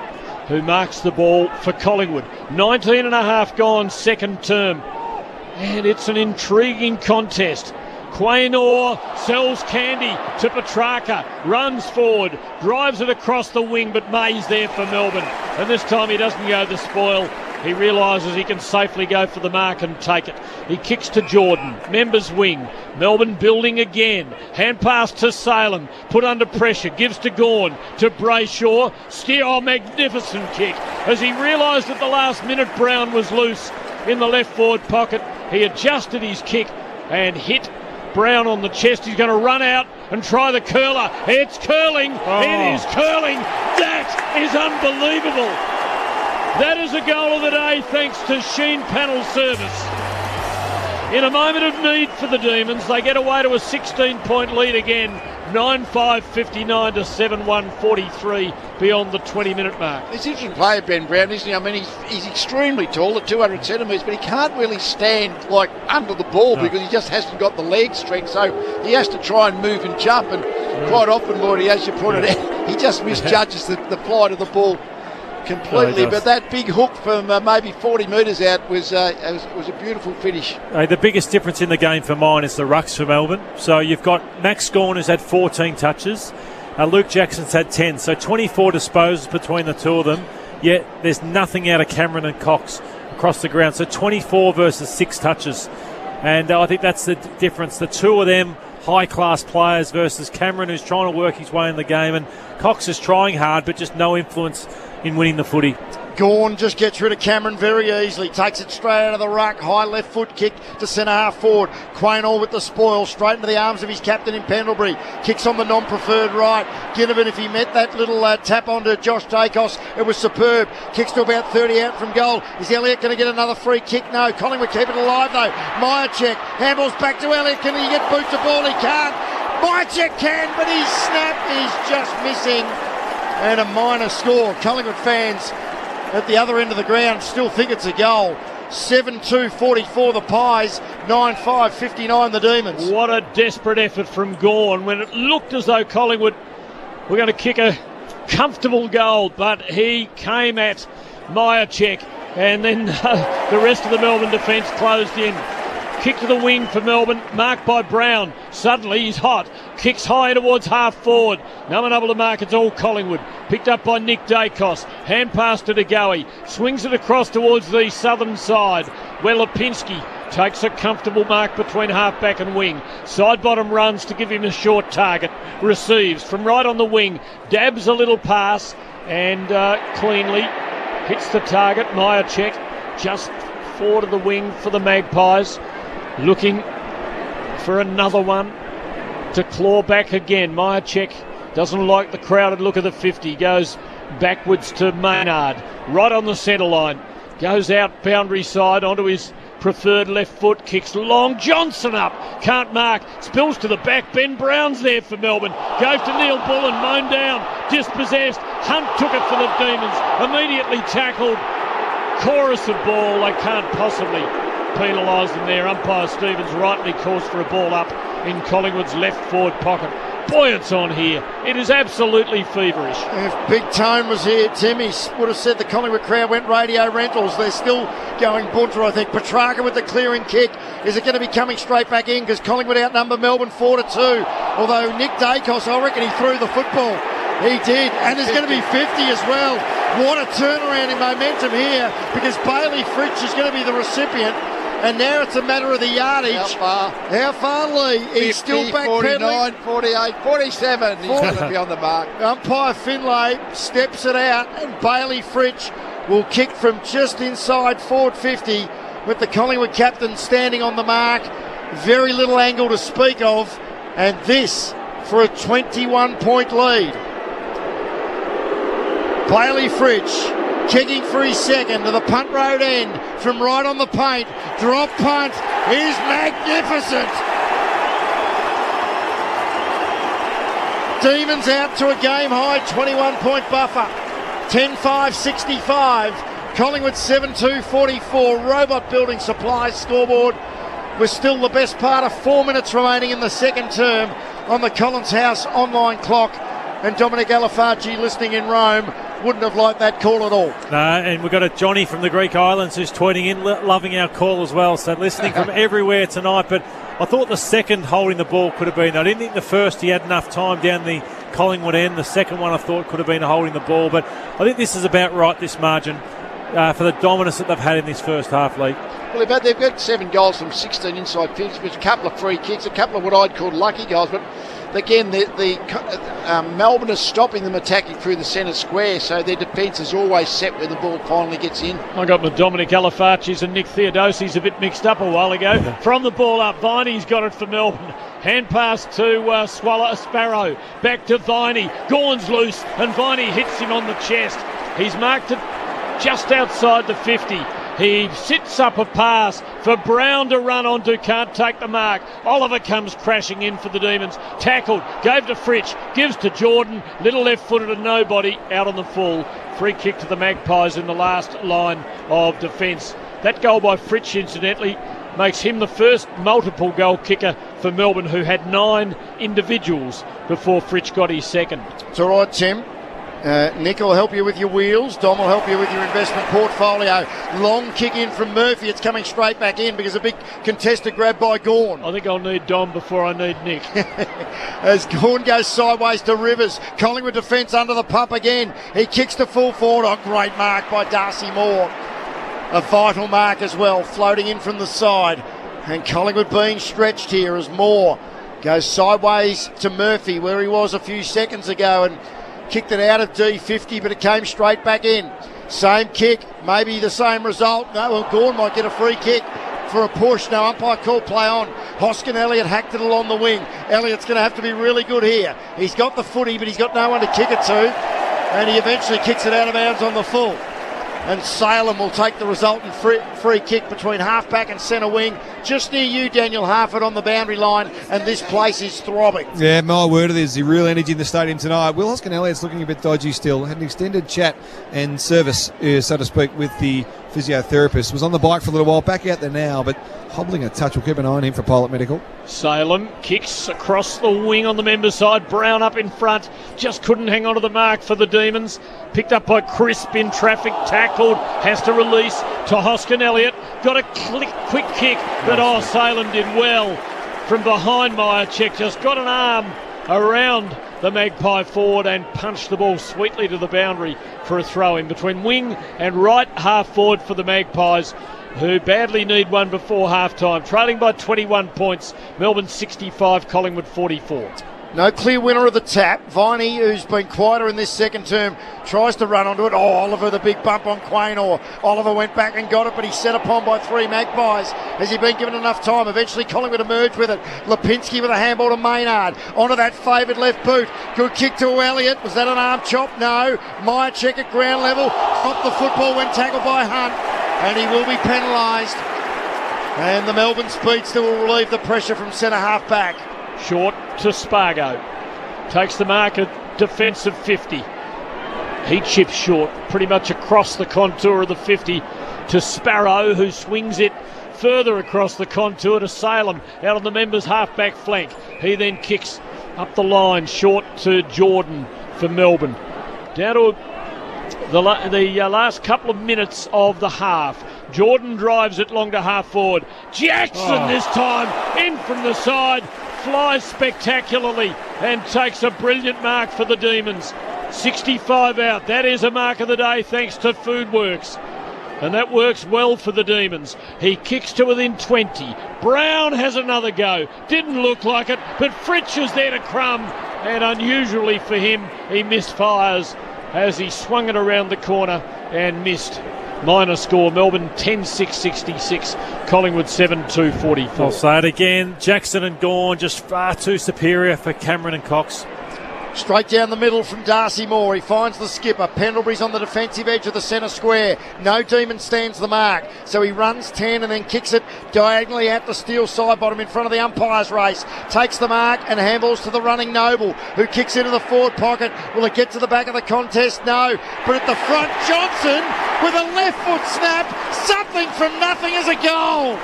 who marks the ball for Collingwood. 19 and a half gone, second term. And it's an intriguing contest. Quaynor sells Candy to Petrarca, runs forward, drives it across the wing, but May's there for Melbourne. And this time he doesn't go the spoil. He realises he can safely go for the mark and take it. He kicks to Jordan, members wing. Melbourne building again. Hand pass to Salem, put under pressure, gives to Gawn, to Brayshaw. Magnificent kick. As he realised at the last minute Brown was loose in the left forward pocket, he adjusted his kick and hit Brown on the chest. He's going to run out and try the curler. It's curling. It is curling. That is unbelievable. That is a goal of the day thanks to Sheen Panel service. In a moment of need for the Demons, they get away to a 16-point lead again. 9-5-59 to 7-1-43 beyond the 20-minute mark. He's an interesting player, Ben Brown, isn't he? I mean, he's extremely tall at 200 centimetres, but he can't really stand like under the ball because he just hasn't got the leg strength, so he has to try and move and jump, and quite often, Morty, as you pointed out, he just misjudges the flight of the ball completely. But that big hook from maybe 40 metres out was a beautiful finish. The biggest difference in the game for mine is the rucks for Melbourne. So you've got Max Gawn, who's had 14 touches. Luke Jackson's had 10. So 24 disposals between the two of them. Yet there's nothing out of Cameron and Cox across the ground. So 24 versus 6 touches. And I think that's the difference. The two of them, high-class players versus Cameron, who's trying to work his way in the game. And Cox is trying hard, but just no influence in winning the footy. Gawn just gets rid of Cameron very easily, takes it straight out of the ruck, high left foot kick to centre half forward. Quaynor with the spoil, straight into the arms of his captain in Pendlebury, kicks on the non-preferred right. Ginnivan, if he met that little tap onto Josh Dacos, it was superb. Kicks to about 30 out from goal. Is Elliott going to get another free kick? No. Collingwood keep it alive though. Myercheck handballs back to Elliott. Can he get boot to ball? He can't. Myercheck can, but his snap is just missing. And a minor score. Collingwood fans at the other end of the ground still think it's a goal. 7-2-44 the Pies, 9-5-59 the Demons. What a desperate effort from Gawn when it looked as though Collingwood were going to kick a comfortable goal, but he came at Myercheck, and then the rest of the Melbourne defence closed in. Kick to the wing for Melbourne, marked by Brown. Suddenly he's hot. Kicks high towards half forward. No one able to mark, it's all Collingwood. Picked up by Nick Dacos. Hand pass to De Goey. Swings it across towards the southern side, where Lipinski takes a comfortable mark between half-back and wing. Side-bottom runs to give him a short target. Receives from right on the wing. Dabs a little pass and cleanly hits the target. Myercheck just forward of the wing for the Magpies. Looking for another one to claw back again. Myercheck doesn't like the crowded look of the 50. Goes backwards to Maynard. Right on the centre line. Goes out boundary side onto his preferred left foot, kicks long. Johnson up, can't mark, spills to the back. Ben Brown's there for Melbourne. Goes to Neil Bullen, mown down, dispossessed. Hunt took it for the Demons, immediately tackled. Chorus of ball, they can't possibly penalise them there. Umpire Stevens rightly calls for a ball up in Collingwood's left forward pocket. Boy, it's on here. It is absolutely feverish. If Big Tone was here, Tim, he would have said the Collingwood crowd went radio rentals. They're still going bunter, I think. Petrarca with the clearing kick. Is it going to be coming straight back in? Because Collingwood outnumber Melbourne 4-2. Although Nick Dacos, I reckon he threw the football. He did. And there's going to be 50 as well. What a turnaround in momentum here, because Bailey Fritsch is going to be the recipient. And now it's a matter of the yardage. How far, Lee? He's 50, still backpedaling. 49, 48, 47. He's going to be on the mark. Umpire Finlay steps it out, and Bailey Fritsch will kick from just inside forward 50 with the Collingwood captain standing on the mark. Very little angle to speak of. And this for a 21-point lead. Bailey Fritsch kicking for his second to the punt road end from right on the paint. Drop punt is magnificent. Demons out to a game high 21-point buffer. 10-5-65. Collingwood 7-2-44. Robot Building Supplies scoreboard with still the best part of 4 minutes remaining in the second term on the Collins House online clock. And Dominic Alafargi listening in Rome wouldn't have liked that call at all. No, and we've got a Johnny from the Greek Islands who's tweeting in, loving our call as well. So listening from everywhere tonight. But I thought the second holding the ball could have been. I didn't think the first he had enough time down the Collingwood end. The second one I thought could have been holding the ball. But I think this is about right, this margin, for the dominance that they've had in this first half, Lee. Well, they've got 7 goals from 16 inside 50, with a couple of free kicks, a couple of what I'd call lucky goals. But again, Melbourne is stopping them attacking through the centre square, so their defence is always set when the ball finally gets in. I got my Dominic Alafarchis and Nick Theodosi's a bit mixed up a while ago. From the ball up, Viney's got it for Melbourne. Hand pass to Sparrow. Back to Viney. Gawn's loose, and Viney hits him on the chest. He's marked it just outside the 50. He sits up a pass for Brown to run onto, can't take the mark. Oliver comes crashing in for the Demons. Tackled, gave to Fritsch, gives to Jordan. Little left-footed and nobody out on the full. Free kick to the Magpies in the last line of defence. That goal by Fritsch, incidentally, makes him the first multiple goal kicker for Melbourne, who had 9 individuals before Fritsch got his second. It's all right, Tim. Nick will help you with your wheels. Dom will help you with your investment portfolio. Long kick in from Murphy. It's coming straight back in because a big contested grab by Gawn. I think I'll need Dom before I need Nick. As Gawn goes sideways to Rivers. Collingwood defence under the pump again. He kicks to full forward. A great mark by Darcy Moore. A vital mark as well, floating in from the side. And Collingwood being stretched here as Moore goes sideways to Murphy, where he was a few seconds ago, and kicked it out of D50, but it came straight back in. Same kick, maybe the same result. No, well, Gawn might get a free kick for a push. No, umpire called play on. Hoskin Elliott hacked it along the wing. Elliott's going to have to be really good here. He's got the footy, but he's got no one to kick it to. And he eventually kicks it out of bounds on the full. And Salem will take the resultant free kick between half-back and centre wing. Just near you, Daniel Harford, on the boundary line, and this place is throbbing. Yeah, my word, there's the real energy in the stadium tonight. Will Hoskin Elliott's looking a bit dodgy still. Had an extended chat and service, so to speak, with the physiotherapist. Was on the bike for a little while, back out there now, but hobbling a touch. We'll keep an eye on him for Pilot Medical. Salem kicks across the wing on the member side. Brown up in front. Just couldn't hang on to the mark for the Demons. Picked up by Crisp in traffic. Tackled. Has to release to Hoskin Elliott. Got a quick kick, but Salem did well from behind. Myercheck just got an arm around the Magpie forward and punched the ball sweetly to the boundary for a throw in between wing and right half forward for the Magpies. who badly need one before half-time. Trailing by 21 points, Melbourne 65, Collingwood 44. No clear winner of the tap. Viney, who's been quieter in this second term, tries to run onto it. Oh, Oliver, the big bump on Quaynor. Oliver went back and got it, but he's set upon by three Magpies. Has he been given enough time? Eventually Collingwood emerge with it. Lipinski with a handball to Maynard. Onto that favoured left boot. Good kick to Elliott. Was that an arm chop? No. Myercheck at ground level. Dropped the football when tackled by Hunt. And he will be penalised. And the Melbourne speedster will relieve the pressure from centre half back. Short to Spargo. Takes the mark at defensive 50. He chips short, pretty much across the contour of the 50 to Sparrow, who swings it further across the contour to Salem, out on the members' half-back flank. He then kicks up the line, short to Jordan for Melbourne. Down to the last couple of minutes of the half. Jordan drives it long to half forward. Jackson this time, in from the side, flies spectacularly and takes a brilliant mark for the Demons. 65 out. That is a mark of the day thanks to Foodworks. And that works well for the Demons. He kicks to within 20. Brown has another go. Didn't look like it, but Fritsch is there to crumb. And unusually for him, he misfires as he swung it around the corner and missed. Minor score, Melbourne 10-6-66, Collingwood 7-2-44. I'll say it again, Jackson and Gawn just far too superior for Cameron and Cox. Straight down the middle from Darcy Moore. He finds the skipper. Pendlebury's on the defensive edge of the centre square. No Demon stands the mark. So he runs 10 and then kicks it diagonally out the steel side bottom in front of the umpire's race. Takes the mark and handballs to the running Noble, who kicks into the forward pocket. Will it get to the back of the contest? No. But at the front, Johnson with a left foot snap. Something from nothing as a goal.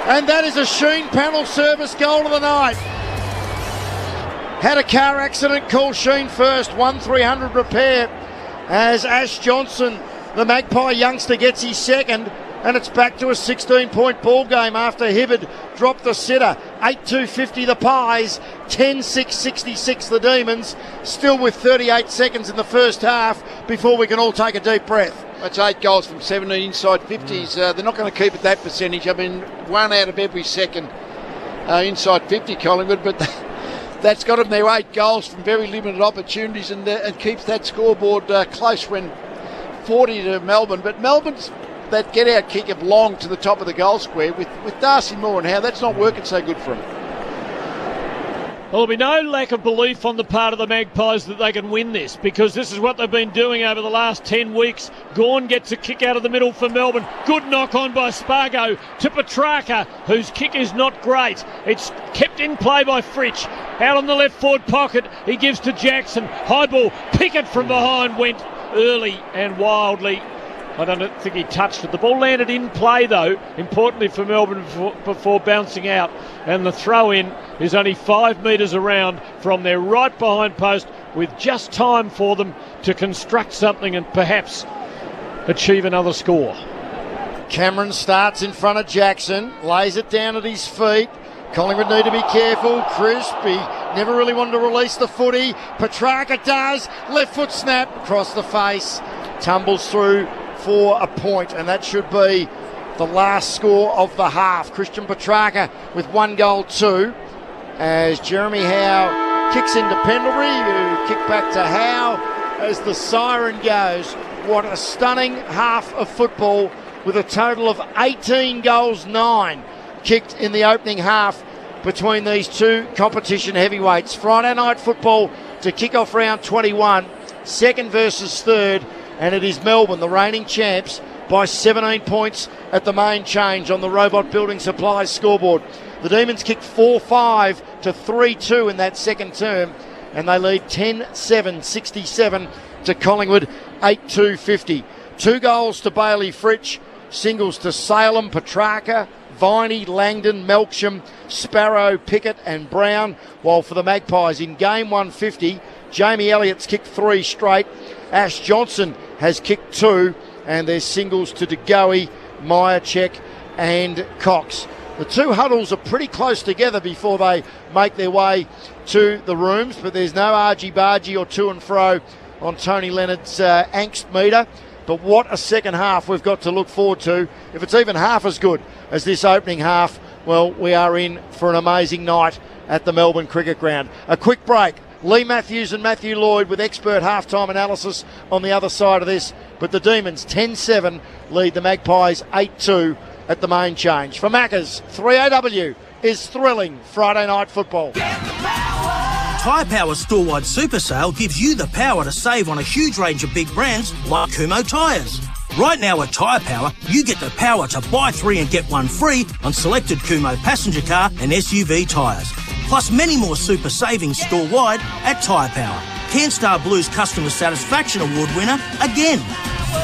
And that is a Sheen panel service goal of the night. Had a car accident, called Sheen first, 1-300 repair as Ash Johnson, the Magpie youngster, gets his second, and it's back to a 16-point ball game after Hibbard dropped the sitter. 8-2-50 the Pies, 10-6-66 the Demons, still with 38 seconds in the first half before we can all take a deep breath. That's 8 goals from 17 inside 50s. They're not going to keep at that percentage. I mean, 1 out of every second inside 50, Collingwood, but that's got them their 8 goals from very limited opportunities and keeps that scoreboard close when 40 to Melbourne. But Melbourne's that get-out kick of long to the top of the goal square with Darcy Moore and how that's not working so good for him. Well, there'll be no lack of belief on the part of the Magpies that they can win this, because this is what they've been doing over the last 10 weeks. Gawn gets a kick out of the middle for Melbourne. Good knock on by Spargo to Petrarca, whose kick is not great. It's kept in play by Fritsch. Out on the left forward pocket, he gives to Jackson. High ball, Pickett from behind went early and wildly. I don't think he touched it. The ball landed in play, though, importantly for Melbourne before bouncing out. And the throw-in is only 5 metres around from their right behind post, with just time for them to construct something and perhaps achieve another score. Cameron starts in front of Jackson, lays it down at his feet. Collingwood need to be careful. Crispy never really wanted to release the footy. Petrarca does. Left foot snap across the face. Tumbles through for a point, and that should be the last score of the half. Christian Petrarca with 1 goal too, as Jeremy Howe kicks into Pendlebury, who kick back to Howe as the siren goes. What a stunning half of football, with a total of 18 goals, 9 kicked in the opening half between these two competition heavyweights. Friday night football to kick off round 21, second versus third. And it is Melbourne, the reigning champs, by 17 points at the main change on the Robot Building Supplies scoreboard. The Demons kicked 4-5 to 3-2 in that second term, and they lead 10-7-67 to Collingwood, 8-2-50. 2 goals to Bailey Fritsch, singles to Salem, Petrarca, Viney, Langdon, Melksham, Sparrow, Pickett and Brown, while for the Magpies in game 150, Jamie Elliott's kicked 3 straight. Ash Johnson has kicked 2, and there's singles to De Goey, Myercheck and Cox. The 2 huddles are pretty close together before they make their way to the rooms, but there's no argy-bargy or to and fro on Tony Leonard's angst meter. But what a second half we've got to look forward to. If it's even half as good as this opening half, well, we are in for an amazing night at the Melbourne Cricket Ground. A quick break. Lee Matthews and Matthew Lloyd with expert halftime analysis on the other side of this. But the Demons 10-7 lead the Magpies 8-2 at the main change. For Maccas, 3AW is thrilling Friday night football. Tyre Power's store-wide super sale gives you the power to save on a huge range of big brands like Kumho tyres. Right now at Tyre Power, you get the power to buy 3 and get 1 free on selected Kumho passenger car and SUV tyres. Plus many more super savings store-wide at Tyre Power. Canstar Blues Customer Satisfaction Award winner again.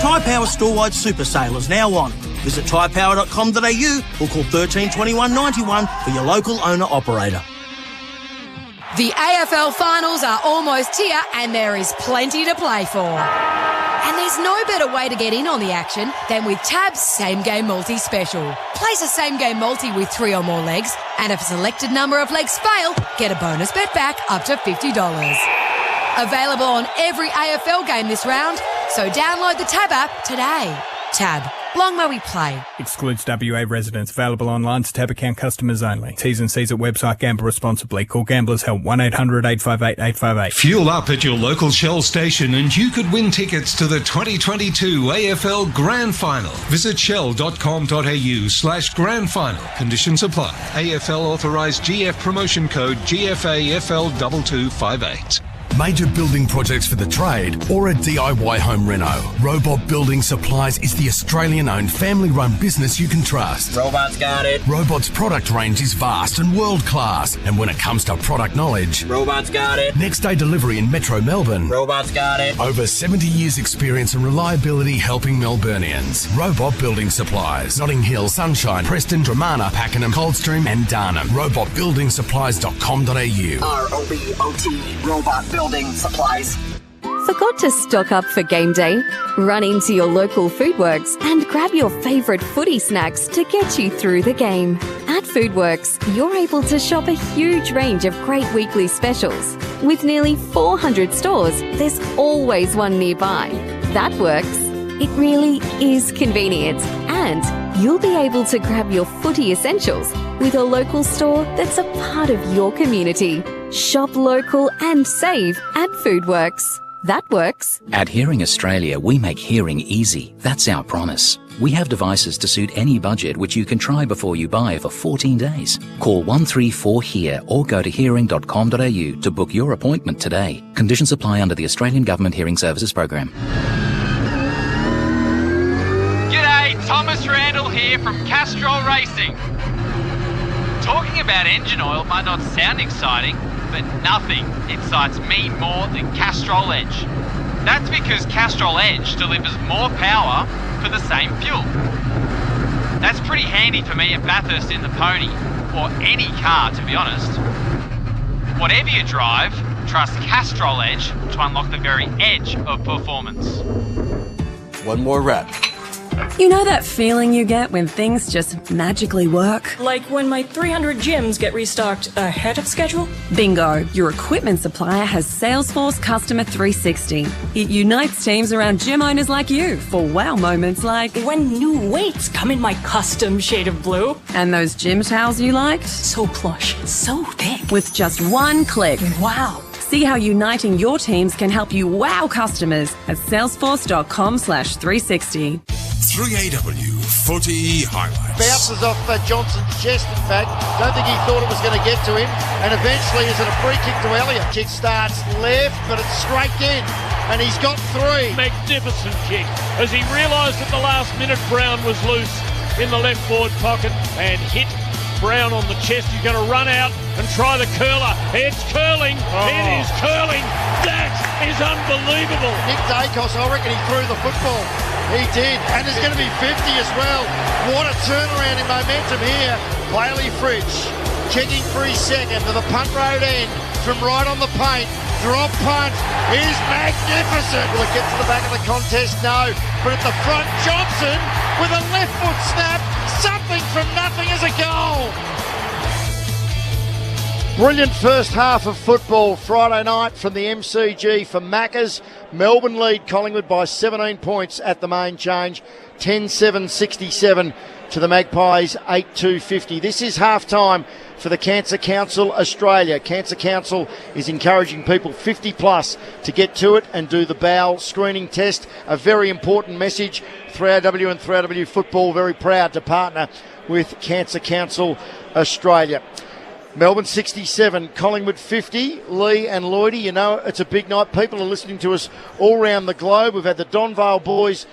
Tyre Power store-wide super sale is now on. Visit tyrepower.com.au or call 13 21 91 for your local owner-operator. The AFL finals are almost here and there is plenty to play for. And there's no better way to get in on the action than with Tab's Same Game Multi special. Place a Same Game Multi with 3 or more legs, and if a selected number of legs fail, get a bonus bet back up to $50. Available on every AFL game this round, so download the Tab app today. Tab. Long may we play. Excludes WA residents. Available online to Tab account customers only. T's and C's at website. Gamble responsibly. Call Gamblers Help 1-800-858-858. Fuel up at your local Shell station and you could win tickets to the 2022 AFL Grand Final. Visit shell.com.au/Grand Final. Conditions apply. AFL authorised GF promotion code GFAFL2258. Major building projects for the trade or a DIY home reno. Robot Building Supplies is the Australian-owned family-run business you can trust. Robot's got it. Robot's product range is vast and world-class. And when it comes to product knowledge, Robot's got it. Next-day delivery in Metro Melbourne. Robot's got it. Over 70 years experience and reliability helping Melburnians. Robot Building Supplies. Notting Hill, Sunshine, Preston, Dramana, Pakenham, Coldstream and Darnham. robotbuildingsupplies.com.au. ROBOT. Robot Building Supplies. Forgot to stock up for game day? Run into your local Foodworks and grab your favourite footy snacks to get you through the game. At Foodworks, you're able to shop a huge range of great weekly specials. With nearly 400 stores, there's always one nearby. That works. It really is convenient. And you'll be able to grab your footy essentials with a local store that's a part of your community. Shop local and save at Foodworks. That works. At Hearing Australia, we make hearing easy. That's our promise. We have devices to suit any budget which you can try before you buy for 14 days. Call 134HEAR or go to hearing.com.au to book your appointment today. Conditions apply under the Australian Government Hearing Services Program. G'day, Thomas Randall here from Castrol Racing. Talking about engine oil might not sound exciting, but nothing excites me more than Castrol Edge. That's because Castrol Edge delivers more power for the same fuel. That's pretty handy for me at Bathurst in the Pony, or any car to be honest. Whatever you drive, trust Castrol Edge to unlock the very edge of performance. One more rep. You know that feeling you get when things just magically work? Like when my 300 gyms get restocked ahead of schedule? Bingo! Your equipment supplier has Salesforce Customer 360. It unites teams around gym owners like you for wow moments like when new weights come in my custom shade of blue. And those gym towels you liked? So plush, so thick. With just one click. Wow! See how uniting your teams can help you wow customers at salesforce.com/360. 3AW Footy Highlights. Bounces off Johnson's chest, in fact. Don't think he thought it was going to get to him. And eventually, is it a free kick to Elliott? Kick starts left, but it's straight in. And he's got 3. Magnificent kick. As he realised at the last minute Brown was loose in the left forward pocket and hit Brown on the chest. He's going to run out and try the curler. It's curling. It is curling. That is unbelievable. Nick Dacos, I reckon he threw the football. He did. And there's going to be 50 as well. What a turnaround in momentum here. Bailey Fridge checking for his second to the punt road end from right on the paint. Drop punt is magnificent. Will it get to the back of the contest? No. But at the front, Johnson with a left foot snap. Something from nothing as a goal. Brilliant first half of football Friday night from the MCG for Maccas. Melbourne lead Collingwood by 17 points at the main change. 10-7-67 to the Magpies 8-2-50. This is half-time for the Cancer Council Australia. Cancer Council is encouraging people 50 plus to get to it and do the bowel screening test. A very important message. 3AW and 3AW Football very proud to partner with Cancer Council Australia. Melbourne 67, Collingwood 50. Lee and Lloydie, you know it's a big night. People are listening to us all around the globe. We've had the Donvale boys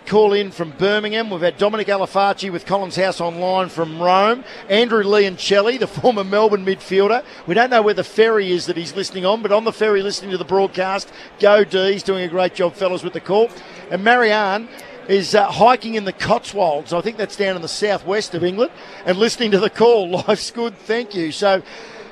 call in from Birmingham. We've had Dominic Alafaci with Collins House Online from Rome. Andrew Leoncelli, the former Melbourne midfielder. We don't know where the ferry is that he's listening on, but on the ferry listening to the broadcast. Go D's, doing a great job, fellas, with the call. And Marianne is hiking in the Cotswolds. I think that's down in the southwest of England, and listening to the call. Life's good, thank you. So,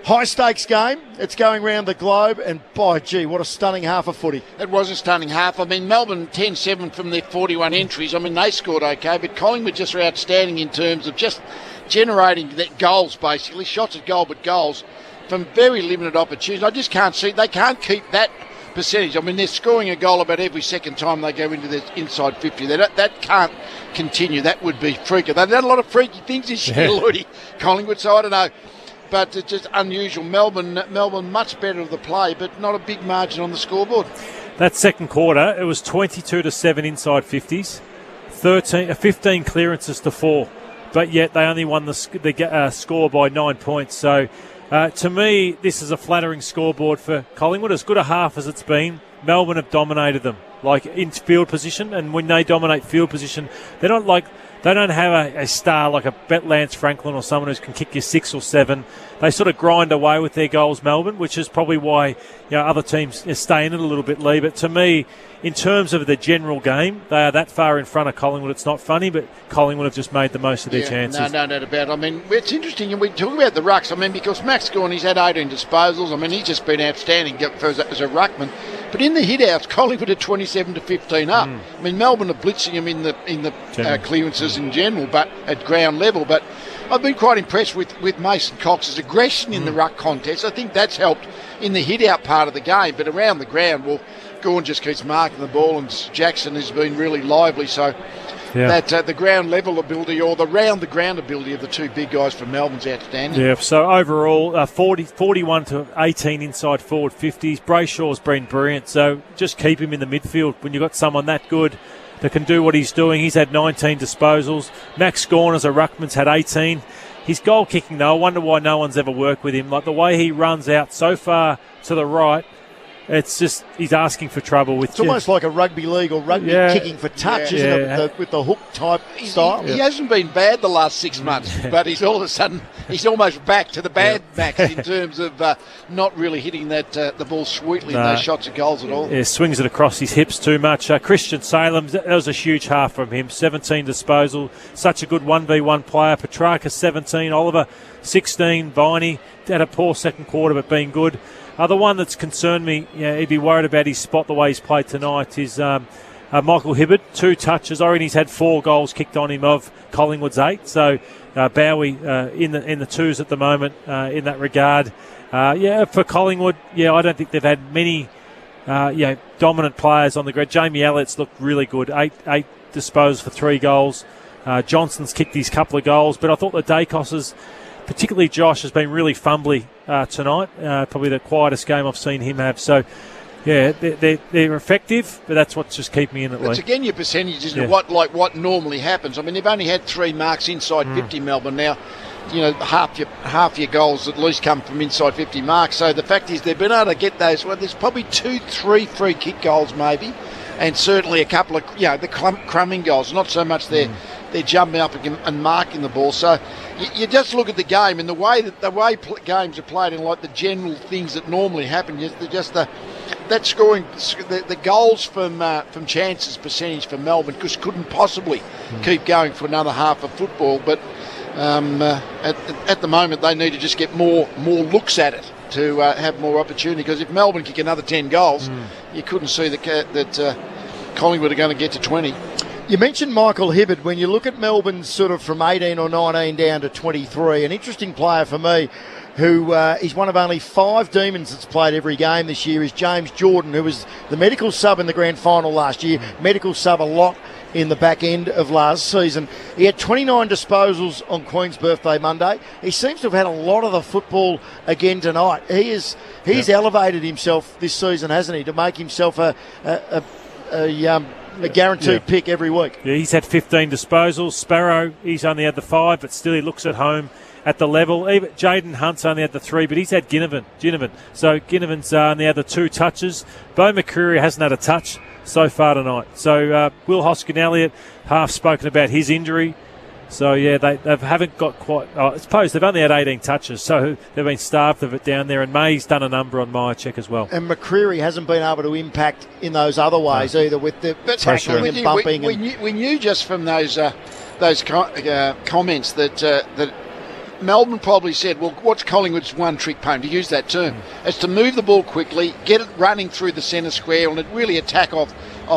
high-stakes game. It's going around the globe, and by gee, what a stunning half of footy. It was a stunning half. I mean, Melbourne 10-7 from their 41 entries. I mean, they scored okay, but Collingwood just were outstanding in terms of just generating that goals, basically. Shots at goal, but goals from very limited opportunities. I just can't see. They can't keep that percentage. I mean, they're scoring a goal about every second time they go into the inside 50. That can't continue. That would be freaky. They've done a lot of freaky things this year, Lloydie, Collingwood, so I don't know. But it's just unusual. Melbourne much better of the play, but not a big margin on the scoreboard. That second quarter, it was 22-7 inside 50s, 15 clearances to 4, but yet they only won the score by 9 points. So to me, this is a flattering scoreboard for Collingwood. As good a half as it's been, Melbourne have dominated them, like in field position, and when they dominate field position, they don't have a star like a Lance Franklin or someone who can kick you 6 or 7. They sort of grind away with their goals, Melbourne, which is probably why other teams stay in it a little bit, Lee. But to me, in terms of the general game, they are that far in front of Collingwood. It's not funny, but Collingwood have just made the most of their chances. No doubt about it. I mean, it's interesting, and we talk about the rucks. I mean, because Max Gawn, he's had 18 disposals. I mean, he's just been outstanding as a ruckman. But in the hit-outs, Collingwood are 27-15 up. I mean, Melbourne are blitzing him in the clearances in general, but at ground level. But I've been quite impressed with Mason Cox's aggression in the ruck contest. I think that's helped in the hit-out part of the game. But around the ground, well, Gawn just keeps marking the ball, and Jackson has been really lively. So that the ground level ability or the round-the-ground ability of the two big guys for Melbourne's outstanding. Yeah, so overall, 41-18 inside forward 50s. Brayshaw's been brilliant, so just keep him in the midfield when you've got someone that good that can do what he's doing. He's had 19 disposals. Max Gawn as a ruckman's had 18. His goal kicking, though, I wonder why no one's ever worked with him. Like the way he runs out so far to the right, it's just he's asking for trouble with. It's almost like a rugby league or rugby kicking for touch, isn't it? With the hook type style. He hasn't been bad the last 6 months, but he's all of a sudden he's almost back to the bad Max in terms of not really hitting the ball sweetly in those shots of goals at all. Yeah, swings it across his hips too much. Christian Salem, that was a huge half from him. 17 disposal, such a good 1v1 player. Petrarca 17, Oliver 16, Viney had a poor second quarter but been good. The one that's concerned me, he'd be worried about his spot the way he's played tonight, is Michael Hibberd. 2 touches. I reckon he's had 4 goals kicked on him of Collingwood's 8. So Bowie in the 2s at the moment in that regard. For Collingwood, I don't think they've had many dominant players on the grid. Jamie Elliott's looked really good. 8 disposals for 3 goals. Johnson's kicked his couple of goals, but I thought the Dacos's, particularly Josh, has been really fumbly tonight. Probably the quietest game I've seen him have. So, they're effective, but that's what's just keeping me in it. It's again your percentage, isn't it? What normally happens. I mean, they've only had 3 marks inside 50, Melbourne. Now, half your goals at least come from inside 50 marks. So the fact is they've been able to get those. Well, there's probably 2-3 free kick goals maybe, and certainly a couple of the crumbing goals. Not so much they're jumping up and marking the ball. So you just look at the game and the way games are played and like the general things that normally happen. Just that scoring, the goals from chances percentage for Melbourne just couldn't possibly keep going for another half of football. But at the moment they need to just get more looks at it to have more opportunity. Because if Melbourne kick another 10 goals, you couldn't see that Collingwood are going to get to 20. You mentioned Michael Hibberd. When you look at Melbourne sort of from 18 or 19 down to 23, an interesting player for me. who is one of only 5 Demons that's played every game this year, is James Jordan, who was the medical sub in the grand final last year. Medical sub a lot in the back end of last season. He had 29 disposals on Queen's Birthday Monday. He seems to have had a lot of the football again tonight. He's elevated himself this season, hasn't he, to make himself a guaranteed pick every week. Yeah, he's had 15 disposals. Sparrow, he's only had the 5, but still he looks at home at the level. Even Jaden Hunt's only had the 3, but he's had Ginnivan. So Ginnivan's only had the 2 touches. Bo McCreary hasn't had a touch so far tonight. So Will Hoskin-Elliott, half spoken about his injury. So, yeah, they haven't got quite... I suppose they've only had 18 touches, so they've been starved of it down there, and May's done a number on Myercheck as well. And McCreary hasn't been able to impact in those other ways either, with the tackling and bumping. We knew just from those comments that Melbourne probably said, well, what's Collingwood's one-trick pony, to use that term? It's to move the ball quickly, get it running through the centre square, and really attack off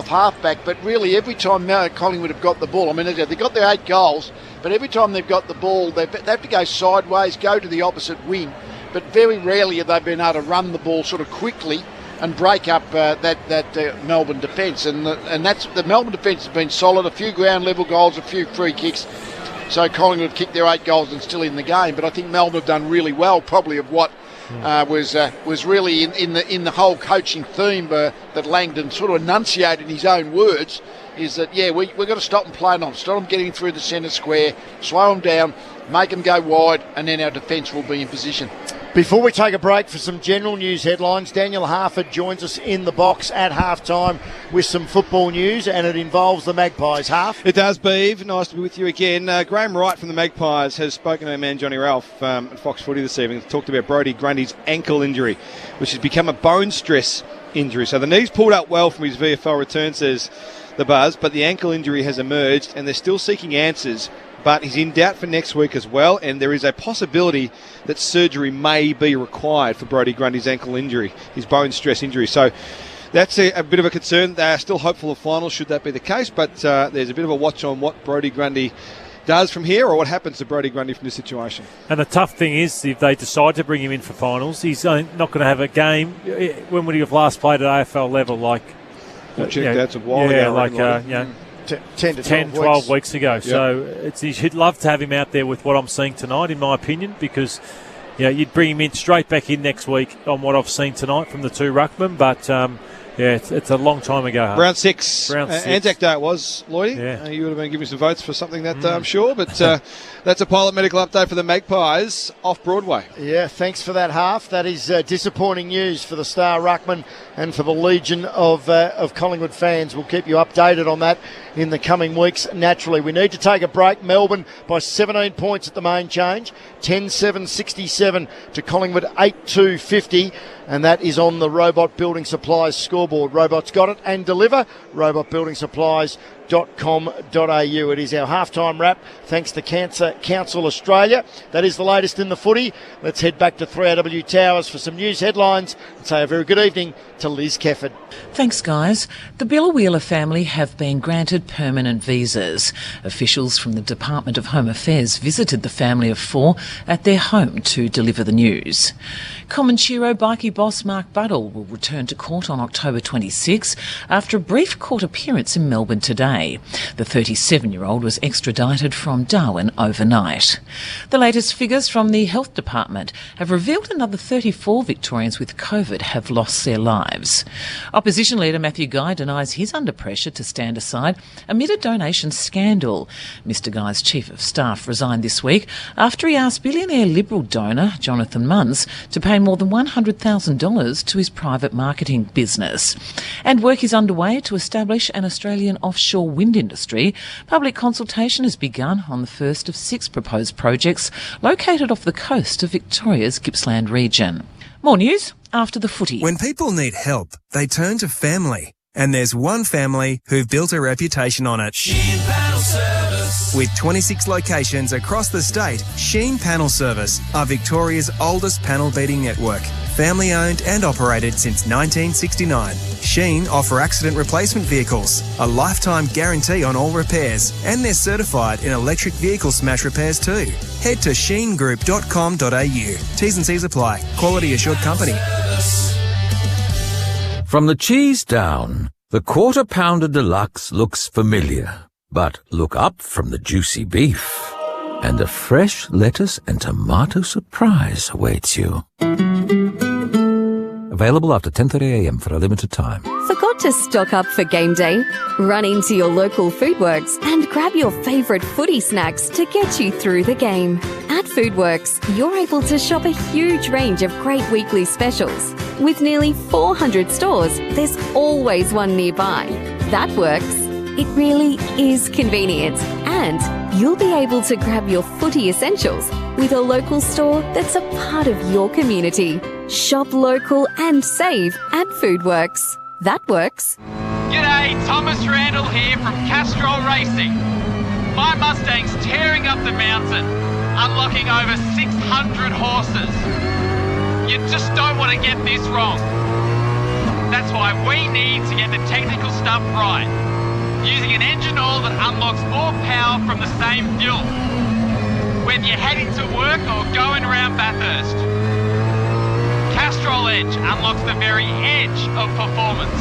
halfback. But really, every time Collingwood have got the ball, I mean, they've got their 8 goals, but every time they've got the ball, they have to go sideways, go to the opposite wing. But very rarely have they been able to run the ball sort of quickly and break up that Melbourne defence. And that's the Melbourne defence has been solid. A few ground level goals, a few free kicks. So Collingwood have kicked their 8 goals and still in the game. But I think Melbourne have done really well, probably of what was really in the whole coaching theme that Langdon sort of enunciated in his own words, is that, we've got to stop them playing on, stop them getting through the centre square, slow them down, make them go wide, and then our defence will be in position. Before we take a break for some general news headlines, Daniel Harford joins us in the box at halftime with some football news, and it involves the Magpies. Half? It does, Beav. Nice to be with you again. Graham Wright from the Magpies has spoken to our man Johnny Ralph at Fox Footy this evening. He's talked about Brodie Grundy's ankle injury, which has become a bone stress injury. So the knee's pulled up well from his VFL return, says the Buzz, but the ankle injury has emerged, and they're still seeking answers. But he's in doubt for next week as well, and there is a possibility that surgery may be required for Brodie Grundy's ankle injury, his bone stress injury. So that's a bit of a concern. They are still hopeful of finals should that be the case, but there's a bit of a watch on what Brodie Grundy does from here, or what happens to Brodie Grundy from this situation. And the tough thing is, if they decide to bring him in for finals, he's not going to have a game. When would he have last played at AFL level? We'll check that's a while ago. 10 to 12 weeks ago. Yep. So you'd love to have him out there with what I'm seeing tonight, in my opinion, because you'd bring him in straight back in next week on what I've seen tonight from the 2 ruckmen. But it's a long time ago. Round 6. Anzac Day it was, Lloydie. Yeah. You would have been giving some votes for something that I'm sure, but that's a pilot medical update for the Magpies off Broadway. Yeah, thanks for that, Half. That is disappointing news for the star ruckman and for the legion of Collingwood fans. We'll keep you updated on that in the coming weeks, naturally. We need to take a break. Melbourne by 17 points at the main change. 10-7-67 to Collingwood 8-2-50. And that is on the Robot Building Supplies scoreboard. Robot's got it and deliver. robotbuildingsupplies.com.au. It is our halftime wrap, thanks to Cancer Council Australia. That is the latest in the footy. Let's head back to 3AW Towers for some news headlines and say a very good evening to Liz Kefford. Thanks, guys. The Billa-Wheeler family have been granted permanent visas. Officials from the Department of Home Affairs visited the family of 4 at their home to deliver the news. Comanchero bikie boss Mark Buddle will return to court on October 26 after a brief court appearance in Melbourne today. The 37-year-old was extradited from Darwin overnight. The latest figures from the Health Department have revealed another 34 Victorians with COVID have lost their lives. Opposition leader Matthew Guy denies he's under pressure to stand aside amid a donation scandal. Mr Guy's chief of staff resigned this week after he asked billionaire Liberal donor Jonathan Munns to pay more than $100,000 to his private marketing business. And work is underway to establish an Australian offshore wind industry. Public consultation has begun on the first of 6 proposed projects located off the coast of Victoria's Gippsland region. More news after the footy. When people need help, they turn to family. And there's one family who've built a reputation on it. Sheet Panel Service. With 26 locations across the state, Sheen Panel Service are Victoria's oldest panel beating network. Family owned and operated since 1969. Sheen offer accident replacement vehicles, a lifetime guarantee on all repairs, and they're certified in electric vehicle smash repairs too. Head to sheengroup.com.au. T's and C's apply. Quality assured company. From the cheese down, the Quarter Pounder Deluxe looks familiar. But look up from the juicy beef, and a fresh lettuce and tomato surprise awaits you. Available after 10:30am for a limited time. Forgot to stock up for game day? Run into your local Foodworks and grab your favourite footy snacks to get you through the game. At Foodworks, you're able to shop a huge range of great weekly specials. With nearly 400 stores, there's always one nearby. That works. It really is convenient, and you'll be able to grab your footy essentials with a local store that's a part of your community. Shop local and save at Foodworks. That works. G'day, Thomas Randall here from Castrol Racing. My Mustang's tearing up the mountain, unlocking over 600 horses. You just don't want to get this wrong. That's why we need to get the technical stuff right, using an engine oil that unlocks more power from the same fuel, whether you're heading to work or going around Bathurst. Castrol Edge unlocks the very edge of performance.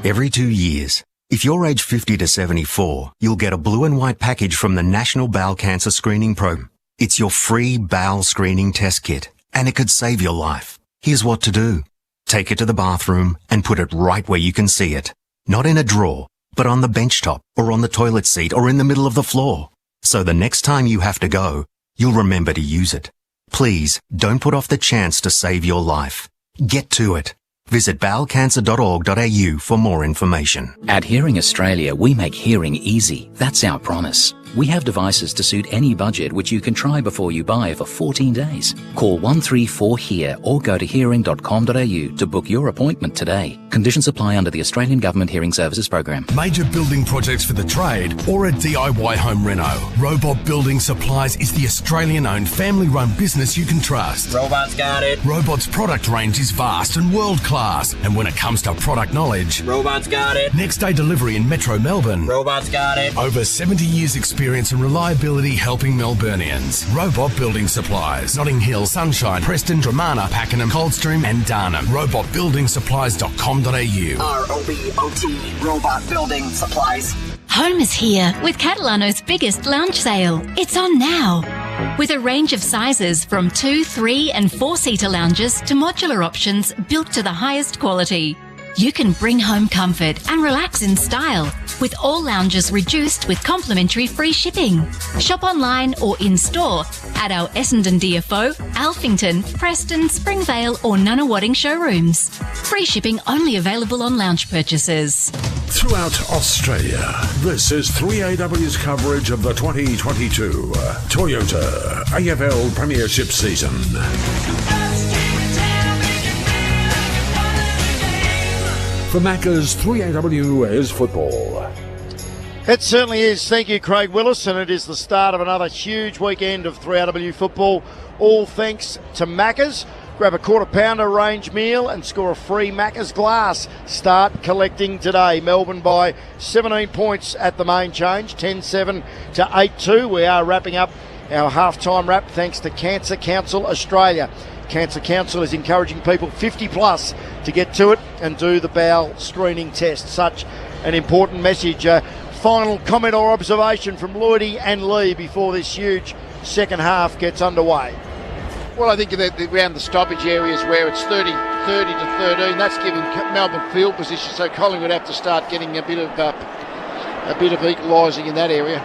Every 2 years, if you're age 50 to 74, you'll get a blue and white package from the National Bowel Cancer Screening Program. It's your free bowel screening test kit, and it could save your life. Here's what to do. Take it to the bathroom and put it right where you can see it. Not in a drawer, but on the bench top or on the toilet seat or in the middle of the floor. So the next time you have to go, you'll remember to use it. Please don't put off the chance to save your life. Get to it. Visit bowelcancer.org.au for more information. At Hearing Australia, we make hearing easy. That's our promise. We have devices to suit any budget, which you can try before you buy for 14 days. Call 134-HEAR or go to hearing.com.au to book your appointment today. Conditions apply under the Australian Government Hearing Services Program. Major building projects for the trade or a DIY home reno. Robot Building Supplies is the Australian-owned family-run business you can trust. Robot's got it. Robot's product range is vast and world-class. And when it comes to product knowledge, Robot's got it. Next day delivery in Metro Melbourne. Robot's got it. Over 70 years experience and reliability helping Melburnians. Robot Building Supplies. Notting Hill, Sunshine, Preston, Dramana, Pakenham, Coldstream and Darnham. Robotbuildingsupplies.com.au. ROBOT, Robot Building Supplies. Home is here with Catalano's biggest lounge sale. It's on now. With a range of sizes from 2, 3 and 4-seater lounges to modular options built to the highest quality. You can bring home comfort and relax in style, with all lounges reduced with complimentary free shipping. Shop online or in-store at our Essendon DFO, Alphington, Preston, Springvale or Nunawading showrooms. Free shipping only available on lounge purchases. Throughout Australia, this is 3AW's coverage of the 2022 Toyota AFL Premiership season. For Macca's 3AW is football. It certainly is. Thank you, Craig Willis, and it is the start of another huge weekend of 3AW football, all thanks to Macca's. Grab a quarter-pounder range meal and score a free Macca's glass. Start collecting today. Melbourne by 17 points at the main change, 10-7 to 8-2. We are wrapping up our half-time wrap thanks to Cancer Council Australia. Cancer Council is encouraging people 50 plus to get to it and do the bowel screening test. Such an important message. Final comment or observation from Lloydie and Lee before this huge second half gets underway. Well, I think around the stoppage areas where it's 30 to 13, that's giving Melbourne field position, so Collingwood have to start getting a bit of equalising in that area.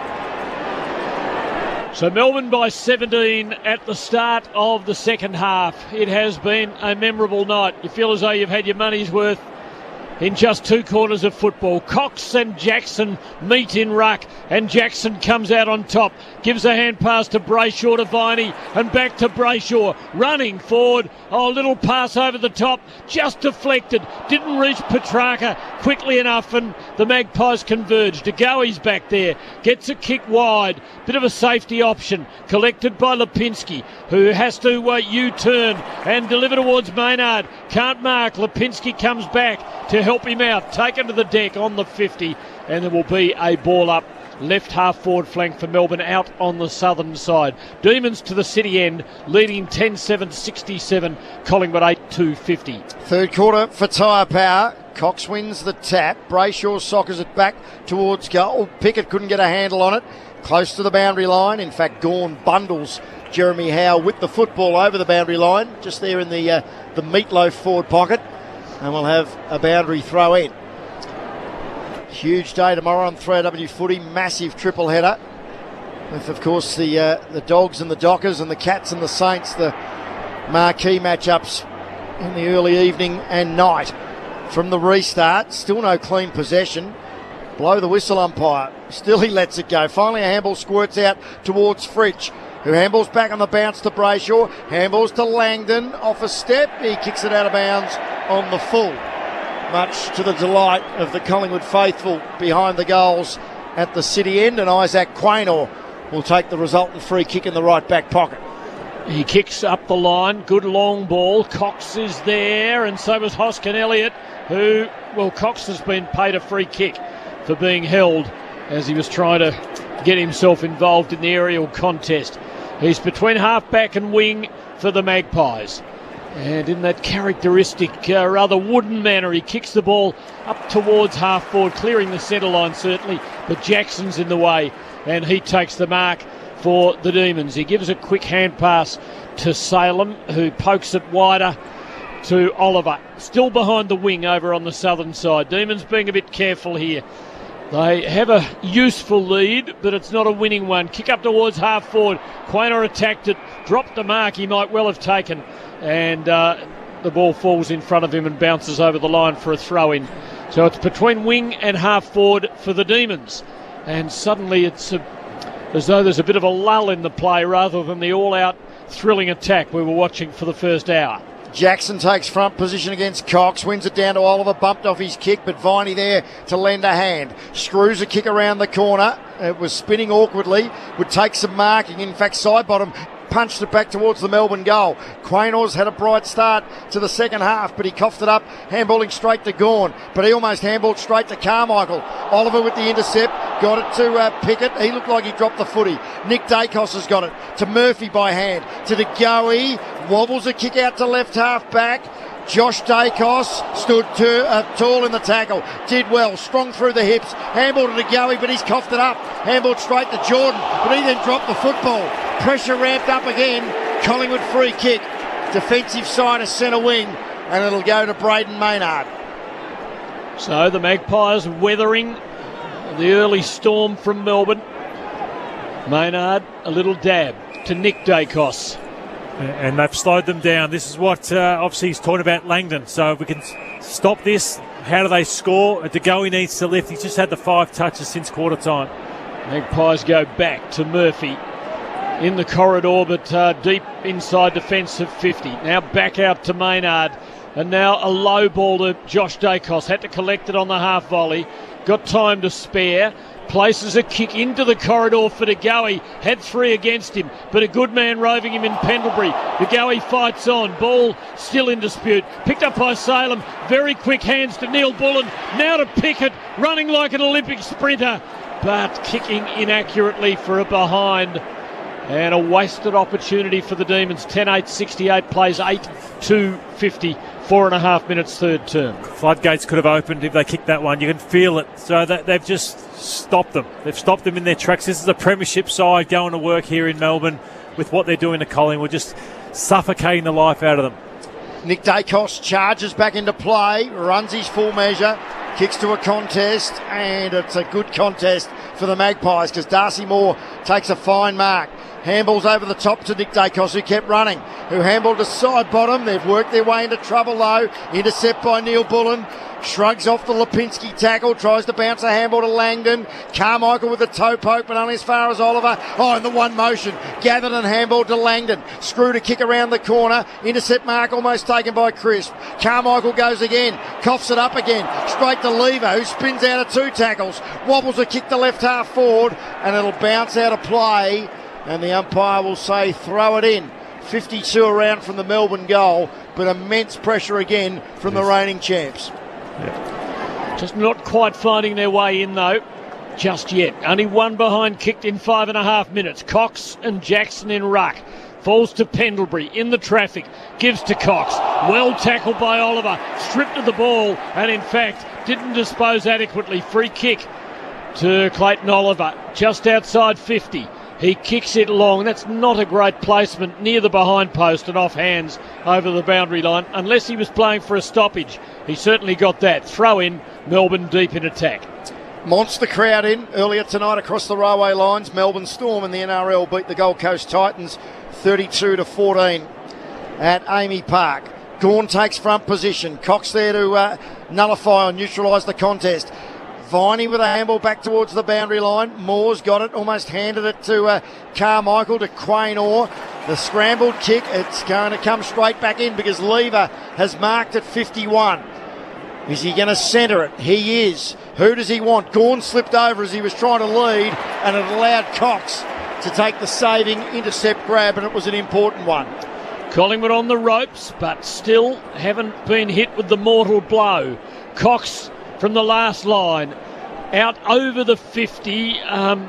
So Melbourne by 17 at the start of the second half. It has been a memorable night. You feel as though you've had your money's worth in just 2 quarters of football. Cox and Jackson meet in ruck, and Jackson comes out on top, gives a hand pass to Brayshaw to Viney, and back to Brayshaw, running forward. Oh, little pass over the top, just deflected, didn't reach Petrarca quickly enough, and the Magpies converge. De Goey's back there, gets a kick wide, bit of a safety option, collected by Lipinski, who has to U-turn and deliver towards Maynard. Can't mark, Lipinski comes back to help him out, taken to the deck on the 50, and there will be a ball up left half forward flank for Melbourne out on the southern side. Demons to the city end, leading 10-7-67, Collingwood 8-2-50. Third quarter for Tyre Power. Cox wins the tap. Brayshaw soccers it back towards goal. Pickett couldn't get a handle on it. Close to the boundary line. In fact, Gawn bundles Jeremy Howe with the football over the boundary line, just there in the meatloaf forward pocket. And we'll have a boundary throw in. Huge day tomorrow on 3AW footy, massive triple header with, of course, the Dogs and the Dockers and the Cats and the Saints, the marquee matchups in the early evening and night. From the restart, still no clean possession. Blow the whistle, umpire. Still he lets it go. Finally a handball squirts out towards Fritsch, who handballs back on the bounce to Brayshaw, handballs to Langdon, off a step, he kicks it out of bounds on the full, much to the delight of the Collingwood faithful behind the goals at the city end, and Isaac Quaynor will take the resultant free kick in the right back pocket. He kicks up the line, good long ball, Cox is there, and so was Hoskin Elliott, who, well, Cox has been paid a free kick for being held as he was trying to get himself involved in the aerial contest. He's between half-back and wing for the Magpies. And in that characteristic, rather wooden manner, he kicks the ball up towards half-forward, clearing the centre line certainly, but Jackson's in the way, and he takes the mark for the Demons. He gives a quick hand pass to Salem, who pokes it wider to Oliver. Still behind the wing over on the southern side. Demons being a bit careful here. They have a useful lead, but it's not a winning one. Kick up towards half forward. Quaynor attacked it, dropped the mark he might well have taken, and the ball falls in front of him and bounces over the line for a throw-in. So it's between wing and half forward for the Demons. And suddenly it's as though there's a bit of a lull in the play rather than the all-out thrilling attack we were watching for the first hour. Jackson takes front position against Cox, wins it down to Oliver, bumped off his kick, but Viney there to lend a hand. Screws a kick around the corner. It was spinning awkwardly, would take some marking. In fact, side bottom punched it back towards the Melbourne goal. Quaynor's had a bright start to the second half, but he coughed it up, handballing straight to Gawn, but he almost handballed straight to Carmichael. Oliver with the intercept, got it to Pickett. He looked like he dropped the footy. Nick Dacos has got it to Murphy by hand, to De Goey, wobbles a kick out to left half back. Josh Dacos stood tall in the tackle, did well, strong through the hips, handballed to De Goey, but he's coughed it up, handballed straight to Jordan, but he then dropped the football. Pressure ramped up again. Collingwood free kick, defensive side of centre wing, and it'll go to Braden Maynard. So the Magpies weathering the early storm from Melbourne. Maynard, a little dab to Nick Dacos. And they've slowed them down. This is what obviously he's talking about Langdon. So if we can stop this, how do they score? De Goey needs to lift. He's just had the 5 touches since quarter time. Magpies go back to Murphy in the corridor, but deep inside defensive 50. Now back out to Maynard. And now a low ball to Josh Dacos. Had to collect it on the half volley. Got time to spare. Places a kick into the corridor for De Goey. Had 3 against him, but a good man roving him in Pendlebury. De Goey fights on. Ball still in dispute. Picked up by Salem. Very quick hands to Neil Bullen. Now to Pickett, running like an Olympic sprinter, but kicking inaccurately for a behind. And a wasted opportunity for the Demons. 10-8-68 plays 8-2-50. 4.5 minutes third term. Floodgates could have opened if they kicked that one. You can feel it. So they've just stopped them. They've stopped them in their tracks. This is a premiership side going to work here in Melbourne with what they're doing to Collingwood, just suffocating the life out of them. Nick Dacos charges back into play, runs his full measure, kicks to a contest, and it's a good contest for the Magpies because Darcy Moore takes a fine mark. Handballs over the top to Nick Dacos, who kept running, who handballed to side bottom. They've worked their way into trouble though. Intercept by Neil Bullen. Shrugs off the Lipinski tackle, tries to bounce a handball to Langdon. Carmichael with the toe poke, but only as far as Oliver. Oh, in the one motion. Gathered and handballed to Langdon. Screw to kick around the corner. Intercept mark almost taken by Crisp. Carmichael goes again. Coughs it up again. Straight to Lever, who spins out of 2 tackles. Wobbles a kick to left half forward, and it'll bounce out of play. And the umpire will say throw it in. 52 around from the Melbourne goal, but immense pressure again from the reigning champs. Just not quite finding their way in though, just yet. Only one behind kicked in 5.5 minutes. Cox and Jackson in ruck. Falls to Pendlebury in the traffic. Gives to Cox. Well tackled by Oliver. Stripped of the ball and in fact didn't dispose adequately. Free kick to Clayton Oliver just outside 50. He kicks it long. That's not a great placement near the behind post and off hands over the boundary line. Unless he was playing for a stoppage, he certainly got that. Throw in, Melbourne deep in attack. Monster crowd in earlier tonight across the railway lines. Melbourne Storm in the NRL beat the Gold Coast Titans 32-14 at Amy Park. Gawn takes front position. Cox there to nullify or neutralise the contest. Viney with a handball back towards the boundary line. Moore's got it, almost handed it to Carmichael, to Quain Orr. The scrambled kick, it's going to come straight back in because Lever has marked at 51. Is he going to centre it? He is. Who does he want? Gawn slipped over as he was trying to lead, and it allowed Cox to take the saving intercept grab, and it was an important one. Collingwood on the ropes, but still haven't been hit with the mortal blow. Cox from the last line, out over the 50.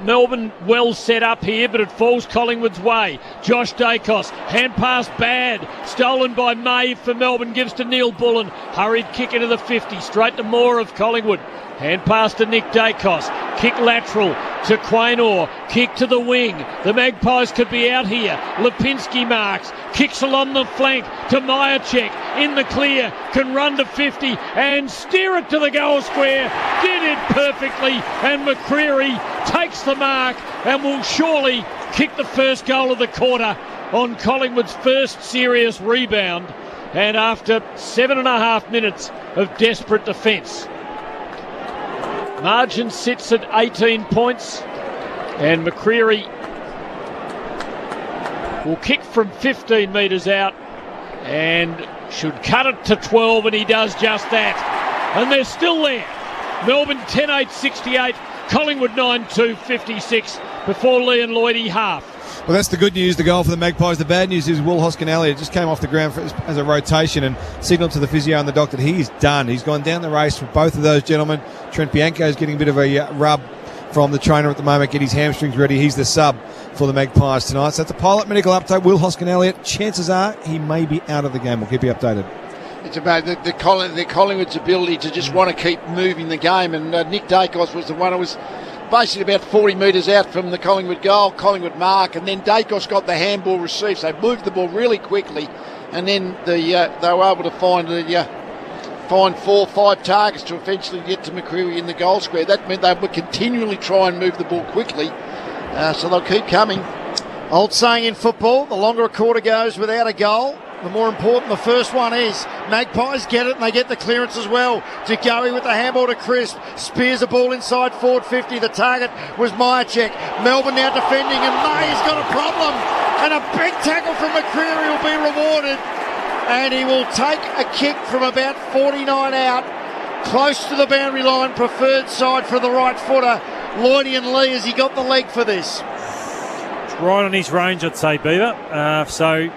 Melbourne well set up here, but it falls Collingwood's way. Josh Dacos, hand pass bad, stolen by Maeve for Melbourne, gives to Neil Bullen. Hurried kick into the 50, straight to Moore of Collingwood. Hand pass to Nick Dacos, kick lateral to Quain Orr, kick to the wing. The Magpies could be out here. Lipinski marks, kicks along the flank to Myercheck, in the clear, can run to 50 and steer it to the goal square. Did it perfectly, and McCreery takes the mark and will surely kick the first goal of the quarter on Collingwood's first serious rebound, and after 7.5 minutes of desperate defence. Margin sits at 18 points, and McCreery will kick from 15 metres out and should cut it to 12, and he does just that. And they're still there. Melbourne 10-8-68, Collingwood 9-2-56 before Leon Lloydie half. Well, that's the good news, the goal for the Magpies. The bad news is Will Hoskin-Elliott just came off the ground as a rotation and signalled to the physio and the doctor that he is done. He's gone down the race for both of those gentlemen. Trent Bianco is getting a bit of a rub from the trainer at the moment, get his hamstrings ready. He's the sub for the Magpies tonight. So that's a pilot medical update. Will Hoskin-Elliott, chances are he may be out of the game. We'll keep you updated. It's about the Collingwood's ability to just want to keep moving the game, and Nick Dacos was the one who was basically about 40 metres out from the Collingwood goal, Collingwood mark, and then Dacos got the handball received, so they moved the ball really quickly, and then they were able to find 4-5 targets to eventually get to McCreery in the goal square. That meant they would continually try and move the ball quickly, so they'll keep coming. Old saying in football, the longer a quarter goes without a goal, the more important the first one is. Magpies get it, and they get the clearance as well. Jagowie with the handball to Crisp. Spears the ball inside forward 50. The target was Myercheck. Melbourne now defending, and May's got a problem. And a big tackle from McCreery will be rewarded. And he will take a kick from about 49 out, close to the boundary line, preferred side for the right footer. Lloydie and Lee, has he got the leg for this? It's right on his range, I'd say, Beaver. So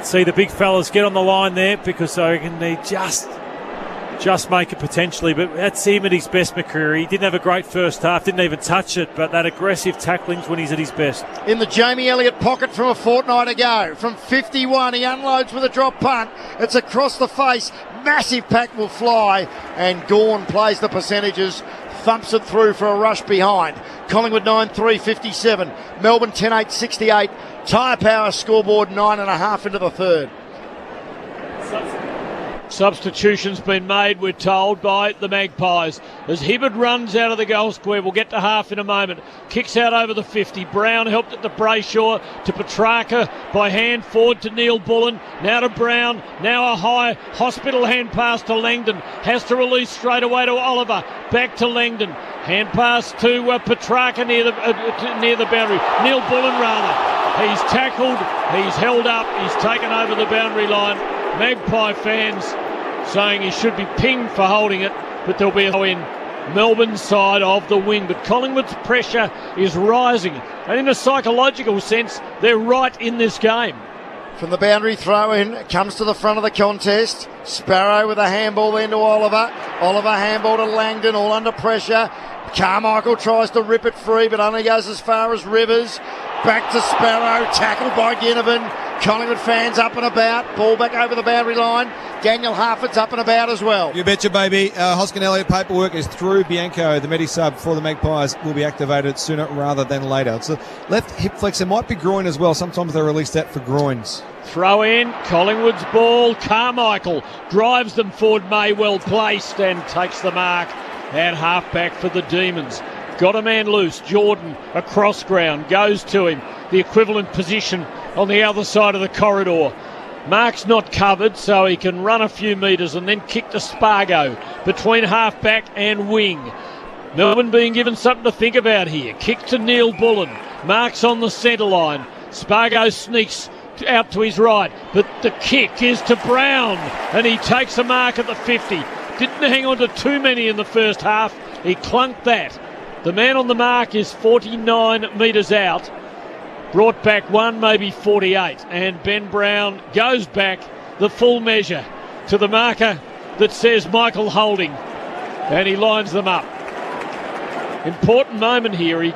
see the big fellas get on the line there, because I reckon they just make it potentially, but that's him at his best, McCreery. He didn't have a great first half, didn't even touch it, but that aggressive tackling's when he's at his best. In the Jamie Elliott pocket from a fortnight ago, from 51, he unloads with a drop punt. It's across the face, massive pack will fly, and Gawn plays the percentages, thumps it through for a rush behind. Collingwood 9-3-57, Melbourne 10-8-68, Tyre Power scoreboard 9.5 into the third. Substitution's been made, we're told, by the Magpies. As Hibberd runs out of the goal square, we'll get to half in a moment. Kicks out over the 50. Brown helped it to Brayshaw, to Petrarca, by hand forward to Neil Bullen. Now to Brown, now a high hospital hand pass to Langdon. Has to release straight away to Oliver. Back to Langdon. Hand pass to Petrarca near the boundary. Neil Bullen, rather. He's tackled, he's held up, he's taken over the boundary line. Magpie fans saying he should be pinged for holding it, but there'll be a throw in Melbourne's side of the wing. But Collingwood's pressure is rising, and in a psychological sense, they're right in this game. From the boundary throw in, comes to the front of the contest. Sparrow with a handball then to Oliver. Oliver handball to Langdon, all under pressure. Carmichael tries to rip it free, but only goes as far as Rivers. Back to Sparrow, tackled by Ginnivan. Collingwood fans up and about. Ball back over the boundary line. Daniel Harford's up and about as well. You betcha, baby. Hoskin Elliott paperwork is through. Bianco, the Medi-sub for the Magpies, will be activated sooner rather than later. It's a left hip flex. It might be groin as well. Sometimes they release that for groins. Throw in, Collingwood's ball. Carmichael drives them forward. May well placed and takes the mark at half-back for the Demons. Got a man loose. Jordan across ground, goes to him. The equivalent position on the other side of the corridor. Mark's not covered, so he can run a few metres and then kick to Spargo between half-back and wing. Melbourne being given something to think about here. Kick to Neil Bullen. Mark's on the centre line. Spargo sneaks out to his right, but the kick is to Brown, and he takes a mark at the 50. Didn't hang on to too many in the first half. He clunked that. The man on the mark is 49 metres out. Brought back one, maybe 48. And Ben Brown goes back the full measure to the marker that says Michael Holding. And he lines them up. Important moment here. He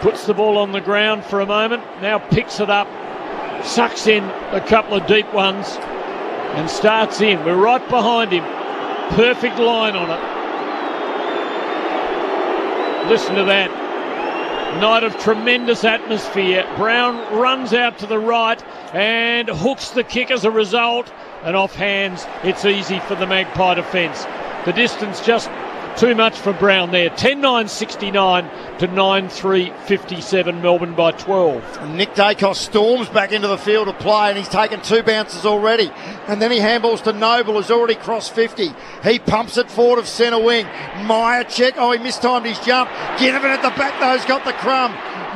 puts the ball on the ground for a moment. Now picks it up. Sucks in a couple of deep ones. And starts in. We're right behind him. Perfect line on it. Listen to that. Night of tremendous atmosphere. Brown runs out to the right and hooks the kick as a result. And off hands, it's easy for the Magpie defence. The distance just too much for Brown there. 10-9-69 to 9-3-57. Melbourne by 12. And Nick Dacos storms back into the field of play, and he's taken 2 bounces already. And then he handballs to Noble, who's already crossed 50. He pumps it forward of centre wing. Meyer check. Oh, he mistimed his jump. Ginnivan at the back, though, has got the crumb.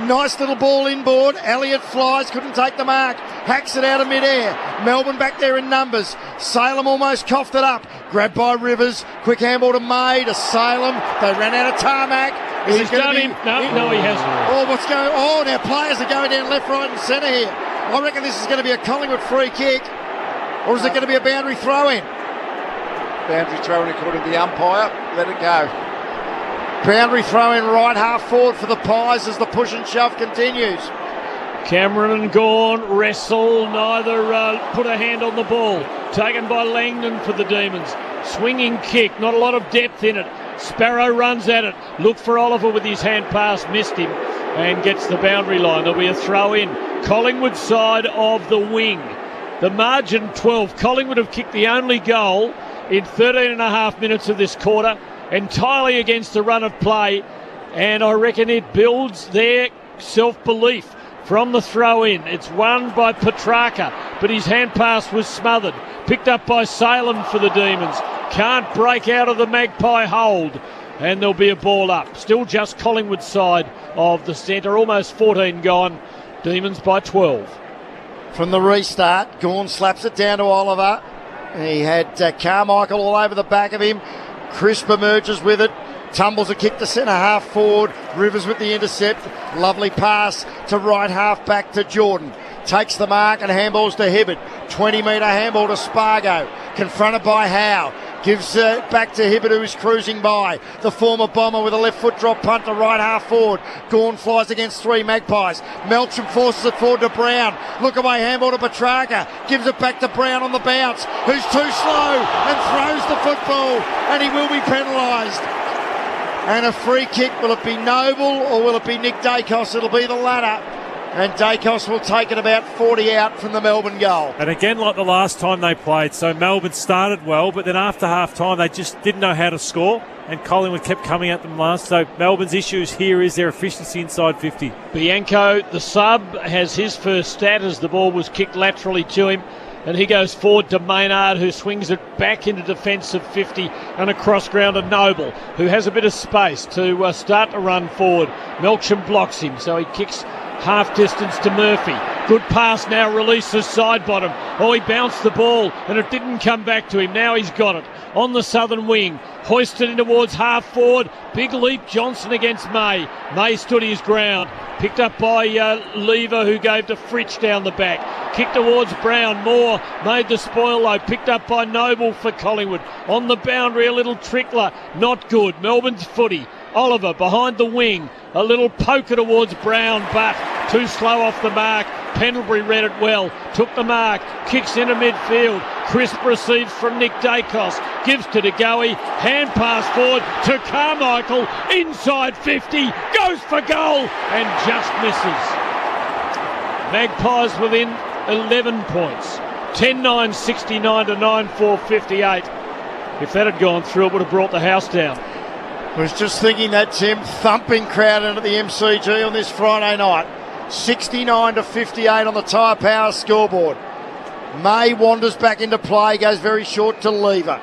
Nice little ball inboard. Elliott flies, couldn't take the mark. Hacks it out of midair. Melbourne back there in numbers. Salem almost coughed it up. Grabbed by Rivers. Quick handball to May, to Salem. They ran out of tarmac. He's done him. No, he hasn't. Oh, what's going on? Oh, now players are going down left, right and centre here. I reckon this is going to be a Collingwood free kick. Or is it going to be a boundary throw-in? Boundary throw-in according to the umpire. Let it go. Boundary throw-in right half forward for the Pies as the push and shove continues. Cameron and Gawn wrestle, neither put a hand on the ball. Taken by Langdon for the Demons. Swinging kick, not a lot of depth in it. Sparrow runs at it. Look for Oliver with his hand pass, missed him and gets the boundary line. There'll be a throw in. Collingwood side of the wing. The margin 12. Collingwood have kicked the only goal in 13 and a half minutes of this quarter, entirely against the run of play, and I reckon it builds their self-belief from the throw-in. It's won by Petrarca, but his hand pass was smothered. Picked up by Salem for the Demons. Can't break out of the Magpie hold, and there'll be a ball up. Still just Collingwood side of the centre, almost 14 gone. Demons by 12. From the restart, Gawn slaps it down to Oliver. He had Carmichael all over the back of him. Crisp emerges with it. Tumbles a kick to centre half forward. Rivers with the intercept. Lovely pass to right half back to Jordan. Takes the mark and handballs to Hibberd. 20-metre handball to Spargo. Confronted by Howe. Gives it back to Hibberd, who is cruising by. The former Bomber with a left foot drop punt to right half forward. Gawn flies against 3 Magpies. Melcham forces it forward to Brown. Look away handball to Petrarca. Gives it back to Brown on the bounce, who's too slow and throws the football, and he will be penalised. And a free kick. Will it be Noble or will it be Nick Dacos? It'll be the latter. And Dacos will take it about 40 out from the Melbourne goal. And again, like the last time they played, so Melbourne started well, but then after half-time they just didn't know how to score, and Collingwood kept coming at them last. So Melbourne's issues here is their efficiency inside 50. Bianco, the sub, has his first stat as the ball was kicked laterally to him. And he goes forward to Maynard, who swings it back into defensive 50 and across ground to Noble, who has a bit of space to start to run forward. Melksham blocks him, so he kicks half distance to Murphy. Good pass now, releases side bottom. Oh, he bounced the ball and it didn't come back to him. Now he's got it on the southern wing. Hoisted in towards half forward. Big leap Johnson against May. May stood his ground. Picked up by Lever, who gave to Fritsch down the back. Kicked towards Brown. Moore made the spoil though. Picked up by Noble for Collingwood. On the boundary, a little trickler. Not good. Melbourne's footy. Oliver behind the wing. A little poker towards Brown, but too slow off the mark. Pendlebury read it well. Took the mark. Kicks into midfield. Crisp receives from Nick Dacos. Gives to DeGoey. Hand pass forward to Carmichael. Inside 50. Goes for goal and just misses. Magpies within 11 points. 10-9, 69 to 9-4, 58. If that had gone through, it would have brought the house down. I was just thinking that, Tim. Thumping crowd into the MCG on this Friday night. 69 to 58 on the Tyre Power scoreboard. May wanders back into play, goes very short to Lever.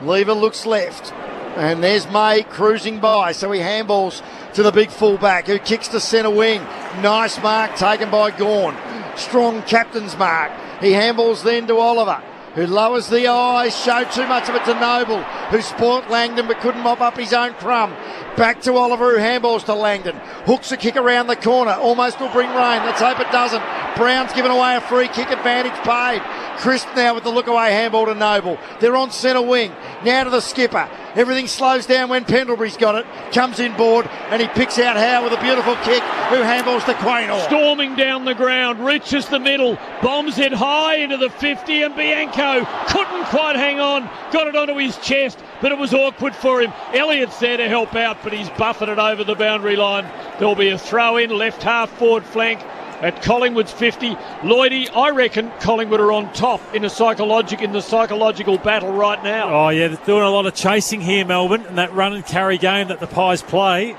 Lever looks left, and there's May cruising by, so he handballs to the big fullback, who kicks to centre wing. Nice mark taken by Gawn. Strong captain's mark. He handballs then to Oliver, who lowers the eyes, showed too much of it to Noble, who spoilt Langdon but couldn't mop up his own crumb. Back to Oliver, who handballs to Langdon. Hooks a kick around the corner, almost will bring rain. Let's hope it doesn't. Brown's given away a free kick, advantage paid. Crisp now with the look away handball to Noble. They're on centre wing. Now to the skipper. Everything slows down when Pendlebury's got it. Comes in board and he picks out Howe with a beautiful kick, who handballs to Quaynor. Storming down the ground, reaches the middle, bombs it high into the 50, and Bianco couldn't quite hang on. Got it onto his chest, but it was awkward for him. Elliott's there to help out, but he's buffeted it over the boundary line. There'll be a throw in, left half forward flank at Collingwood's 50. Lloydie, I reckon Collingwood are on top in the psychological battle right now. Oh yeah, they're doing a lot of chasing here, Melbourne, and that run and carry game that the Pies play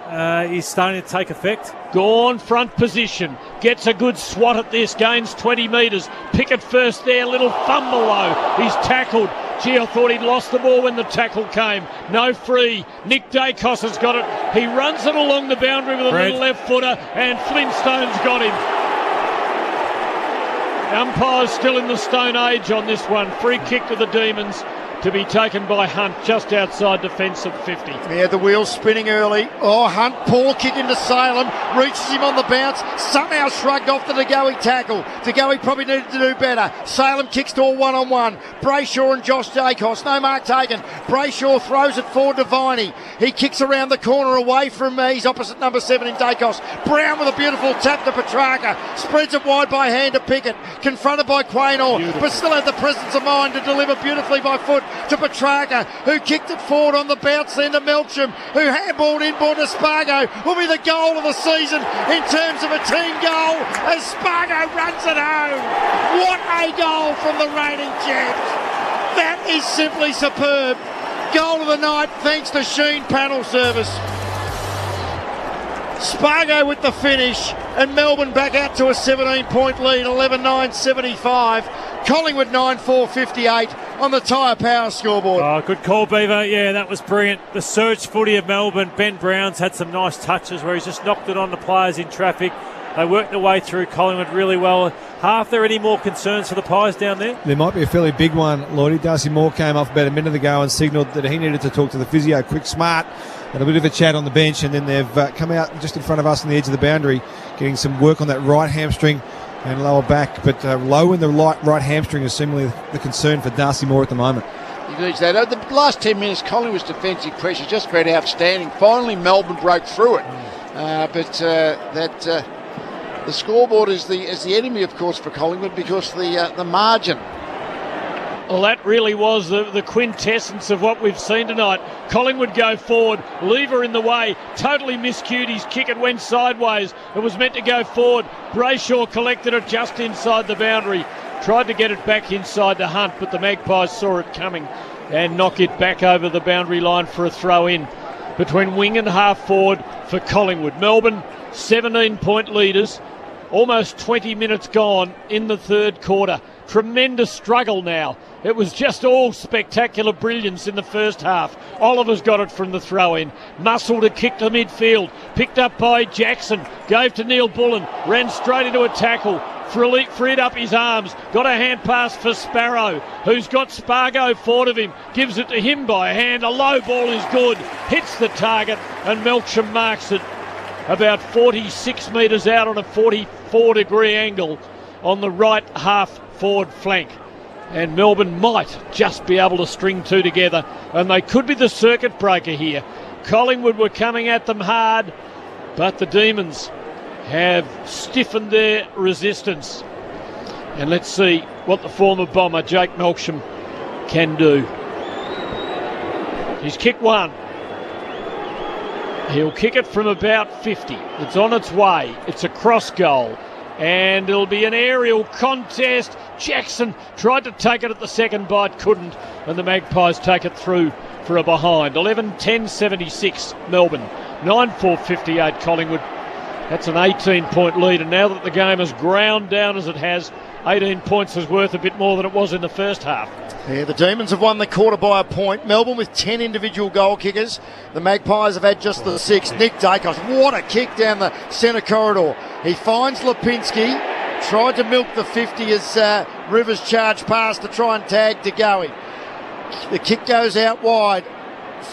is starting to take effect. Gawn front position, gets a good swat at this, gains 20 metres. Pickett first there, little fumble though. He's tackled. Gee, I thought he'd lost the ball when the tackle came. No free. Nick Dacos has got it. He runs it along the boundary with a little left footer, and Flintstone's got him. Umpire's still in the Stone Age on this one. Free kick to the Demons to be taken by Hunt just outside defensive 50. Yeah, the wheels spinning early. Oh, Hunt, poor kick into Salem. Reaches him on the bounce. Somehow shrugged off the DeGoey tackle. DeGoey probably needed to do better. Salem kicks to a one-on-one. Brayshaw and Josh Dacos. No mark taken. Brayshaw throws it forward to Viney. He kicks around the corner away from he's opposite number 7 in Dacos. Brown with a beautiful tap to Petrarca. Spreads it wide by hand to Pickett. Confronted by Quaynor, but still had the presence of mind to deliver beautifully by foot to Petrarca, who kicked it forward on the bounce then to Melksham, who handballed inboard to Spargo. Will be the goal of the season in terms of a team goal as Spargo runs it home. What a goal from the reigning champs. That is simply superb. Goal of the night thanks to Sheen panel service. Spargo with the finish, and Melbourne back out to a 17-point lead, 11-9, 75. Collingwood 9-4, 58 on the Tyre Power scoreboard. Oh, good call, Beaver. Yeah, that was brilliant. The surge footy of Melbourne. Ben Brown's had some nice touches where he's just knocked it on the players in traffic. They worked their way through Collingwood really well. Are there any more concerns for the Pies down there? There might be a fairly big one, Lloydie. Darcy Moore came off about a minute ago and signalled that he needed to talk to the physio quick smart. And a bit of a chat on the bench, and then they've come out just in front of us on the edge of the boundary, getting some work on that right hamstring and lower back. But low in the right hamstring is seemingly the concern for Darcy Moore at the moment. He needs that. The last 10 minutes, Collingwood's defensive pressure just been outstanding. Finally, Melbourne broke through it. The scoreboard is the enemy, of course, for Collingwood, because the margin Well, that really was the quintessence of what we've seen tonight. Collingwood go forward, Lever in the way, totally miscued his kick. It went sideways. It was meant to go forward. Brayshaw collected it just inside the boundary. Tried to get it back inside to Hunt, but the Magpies saw it coming and knock it back over the boundary line for a throw in between wing and half forward for Collingwood. Melbourne, 17-point leaders. Almost 20 minutes gone in the third quarter. Tremendous struggle now. It was just all spectacular brilliance in the first half. Oliver's got it from the throw-in. Muscled a kick to midfield. Picked up by Jackson. Gave to Neil Bullen. Ran straight into a tackle. Freed up his arms. Got a hand pass for Sparrow, who's got Spargo forward of him. Gives it to him by hand. A low ball is good. Hits the target and Melksham marks it about 46 metres out on a 44-degree angle on the right half forward flank. And Melbourne might just be able to string two together, and they could be the circuit breaker here. Collingwood were coming at them hard, but the Demons have stiffened their resistance. And let's see what the former bomber, Jake Melksham, can do. He's kicked one. He'll kick it from about 50. It's on its way. It's a cross goal. And it'll be an aerial contest. Jackson tried to take it at the second bite, couldn't. And the Magpies take it through for a behind. 11-10-76 Melbourne. 9-4-58 Collingwood. That's an 18-point lead. And now that the game has ground down as it has, 18 points is worth a bit more than it was in the first half. Yeah, the Demons have won the quarter by a point. Melbourne with 10 individual goal kickers. The Magpies have had just the 6. Nick Dacos, what a kick down the centre corridor. He finds Lipinski, tried to milk the 50 as Rivers charged past to try and tag De Goey. The kick goes out wide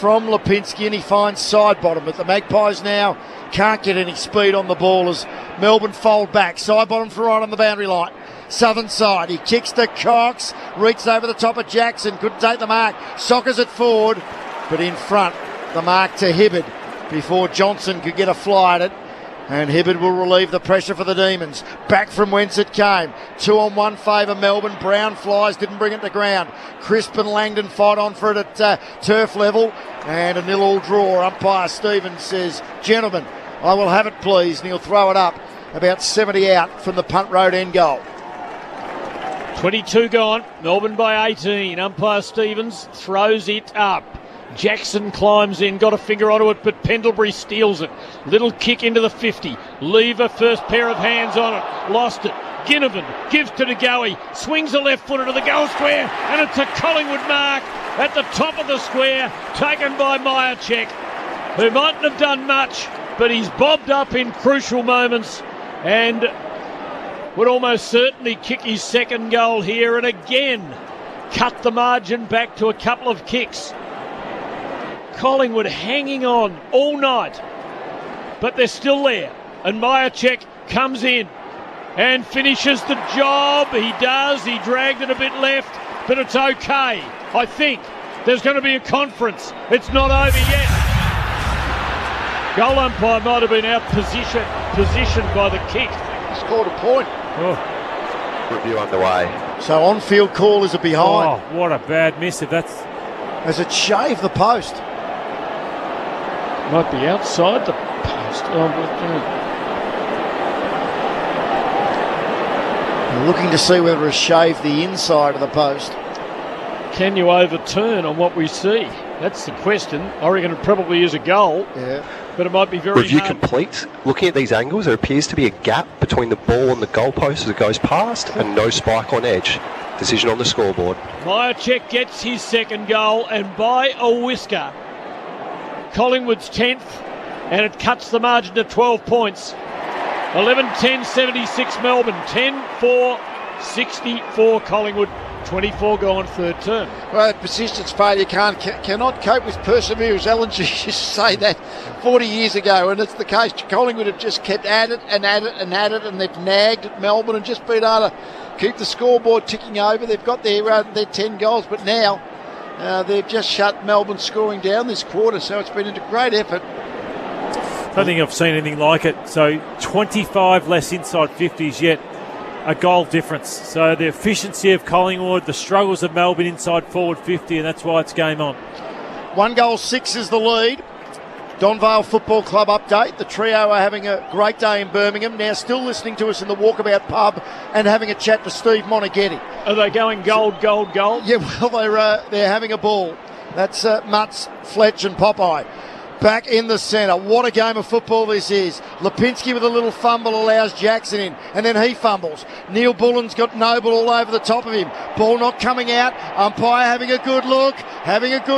from Lipinski and he finds side bottom, but the Magpies now can't get any speed on the ball as Melbourne fold back. Side bottom for right on the boundary line. Southern side, he kicks to Cox, reaches over the top of Jackson, couldn't take the mark, soccers it forward, but in front, the mark to Hibberd before Johnson could get a fly at it, and Hibberd will relieve the pressure for the Demons. Back from whence it came. 2-on-1 favour Melbourne. Brown flies, didn't bring it to ground. Crisp and Langdon fight on for it at turf level, and a 0-0 draw. Umpire Stevens says, "Gentlemen, I will have it please," and he'll throw it up about 70 out from the punt road end goal. 22 gone, Melbourne by 18. Umpire Stevens throws it up. Jackson climbs in, got a finger onto it, but Pendlebury steals it. Little kick into the 50. Lever, first pair of hands on it. Lost it. Ginnivan gives to De Goey. Swings a left footer to the goal square, and it's a Collingwood mark at the top of the square, taken by Myercheck, who mightn't have done much, but he's bobbed up in crucial moments and would almost certainly kick his second goal here, and again cut the margin back to a couple of kicks. Collingwood hanging on all night, but they're still there, and Myercheck comes in and finishes the job. He does. He dragged it a bit left, but it's okay. I think there's going to be a conference. It's not over yet. Goal umpire might have been out positioned by the kick. He scored a point. Oh. Review underway. So on-field call is a behind. Oh, what a bad miss if that's... As it shaved the post. Might be outside the post. Looking to see whether it shaved the inside of the post. Can you overturn on what we see? That's the question. I reckon it probably is a goal. Yeah. But it might be very Review hard. complete. Looking at these angles, there appears to be a gap between the ball and the goalpost as it goes past, and no spike on edge. Decision on the scoreboard. Myercheck gets his second goal, and by a whisker, Collingwood's 10th, and it cuts the margin to 12 points. 11-10-76 Melbourne, 10-4-64 Collingwood. 24 gone third term. Well, persistence failure cannot cope with perseverance. Ellen G used to say that 40 years ago, and it's the case. Collingwood have just kept at it and at it and at it, and they've nagged at Melbourne and just been able to keep the scoreboard ticking over. They've got their 10 goals, but now they've just shut Melbourne scoring down this quarter, so it's been a great effort. I don't think I've seen anything like it. So 25 less inside 50s yet a goal difference. So the efficiency of Collingwood, the struggles of Melbourne inside forward 50, and that's why it's game on. 1-6 is the lead. Donvale Football Club update. The trio are having a great day in Birmingham. Now still listening to us in the Walkabout pub and having a chat to Steve Monaghetti. Are they going gold? Yeah, well, they're having a ball. That's Mutz, Fletch and Popeye. Back in the centre. What a game of football this is. Lipinski with a little fumble allows Jackson in, and then he fumbles. Neil Bullen's got Noble all over the top of him. Ball not coming out. Umpire having a good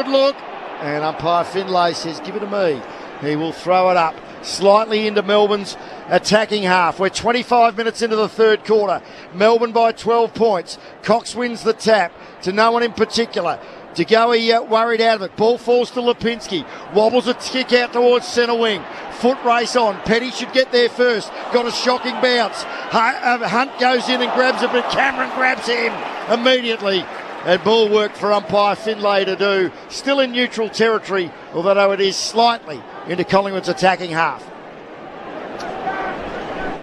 look. And umpire Finlay says, give it to me. He will throw it up slightly into Melbourne's attacking half. We're 25 minutes into the third quarter. Melbourne by 12 points. Cox wins the tap to no one in particular. DeGoey worried out of it. Ball falls to Lipinski. Wobbles a kick out towards centre wing. Foot race on. Petty should get there first. Got a shocking bounce. Hunt goes in and grabs it, but Cameron grabs him immediately. And ball work for umpire Finlay to do. Still in neutral territory, although it is slightly into Collingwood's attacking half.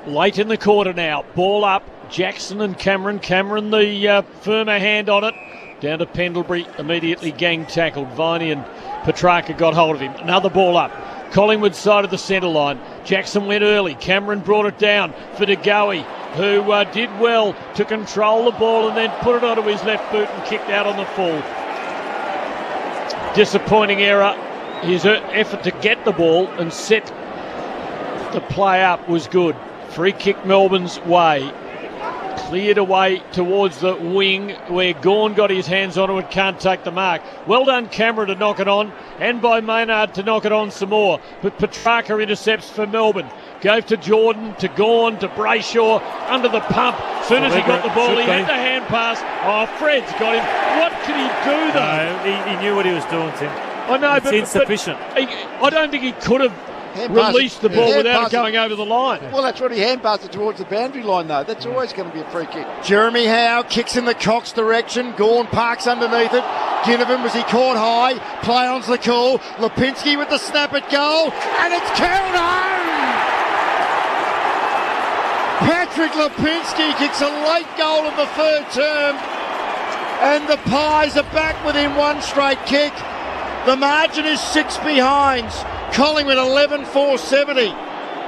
Late in the quarter now. Ball up. Jackson and Cameron. Cameron the firmer hand on it. Down to Pendlebury. Immediately gang tackled. Viney and Petrarca got hold of him. Another ball up. Collingwood side of the centre line. Jackson went early. Cameron brought it down for DeGoey, who did well to control the ball and then put it onto his left boot and kicked out on the full. Disappointing error. His effort to get the ball and set the play up was good. Free kick Melbourne's way. Cleared away towards the wing where Gawn got his hands on it and can't take the mark. Well done Cameron to knock it on, and by Maynard to knock it on some more. But Petrarca intercepts for Melbourne. Gave to Jordan, to Gawn, to Brayshaw, under the pump. Soon as he got the ball, he had the hand pass. Oh, Fred's got him. What could he do though? No, he knew what he was doing, Tim. I know, it's insufficient. I don't think he could have released the ball without it going over the line. Well, that's what he hand passed it towards the boundary line, though. That's always going to be a free kick. Jeremy Howe kicks in the Cox direction. Gawn parks underneath it. Ginnivan, was he caught high? Play on's the call. Lipinski with the snap at goal. And it's curled home! Patrick Lipinski kicks a late goal in the third term. And the Pies are back within one straight kick. The margin is 6 behinds. Collingwood 11-4-70.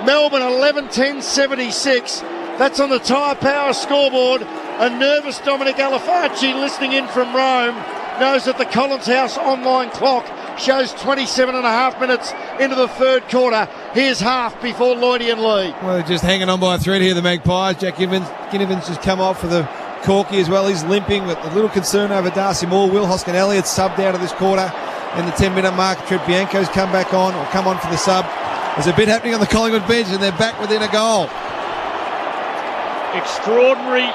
Melbourne 11-10-76. That's on the Tyre Power scoreboard. A nervous Dominic Alifacci listening in from Rome knows that the Collins House online clock shows 27 and a half minutes into the third quarter. Here's half before Lloydie and Lee. Well, they're just hanging on by a thread here, the Magpies. Jack Ginnivan's just come off for the Corky as well. He's limping with a little concern over Darcy Moore. Will Hoskin-Elliott subbed out of this quarter in the 10-minute mark. Trev Bianco's come on for the sub. There's a bit happening on the Collingwood bench and they're back within a goal. Extraordinary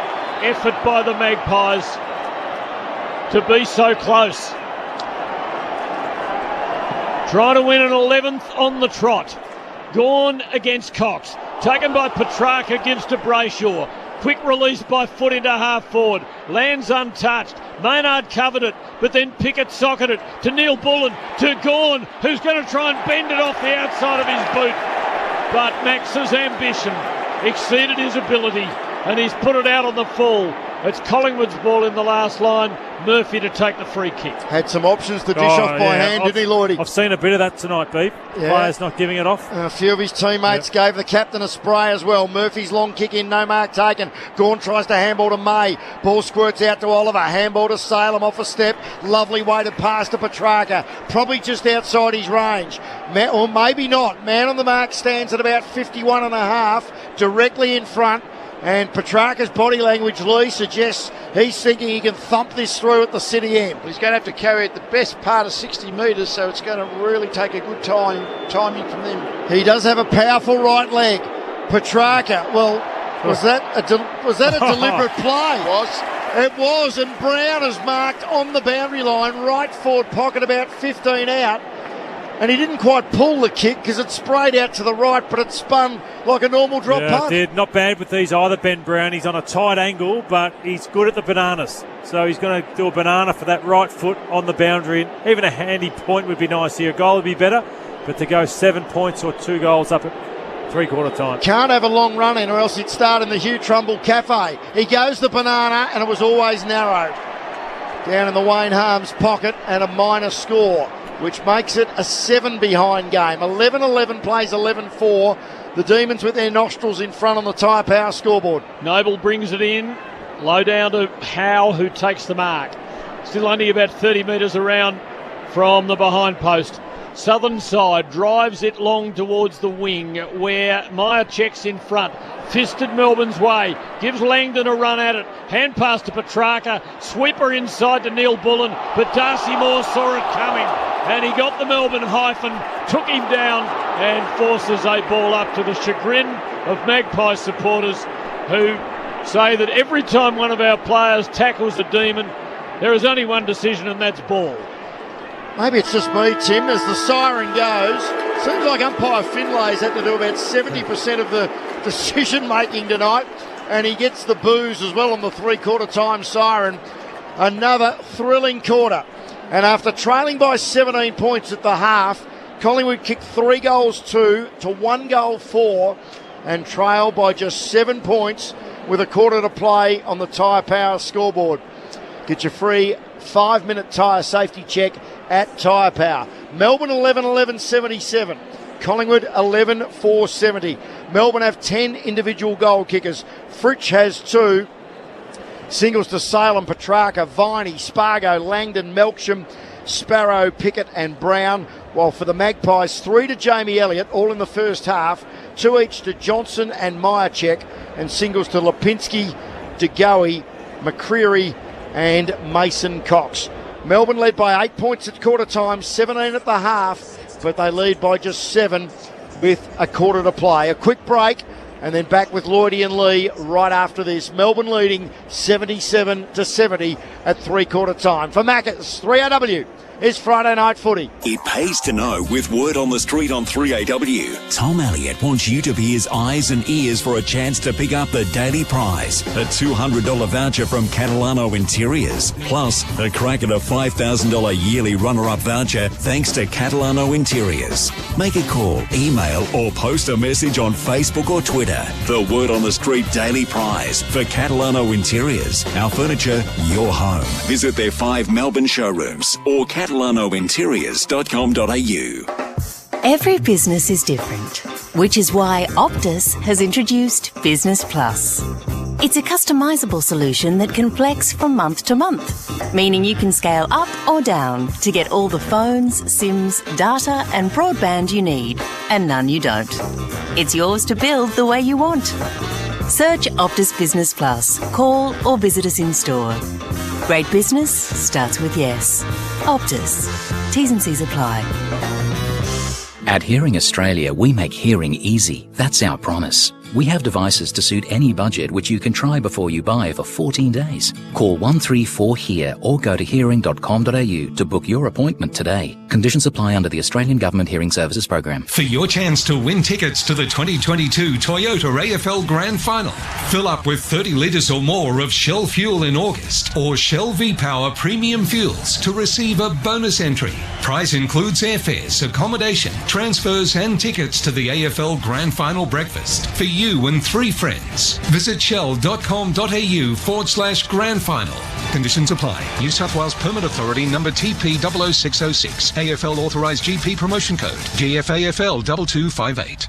effort by the Magpies to be so close. Trying to win an 11th on the trot. Gawn against Cox. Taken by Petrarca, gives to Brayshaw. Quick release by foot into half forward. Lands untouched. Maynard covered it, but then Pickett socketed it to Neil Bullen, to Gawn, who's going to try and bend it off the outside of his boot. But Max's ambition exceeded his ability, and he's put it out on the full. It's Collingwood's ball in the last line. Murphy to take the free kick. Had some options to dish off by hand, didn't he, Lloydie? I've seen a bit of that tonight, Beef. Yeah. Players not giving it off. A few of his teammates gave the captain a spray as well. Murphy's long kick in, no mark taken. Gawn tries to handball to May. Ball squirts out to Oliver. Handball to Salem off a step. Lovely weighted pass to Petrarca. Probably just outside his range. Or maybe not. Man on the mark stands at about 51 and a half, directly in front. And Petrarca's body language, Lee, suggests he's thinking he can thump this through at the city end. He's going to have to carry it the best part of 60 metres, so it's going to really take a good timing from them. He does have a powerful right leg. Petrarca, well, was that a deliberate play? It was, and Brown is marked on the boundary line, right forward pocket, about 15 out. And he didn't quite pull the kick because it sprayed out to the right, but it spun like a normal drop punt. It did. Not bad with these either, Ben Brown. He's on a tight angle, but he's good at the bananas. So he's going to do a banana for that right foot on the boundary. Even a handy point would be nice here. A goal would be better, but to go 7 points or 2 goals up at three-quarter time. Can't have a long run in or else he'd start in the Hugh Trumbull Cafe. He goes the banana and it was always narrow. Down in the Wayne Harms pocket and a minor score, which makes it a 7 behind game. 11-11 plays 11-4. The Demons with their nostrils in front on the Tyre Power scoreboard. Noble brings it in. Low down to Howe, who takes the mark. Still only about 30 metres around from the behind post. Southern side drives it long towards the wing where Meyer checks in front. Fisted Melbourne's way. Gives Langdon a run at it. Hand pass to Petrarca. Sweeper inside to Neil Bullen. But Darcy Moore saw it coming. And he got the Melbourne hyphen, took him down and forces a ball up to the chagrin of Magpie supporters who say that every time one of our players tackles a Demon, there is only one decision and that's ball. Maybe it's just me, Tim, as the siren goes. Seems like umpire Finlay's had to do about 70% of the decision-making tonight, and he gets the boos as well on the three-quarter time siren. Another thrilling quarter. And after trailing by 17 points at the half, Collingwood kicked 3 goals 2 to 1 goal 4 and trail by just 7 points with a quarter to play on the Tyre Power scoreboard. Get your free 5-minute tyre safety check at Tyre Power. Melbourne 11-11-77. Collingwood 11-4-70. Melbourne have 10 individual goal kickers. Fritsch has 2. Singles to Salem, Petrarca, Viney, Spargo, Langdon, Melksham, Sparrow, Pickett and Brown. While for the Magpies, 3 to Jamie Elliott, all in the first half. 2 each to Johnson and Myercheck. And singles to Lipinski, DeGoey, McCreary and Mason Cox. Melbourne led by 8 points at quarter time, 17 at the half, but they lead by just 7 with a quarter to play. A quick break and then back with Lloydie and Lee right after this. Melbourne leading 77-70 at three-quarter time. For Macca's 3AW is Friday Night Footy. It pays to know with word on the street on 3AW. Tom Elliott wants you to be his eyes and ears for a chance to pick up the daily prize. A $200 voucher from Catalano Interiors. Plus, a crack at a $5,000 yearly runner-up voucher thanks to Catalano Interiors. Make a call, email or post a message on Facebook or Twitter. The word on the street daily prize for Catalano Interiors. Our furniture, your home. Visit their 5 Melbourne showrooms or catalanointeriors.com.au. Every business is different, which is why Optus has introduced Business Plus. It's a customisable solution that can flex from month to month, meaning you can scale up or down to get all the phones, SIMs, data and broadband you need, and none you don't. It's yours to build the way you want. Search Optus Business Plus, call or visit us in store. Great business starts with yes. Optus. T's and C's apply. At Hearing Australia, we make hearing easy. That's our promise. We have devices to suit any budget which you can try before you buy for 14 days. Call 134HEAR or go to hearing.com.au to book your appointment today. Conditions apply under the Australian Government Hearing Services Program. For your chance to win tickets to the 2022 Toyota AFL Grand Final, fill up with 30 litres or more of Shell fuel in August or Shell V-Power Premium Fuels to receive a bonus entry. Prize includes airfares, accommodation, transfers and tickets to the AFL Grand Final breakfast for you and 3 friends. Visit shell.com.au/grand final. Conditions apply. New South Wales Permit Authority number TP 00606. AFL authorised GP promotion code GFAFL 2258.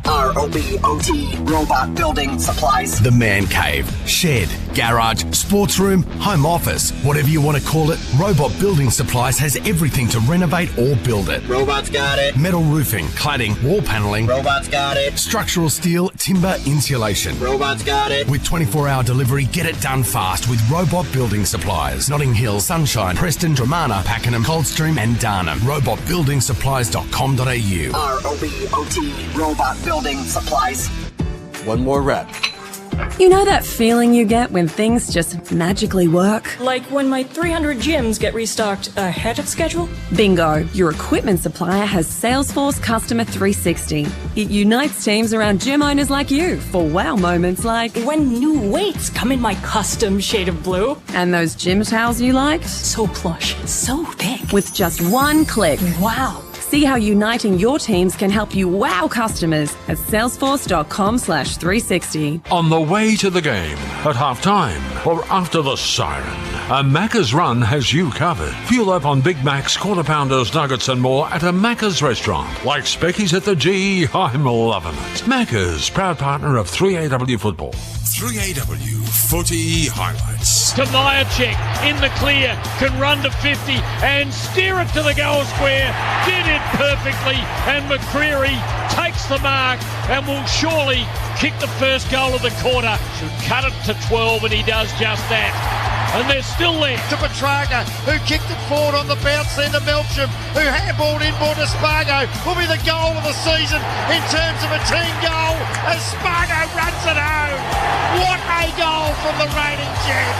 ROBOT, Robot Building Supplies. The Man Cave, shed, garage, sports room, home office, whatever you want to call it, Robot Building Supplies has everything to renovate or build it. Robot's got it. Metal roofing, cladding, wall panelling. Robot's got it. Structural steel, timber, insulation. Robot's got it. With 24-hour delivery, get it done fast with Robot Building Supplies. Notting Hill, Sunshine, Preston, Dramana, Pakenham, Coldstream and Darnham. RobotBuildingSupplies.com.au. ROBOT, Robot Building Supplies. One more rep. You know that feeling you get when things just magically work? Like when my 300 gyms get restocked ahead of schedule? Bingo! Your equipment supplier has Salesforce Customer 360. It unites teams around gym owners like you for wow moments like when new weights come in my custom shade of blue. And those gym towels you liked? So plush, so thick. With just one click. Wow. See how uniting your teams can help you wow customers at salesforce.com/360. On the way to the game, at half-time, or after the siren, a Macca's Run has you covered. Fuel up on Big Macs, Quarter Pounders, Nuggets and more at a Macca's restaurant. Like Specky's at the G, I'm loving it. Macca's, proud partner of 3AW Football. 3AW Footy Highlights. Tomajacek in the clear, can run to 50 and steer it to the goal square. Did it perfectly, and McCreery takes the mark and will surely kick the first goal of the quarter. Should cut it to 12, and he does just that. And they're still there. To Petrarca, who kicked it forward on the bounce, then to Melcham, who handballed inboard to Spargo. Will be the goal of the season in terms of a team goal as Spargo runs it home. What a goal from the reigning champ.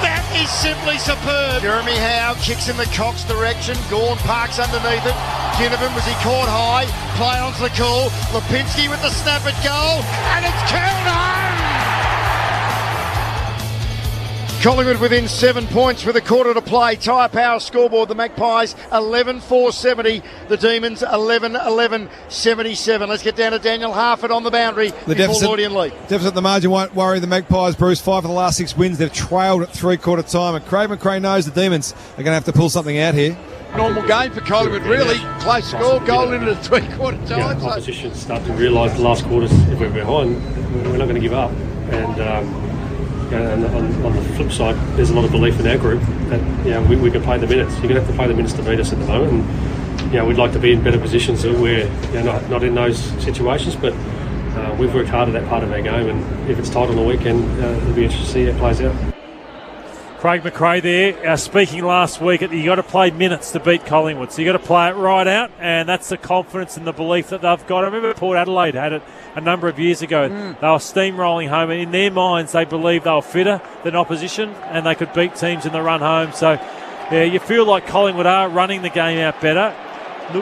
That is simply superb. Jeremy Howe kicks in the Cox direction. Gawn parks underneath it. Ginnivan, was he caught high? Play onto the call. Lipinski with the snap at goal. And it's curled home. Collingwood within 7 points with a quarter to play. Tyre Power scoreboard. The Magpies 11-4-70. The Demons 11-11-77. Let's get down to Daniel Harford on the boundary The before Lloydian Lee. deficit at the margin won't worry the Magpies, Bruce. 5 of the last 6 wins. They've trailed at three-quarter time. And Craig McRae knows the Demons are going to have to pull something out here. Normal game for Collingwood, really. Close score, goal into the three-quarter time. Yeah, opposition start to realise the last quarters, if we're behind, we're not going to give up. And on the flip side, there's a lot of belief in our group that we can play the minutes. You're going to have to play the minutes to beat us at the moment. And we'd like to be in better positions so we're not in those situations. But we've worked hard at that part of our game, and if it's tight on the weekend, it'll be interesting to see how it plays out. Craig McRae there, speaking last week, you got to play minutes to beat Collingwood. So you got to play it right out, and that's the confidence and the belief that they've got. I remember Port Adelaide had it a number of years ago. They were steamrolling home, and in their minds, they believed they were fitter than opposition, and they could beat teams in the run home. So, you feel like Collingwood are running the game out better.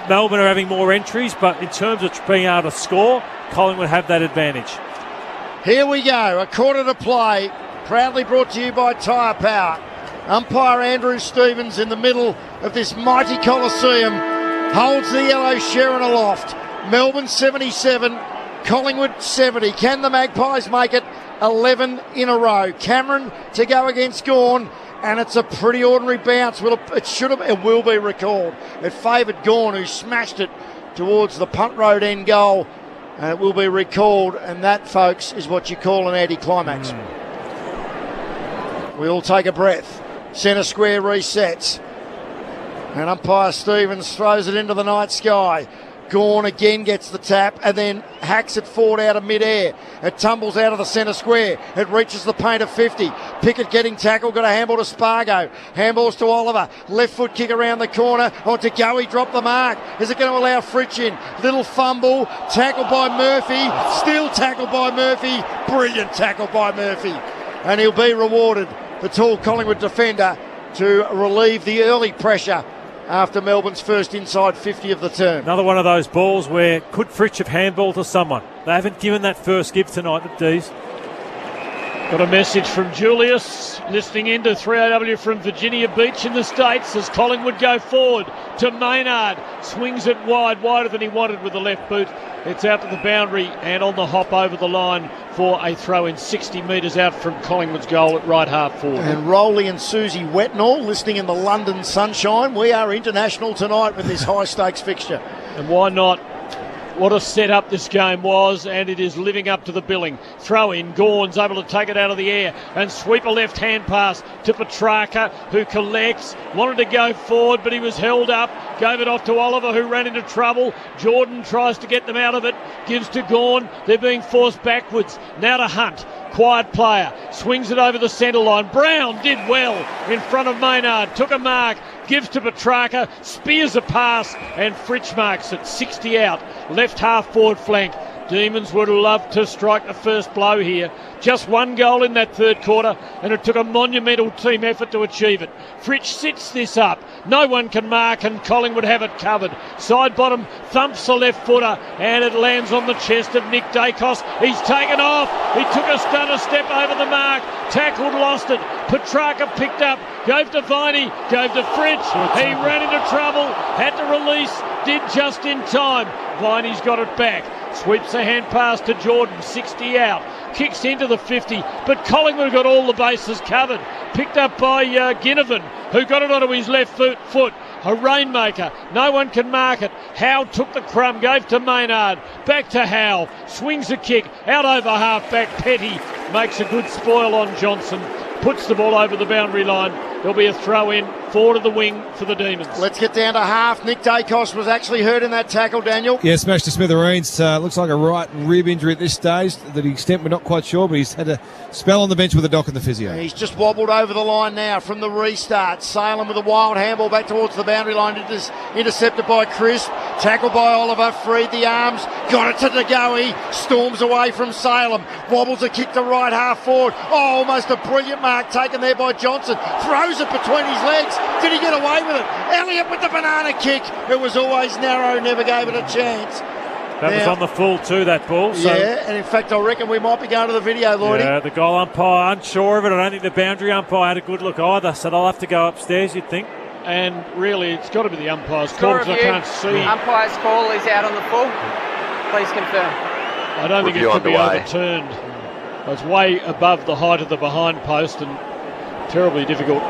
Melbourne are having more entries, but in terms of being able to score, Collingwood have that advantage. Here we go, a quarter to play. Proudly brought to you by Tyre Power. Umpire Andrew Stevens in the middle of this mighty Coliseum holds the yellow Sharon aloft. Melbourne 77, Collingwood 70. Can the Magpies make it 11 in a row? Cameron to go against Gawn, and it's a pretty ordinary bounce. It will be recalled. It favoured Gawn, who smashed it towards the punt road end goal, and it will be recalled, and that, folks, is what you call an anticlimax. We all take a breath. Centre square resets. And umpire Stevens throws it into the night sky. Gawn again gets the tap and then hacks it forward out of mid-air. It tumbles out of the centre square. It reaches the paint of 50. Pickett getting tackled. Got a handball to Spargo. Handballs to Oliver. Left foot kick around the corner. On to go. He dropped the mark. Is it going to allow Fritsch in? Little fumble. Tackled by Murphy. Still tackled by Murphy. Brilliant tackle by Murphy. And he'll be rewarded, the tall Collingwood defender, to relieve the early pressure after Melbourne's first inside 50 of the term. Another one of those balls where could Fritsch have handballed to someone? They haven't given that first give tonight, the D's. Got a message from Julius, listening in to 3AW from Virginia Beach in the States as Collingwood go forward to Maynard. Swings it wide, wider than he wanted with the left boot. It's out to the boundary and on the hop over the line for a throw in 60 metres out from Collingwood's goal at right half forward. And Rowley and Susie Wetnall listening in the London sunshine. We are international tonight with this high stakes fixture. And why not? What a setup this game was, and it is living up to the billing. Throw in, Gawn's able to take it out of the air and sweep a left-hand pass to Petrarca, who collects, wanted to go forward, but he was held up, gave it off to Oliver, who ran into trouble. Jordan tries to get them out of it, gives to Gawn. They're being forced backwards. Now to Hunt. Quiet player, swings it over the centre line. Brown did well in front of Maynard, took a mark, gives to Petrarca, spears a pass, and Fritsch marks it 60 out. Left half forward flank Demons would love to strike the first blow here. Just one goal in that third quarter, and it took a monumental team effort to achieve it. Fritsch sits this up. No one can mark, and Collingwood have it covered. Side bottom thumps the left footer, and it lands on the chest of Nick Dacos. He's taken off. He took a stunner step over the mark. Tackled, lost it. Petrarca picked up. Gave to Viney. Gave to Fritsch. He ran into trouble. Had to release. Did just in time. Viney's got it back. Sweeps the hand pass to Jordan, 60 out. Kicks into the 50, but Collingwood got all the bases covered. Picked up by Ginnivan, who got it onto his left foot. A rainmaker. No one can mark it. Howe took the crumb, gave to Maynard. Back to Howe. Swings a kick. Out over half-back. Petty makes a good spoil on Johnson. Puts the ball over the boundary line. There'll be a throw-in, forward of the wing for the Demons. Let's get down to half. Nick Dacos was actually hurt in that tackle, Daniel. Yeah, smashed to smithereens. Looks like a right rib injury at this stage. To the extent we're not quite sure, but he's had a spell on the bench with a doc and the physio. He's just wobbled over the line now from the restart. Salem with a wild handball back towards the boundary line. It is intercepted by Crisp. Tackled by Oliver. Freed the arms. Got it to Ngawi. Storms away from Salem. Wobbles a kick to right half forward. Oh, almost a brilliant mark taken there by Johnson. Throws it between his legs. Did he get away with it? Elliott with the banana kick. It was always narrow. Never gave it a chance. That was on the full too, that ball. So yeah, and in fact, I reckon we might be going to the video, Lloydie. Yeah, the goal umpire unsure of it. I don't think the boundary umpire had a good look either, so they'll have to go upstairs, you'd think. And really, it's got to be the umpire's call because I can't see. Umpire's call is out on the full. Please confirm. I don't think it could be overturned. It's way above the height of the behind post and terribly difficult.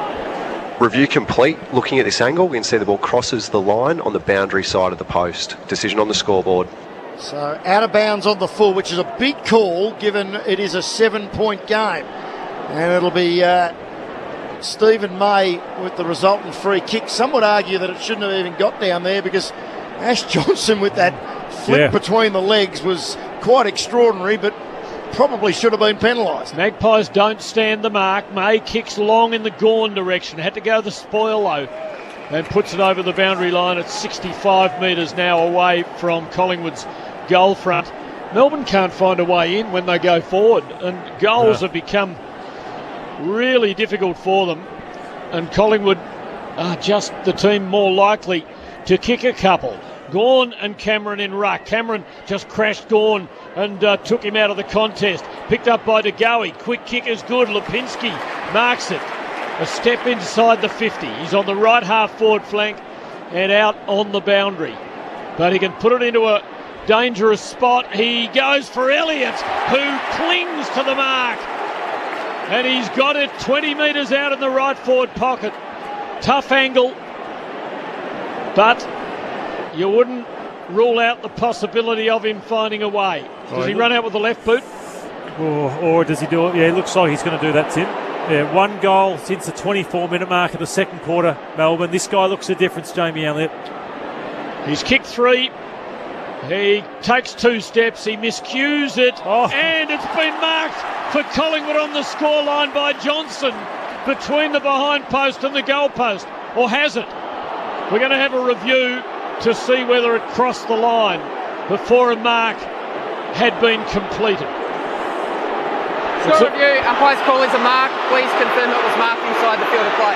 Review complete. Looking at this angle, we can see the ball crosses the line on the boundary side of the post. Decision on the scoreboard. So out of bounds on the full, which is a big call given it is a 7-point game. And it'll be Stephen May with the resultant free kick. Some would argue that it shouldn't have even got down there because Ash Johnson with that flip between the legs was quite extraordinary, but probably should have been penalised. Magpies don't stand the mark. May kicks long in the Gawn direction. Had to go the spoil though and puts it over the boundary line at 65 metres now away from Collingwood's goal front. Melbourne can't find a way in when they go forward, and goals have become really difficult for them, and Collingwood are just the team more likely to kick a couple. Gawn and Cameron in ruck. Cameron just crashed Gawn and took him out of the contest. Picked up by DeGoey. Quick kick is good. Lipinski marks it. A step inside the 50. He's on the right half forward flank and out on the boundary. But he can put it into a dangerous spot. He goes for Elliott, who clings to the mark. And he's got it 20 metres out in the right forward pocket. Tough angle. But you wouldn't rule out the possibility of him finding a way. Does he run out with the left boot? Or does he do it? Yeah, it looks like he's going to do that, Tim. Yeah, one goal since the 24-minute mark of the second quarter, Melbourne. This guy looks a difference, Jamie Elliott. He's kicked 3. He takes 2 steps. He miscues it. And it's been marked for Collingwood on the scoreline by Johnson between the behind post and the goal post. Or has it? We're going to have a review to see whether it crossed the line before a mark had been completed. Score review, umpire's call is a mark. Please confirm it was marked inside the field of play.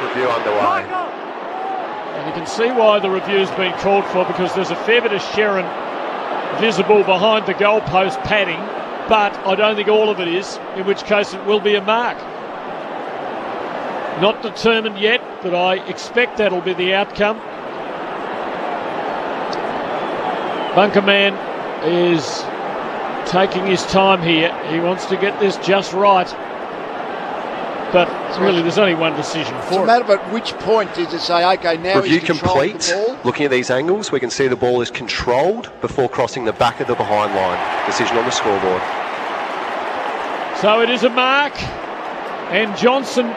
Review underway. And you can see why the review's been called for, because there's a fair bit of Sherrin visible behind the goalpost padding, but I don't think all of it is, in which case it will be a mark. Not determined yet, but I expect that'll be the outcome. Bunkerman is taking his time here. He wants to get this just right. But really, there's only one decision for it. It's a matter of at which point does it say, OK, now Review he's controlled complete. the ball? Looking at these angles, we can see the ball is controlled before crossing the back of the behind line. Decision on the scoreboard. So it is a mark. And Johnson,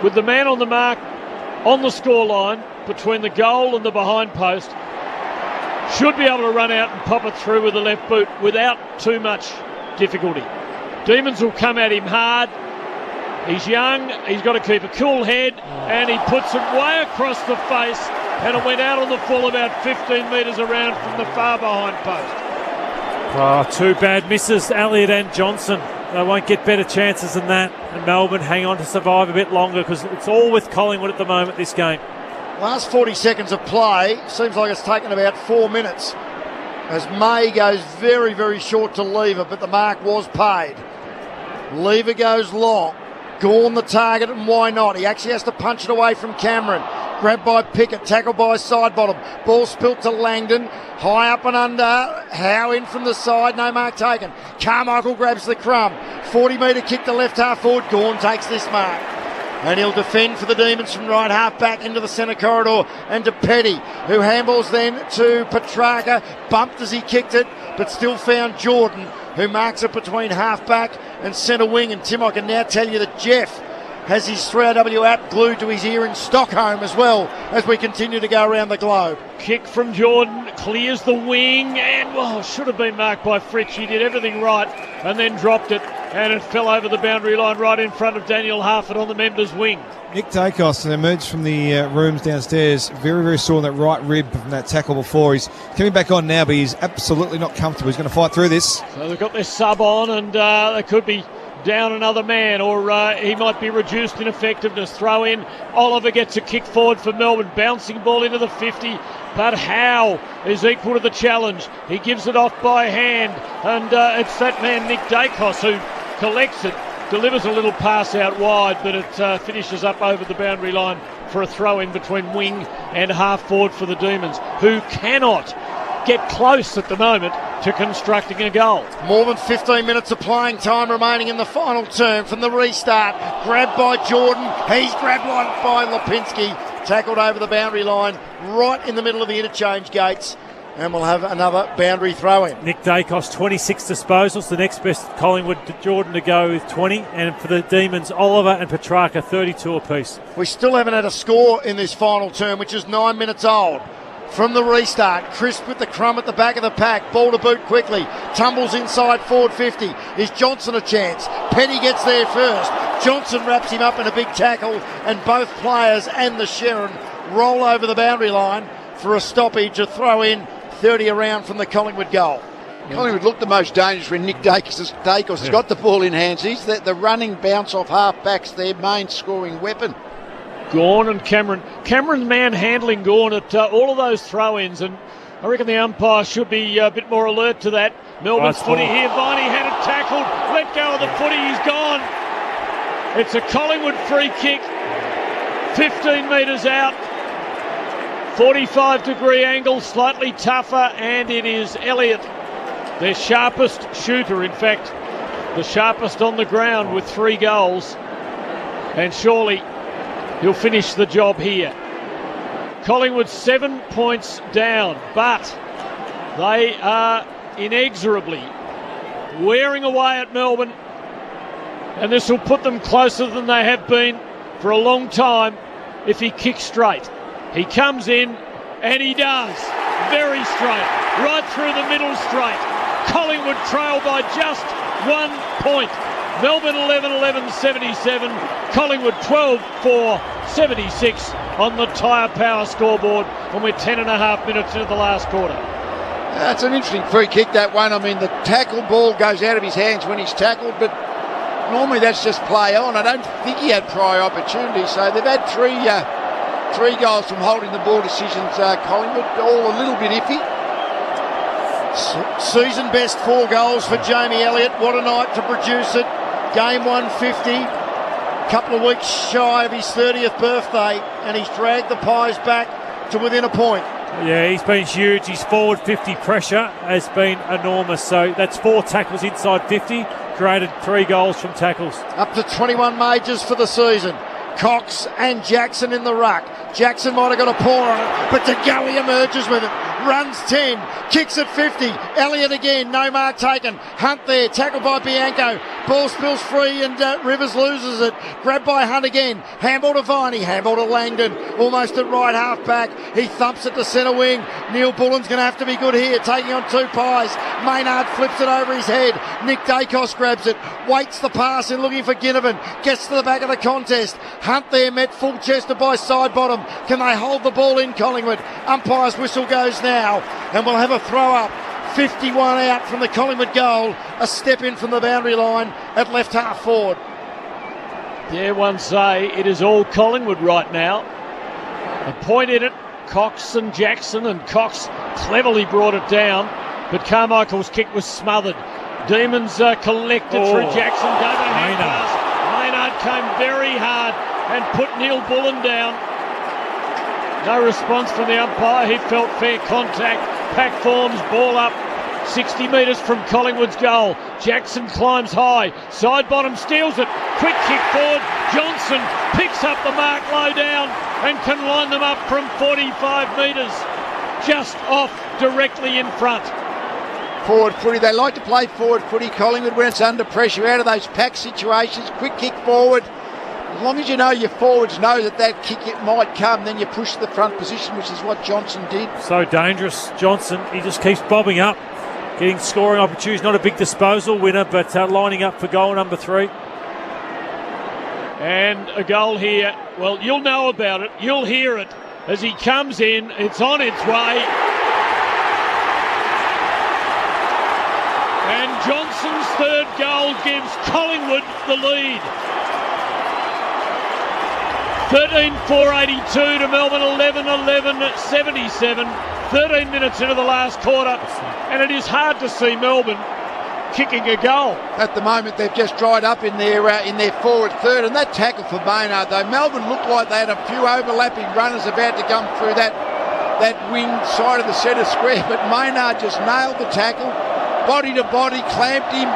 with the man on the mark on the scoreline between the goal and the behind post, should be able to run out and pop it through with the left boot without too much difficulty. Demons will come at him hard. He's young, he's got to keep a cool head, and he puts it way across the face, and it went out on the full about 15 metres around from the far behind post. Oh, two bad misses, Elliott and Johnson. They won't get better chances than that. And Melbourne hang on to survive a bit longer because it's all with Collingwood at the moment, this game. Last 40 seconds of play, seems like it's taken about 4 minutes as May goes very, very short to Lever, but the mark was paid. Lever goes long. Gawn the target, and why not? He actually has to punch it away from Cameron. Grabbed by Pickett, tackled by side bottom. Ball spilt to Langdon. High up and under. Howe in from the side, no mark taken. Carmichael grabs the crumb. 40-metre kick to left half forward. Gawn takes this mark. And he'll defend for the Demons from right half back into the centre corridor and to Petty, who handballs then to Petrarca. Bumped as he kicked it, but still found Jordan, who marks it between half back and centre wing. And Tim, I can now tell you that Jeff has his 3AW app glued to his ear in Stockholm as well as we continue to go around the globe. Kick from Jordan, clears the wing, and should have been marked by Fritsch. He did everything right and then dropped it, and it fell over the boundary line right in front of Daniel Harford on the members' wing. Nick Dacos emerged from the rooms downstairs, very, very sore in that right rib from that tackle before. He's coming back on now, but he's absolutely not comfortable. He's going to fight through this. So they've got their sub on, and they could be down another man, or he might be reduced in effectiveness. Throw in. Oliver gets a kick forward for Melbourne. Bouncing ball into the 50, but Howe is equal to the challenge. He gives it off by hand, and it's that man Nick Dacos who collects it, delivers a little pass out wide, but it finishes up over the boundary line for a throw in between wing and half forward for the Demons, who cannot get close at the moment to constructing a goal. More than 15 minutes of playing time remaining in the final term from the restart. Grabbed by Jordan. He's grabbed one by Lipinski. Tackled over the boundary line right in the middle of the interchange gates. And we'll have another boundary throw in. Nick Dacos, 26 disposals. The next best Collingwood, Jordan to go with 20. And for the Demons, Oliver and Petrarca, 32 apiece. We still haven't had a score in this final term, which is 9 minutes old. From the restart, Crisp with the crumb at the back of the pack. Ball to boot quickly. Tumbles inside forward 50. Is Johnson a chance? Petty gets there first. Johnson wraps him up in a big tackle, and both players and the Sherrin roll over the boundary line for a stoppage, a throw in, 30 around from the Collingwood goal. Collingwood looked the most dangerous when Nick Dacos has got the ball in hands. He's the running bounce off half-back's their main scoring weapon. Gawn and Cameron man-handling Gawn at all of those throw-ins, and I reckon the umpire should be a bit more alert to that. Melbourne's footy here. Viney had it tackled. Let go of the footy. He's gone. It's a Collingwood free kick. 15 metres out. 45-degree angle, slightly tougher, and it is Elliott, their sharpest shooter, in fact, the sharpest on the ground with 3 goals. And surely he'll finish the job here. Collingwood 7 points down, but they are inexorably wearing away at Melbourne, and this will put them closer than they have been for a long time if he kicks straight. He comes in, and he does. Very straight, right through the middle straight. Collingwood trail by just 1 point. Melbourne 11-11-77, Collingwood 12-4-76 on the Tyre Power scoreboard, and we're 10.5 minutes into the last quarter. That's an interesting free kick, that one. I mean, the tackle ball goes out of his hands when he's tackled, but normally that's just play on. I don't think he had prior opportunity, so they've had three goals from holding the ball decisions, Collingwood, all a little bit iffy. Season best 4 goals for Jamie Elliott. What a night to produce it. Game 150, a couple of weeks shy of his 30th birthday, and he's dragged the Pies back to within a point. Yeah, he's been huge. His forward 50 pressure has been enormous. So that's 4 tackles inside 50, created 3 goals from tackles. Up to 21 majors for the season. Cox and Jackson in the ruck. Jackson might have got a paw on it, but De Goey emerges with it. Runs 10, kicks at 50. Elliott again, no mark taken. Hunt there, tackled by Bianco. Ball spills free and Rivers loses it. Grabbed by Hunt again. Handball to Viney, handball to Langdon. Almost at right half back. He thumps it to centre wing. Neil Bullen's going to have to be good here, taking on 2 Pies. Maynard flips it over his head. Nick Dacos grabs it, waits the pass in looking for Ginnivan. Gets to the back of the contest. Hunt there, met full chested by side bottom. Can they hold the ball in, Collingwood? Umpire's whistle goes now, and we'll have a throw up 51 out from the Collingwood goal. A step in from the boundary line at left half forward. Dare one say it is all Collingwood right now. A point in it, Cox and Jackson, and Cox cleverly brought it down, but Carmichael's kick was smothered. Demons collected through Jackson. Maynard came very hard and put Neil Bullen down. No response from the umpire. He felt fair contact. Pack forms, ball up 60 metres from Collingwood's goal. Jackson climbs high. Side bottom steals it. Quick kick forward. Johnson picks up the mark low down and can line them up from 45 metres. Just off directly in front. Forward footy. They like to play forward footy, Collingwood, when it's under pressure, out of those pack situations. Quick kick forward. As long as you know your forwards know that kick it might come, then you push the front position, which is what Johnson did. So dangerous, Johnson. He just keeps bobbing up, getting scoring opportunities. Not a big disposal winner, but lining up for goal number 3. And a goal here. Well, you'll know about it. You'll hear it as he comes in. It's on its way. And Johnson's third goal gives Collingwood the lead. 13-4-82 to Melbourne, 11-11-77. 13 minutes into the last quarter, and it is hard to see Melbourne kicking a goal. At the moment, they've just dried up in their forward third, and that tackle for Maynard, though, Melbourne looked like they had a few overlapping runners about to come through that wing side of the centre square, but Maynard just nailed the tackle, body to body, clamped him.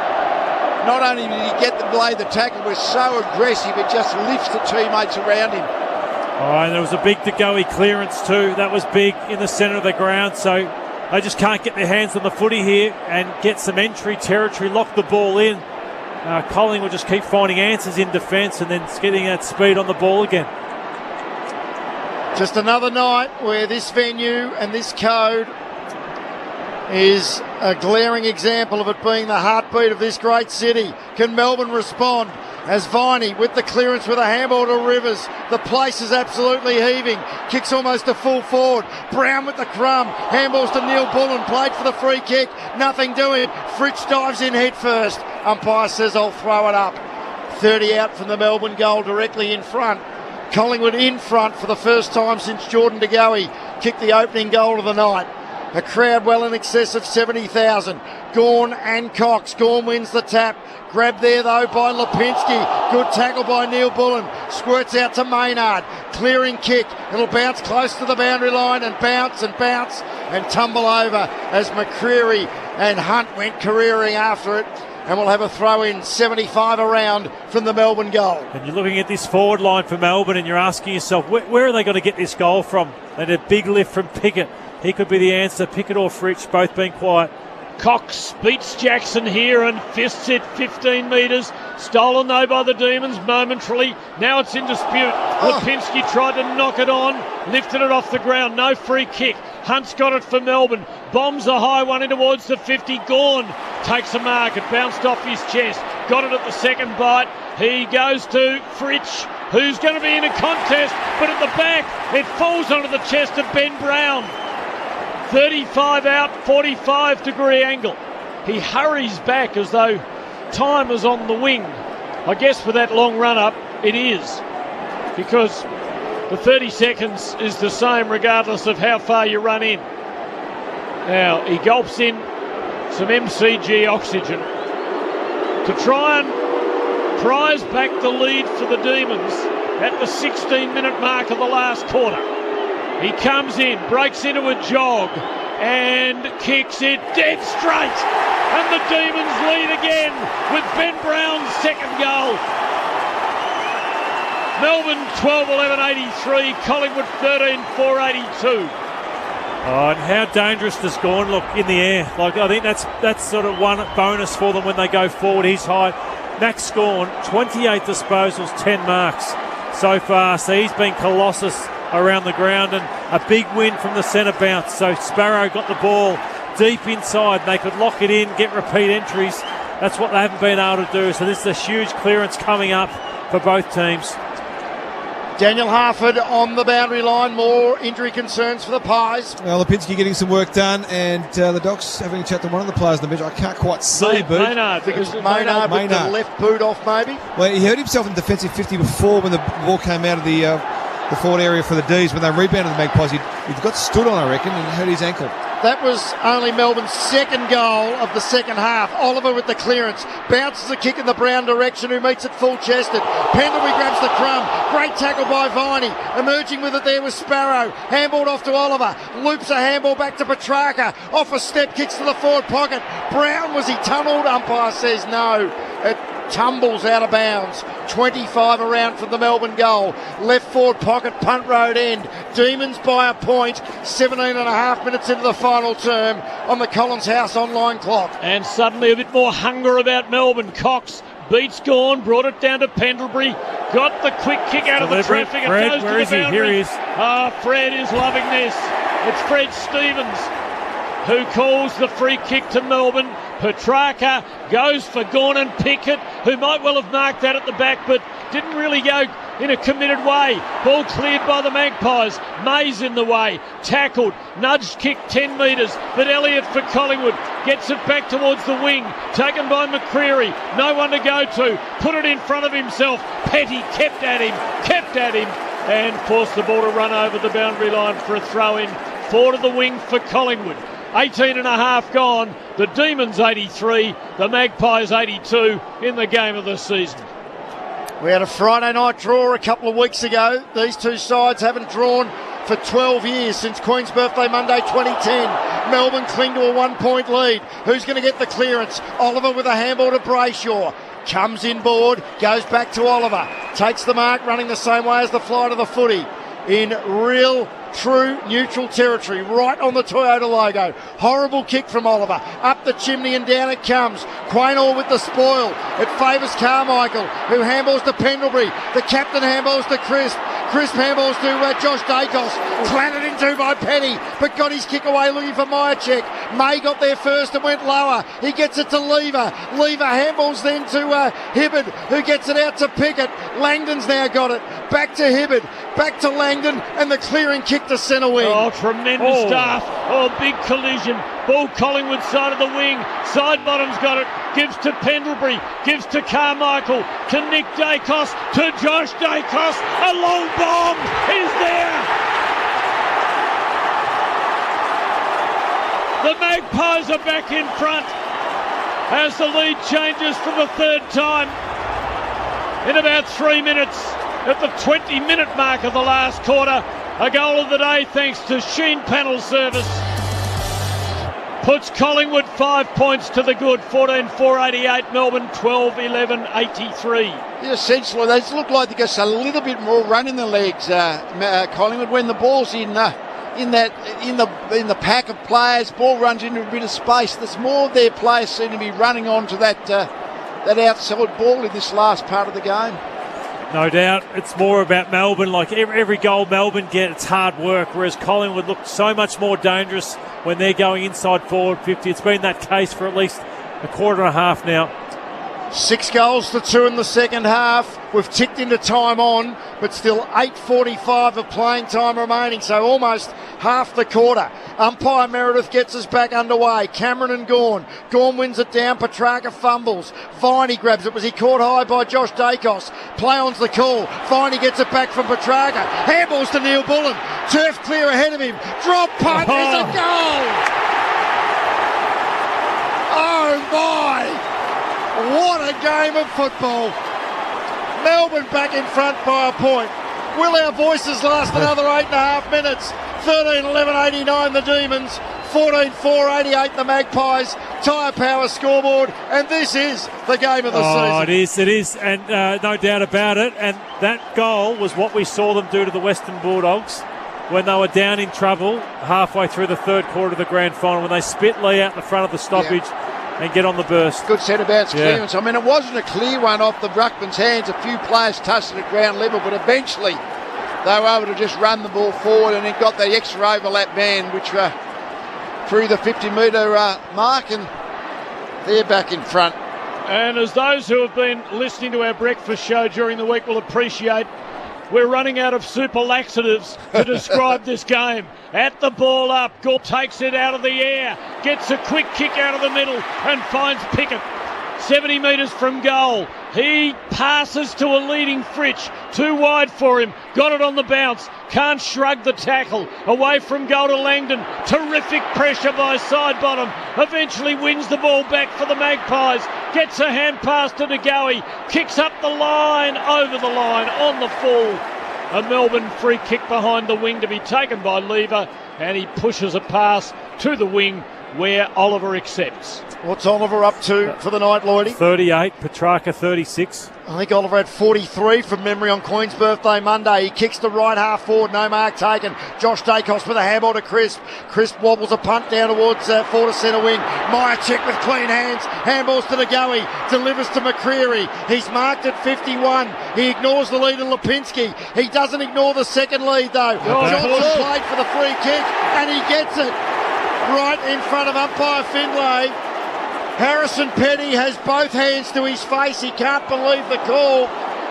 Not only did he get the blade, the tackle was so aggressive, it just lifts the teammates around him. Oh, and there was a big to-go clearance too. That was big in the centre of the ground, so they just can't get their hands on the footy here and get some entry territory, lock the ball in. Collingwood will just keep finding answers in defence and then getting that speed on the ball again. Just another night where this venue and this code is a glaring example of it being the heartbeat of this great city. Can Melbourne respond? As Viney with the clearance with a handball to Rivers. The place is absolutely heaving. Kicks almost a full forward. Brown with the crumb. Handballs to Neil Bullen. Played for the free kick. Nothing doing. Fritsch dives in head first. Umpire says I'll throw it up. 30 out from the Melbourne goal directly in front. Collingwood in front for the first time since Jordan De Goey kicked the opening goal of the night. A crowd well in excess of 70,000. Gawn and Cox. Gawn wins the tap. Grabbed there though by Lipinski. Good tackle by Neil Bullen. Squirts out to Maynard. Clearing kick. It'll bounce close to the boundary line and bounce and tumble over as McCreery and Hunt went careering after it. And we'll have a throw in 75 around from the Melbourne goal. And you're looking at this forward line for Melbourne and you're asking yourself, where are they going to get this goal from? And a big lift from Pickett. He could be the answer. Pickett or Fritsch, both being quiet. Cox beats Jackson here and fists it 15 metres. Stolen though by the Demons momentarily. Now it's in dispute. Lipinski tried to knock it on. Lifted it off the ground. No free kick. Hunt's got it for Melbourne. Bombs a high one in towards the 50. Gawn takes a mark. It bounced off his chest. Got it at the second bite. He goes to Fritsch, who's going to be in a contest, but at the back it falls onto the chest of Ben Brown. 35 out, 45-degree angle. He hurries back as though time is on the wing. I guess for that long run-up, it is. Because the 30 seconds is the same regardless of how far you run in. Now, he gulps in some MCG oxygen to try and prize back the lead for the Demons at the 16-minute mark of the last quarter. He comes in, breaks into a jog and kicks it dead straight. And the Demons lead again with Ben Brown's second goal. Melbourne 12-11-83, Collingwood 13-4-82. Oh, and how dangerous does Gawn look in the air? Like, I think that's sort of one bonus for them when they go forward. He's high. Max Gawn, 28 disposals, 10 marks so far. So he's been colossus around the ground, and a big win from the centre bounce. So Sparrow got the ball deep inside. They could lock it in, get repeat entries. That's what they haven't been able to do. So this is a huge clearance coming up for both teams. Daniel Harford on the boundary line. More injury concerns for the Pies. Well, Lipinski getting some work done, and the Docs having a chat to one of the players on the bench. I can't quite see, but Maynard with the left boot off, maybe. Well, he hurt himself in defensive 50 before when the ball came out of the forward area for the D's. When they rebounded the Magpies, he got stood on, I reckon, and hurt his ankle. That was only Melbourne's second goal of the second half. Oliver with the clearance. Bounces a kick in the Brown direction, who meets it full-chested. Pendlebury grabs the crumb. Great tackle by Viney. Emerging with it there was Sparrow. Handballed off to Oliver. Loops a handball back to Petrarca. Off a step, kicks to the forward pocket. Brown, was he tunnelled? Umpire says no. It tumbles out of bounds. 25 around from the Melbourne goal. Left forward pocket, punt road end. Demons by a point. 17 and a half minutes into the final term on the Collins House online clock. And suddenly a bit more hunger about Melbourne. Cox beats Gawn, brought it down to Pendlebury. Got the quick kick out of the traffic. It Fred, goes where to is the he? boundary. Here he is. Fred is loving this. It's Fred Stevens who calls the free kick to Melbourne. Petrarca goes for Gawn and Pickett, who might well have marked that at the back, but didn't really go in a committed way. Ball cleared by the Magpies. May's in the way. Tackled. Nudged kick 10 metres. But Elliott for Collingwood gets it back towards the wing. Taken by McCreary. No one to go to. Put it in front of himself. Petty kept at him, and forced the ball to run over the boundary line for a throw-in. Forward of the wing for Collingwood. 18 and a half gone. The Demons 83, the Magpies 82 in the game of the season. We had a Friday night draw a couple of weeks ago. These two sides haven't drawn for 12 years since Queen's Birthday Monday 2010. Melbourne cling to a 1-point lead. Who's going to get the clearance? Oliver with a handball to Brayshaw. Comes inboard, goes back to Oliver. Takes the mark, running the same way as the flight of the footy. In real, true neutral territory, right on the Toyota logo. Horrible kick from Oliver. Up the chimney and down it comes. Quaynor with the spoil. It favours Carmichael, who handballs to Pendlebury. The captain handballs to Crisp. Crisp handballs to Josh Dacos. Clattered into by Penny, but got his kick away looking for Myercheck. May got there first and went lower. He gets it to Lever. Lever handballs then to Hibbard, who gets it out to Pickett. Langdon's now got it. Back to Hibbard. Back to Langdon, and the clearing kick to centre wing. Oh, tremendous stuff. Oh, big collision. Ball Collingwood side of the wing. Sidebottom's got it. Gives to Pendlebury. Gives to Carmichael. To Nick Dacos. To Josh Dacos. A long bomb is there. The Magpies are back in front as the lead changes for the third time in about 3 minutes. At the 20-minute mark of the last quarter, a goal of the day thanks to Sheen Panel service. Puts Collingwood 5 points to the good. 14-4-88, Melbourne 12-11-83. Yeah, essentially, they look like they got a little bit more run in the legs, Collingwood, when the ball's in the pack of players. Ball runs into a bit of space. There's more of their players seem to be running onto that outside ball in this last part of the game. No doubt. It's more about Melbourne. Like every goal Melbourne get, it's hard work, whereas Collingwood look so much more dangerous when they're going inside forward 50. It's been that case for at least a quarter and a half now. 6 goals to 2 in the second half. We've ticked into time on, but still 8:45 of playing time remaining, so almost half the quarter. Umpire Meredith gets us back underway. Cameron and Gawn. Gawn wins it down. Petrarca fumbles. Viney grabs it. Was he caught high by Josh Dacos? Play on's the call. Viney gets it back from Petrarca. Handballs to Neil Bullen. Turf clear ahead of him. Drop punt is a goal! Oh my! What a game of football. Melbourne back in front by a point. Will our voices last another 8.5 minutes? 13-11-89 the Demons, 14-4-88 the Magpies. Tyre Power scoreboard, and this is the game of the season. It is, and no doubt about it. And that goal was what we saw them do to the Western Bulldogs when they were down in trouble halfway through the third quarter of the grand final, when they spit Lee out the front of the stoppage. Yeah. And get on the burst. Good centre-bounce clearance. I mean, it wasn't a clear one off the ruckman's hands. A few players touched it at ground level, but eventually they were able to just run the ball forward, and it got the extra overlap man, which through the 50-metre mark, and they're back in front. And as those who have been listening to our breakfast show during the week will appreciate, we're running out of super laxatives to describe this game. At the ball up, Gore takes it out of the air, gets a quick kick out of the middle and finds Pickett. 70 metres from goal. He passes to a leading Fritsch. Too wide for him. Got it on the bounce. Can't shrug the tackle. Away from goal to Langdon. Terrific pressure by Sidebottom. Eventually wins the ball back for the Magpies. Gets a hand pass to DeGoey. Kicks up the line, over the line, on the full. A Melbourne free kick behind the wing to be taken by Lever. And he pushes a pass to the wing where Oliver accepts. What's Oliver up to for the night, Lloydie? 38, Petrarca 36. I think Oliver had 43 from memory on Queen's birthday Monday. He kicks the right half forward, no mark taken. Josh Dacos with a handball to Crisp. Crisp wobbles a punt down towards forward to centre wing. Meyer check with clean hands. Handballs to DeGoey. Delivers to McCreery. He's marked at 51. He ignores the lead of Lipinski. He doesn't ignore the second lead though. Johnson played for the free kick and he gets it right in front of umpire Findlay. Harrison Petty has both hands to his face. He can't believe the call.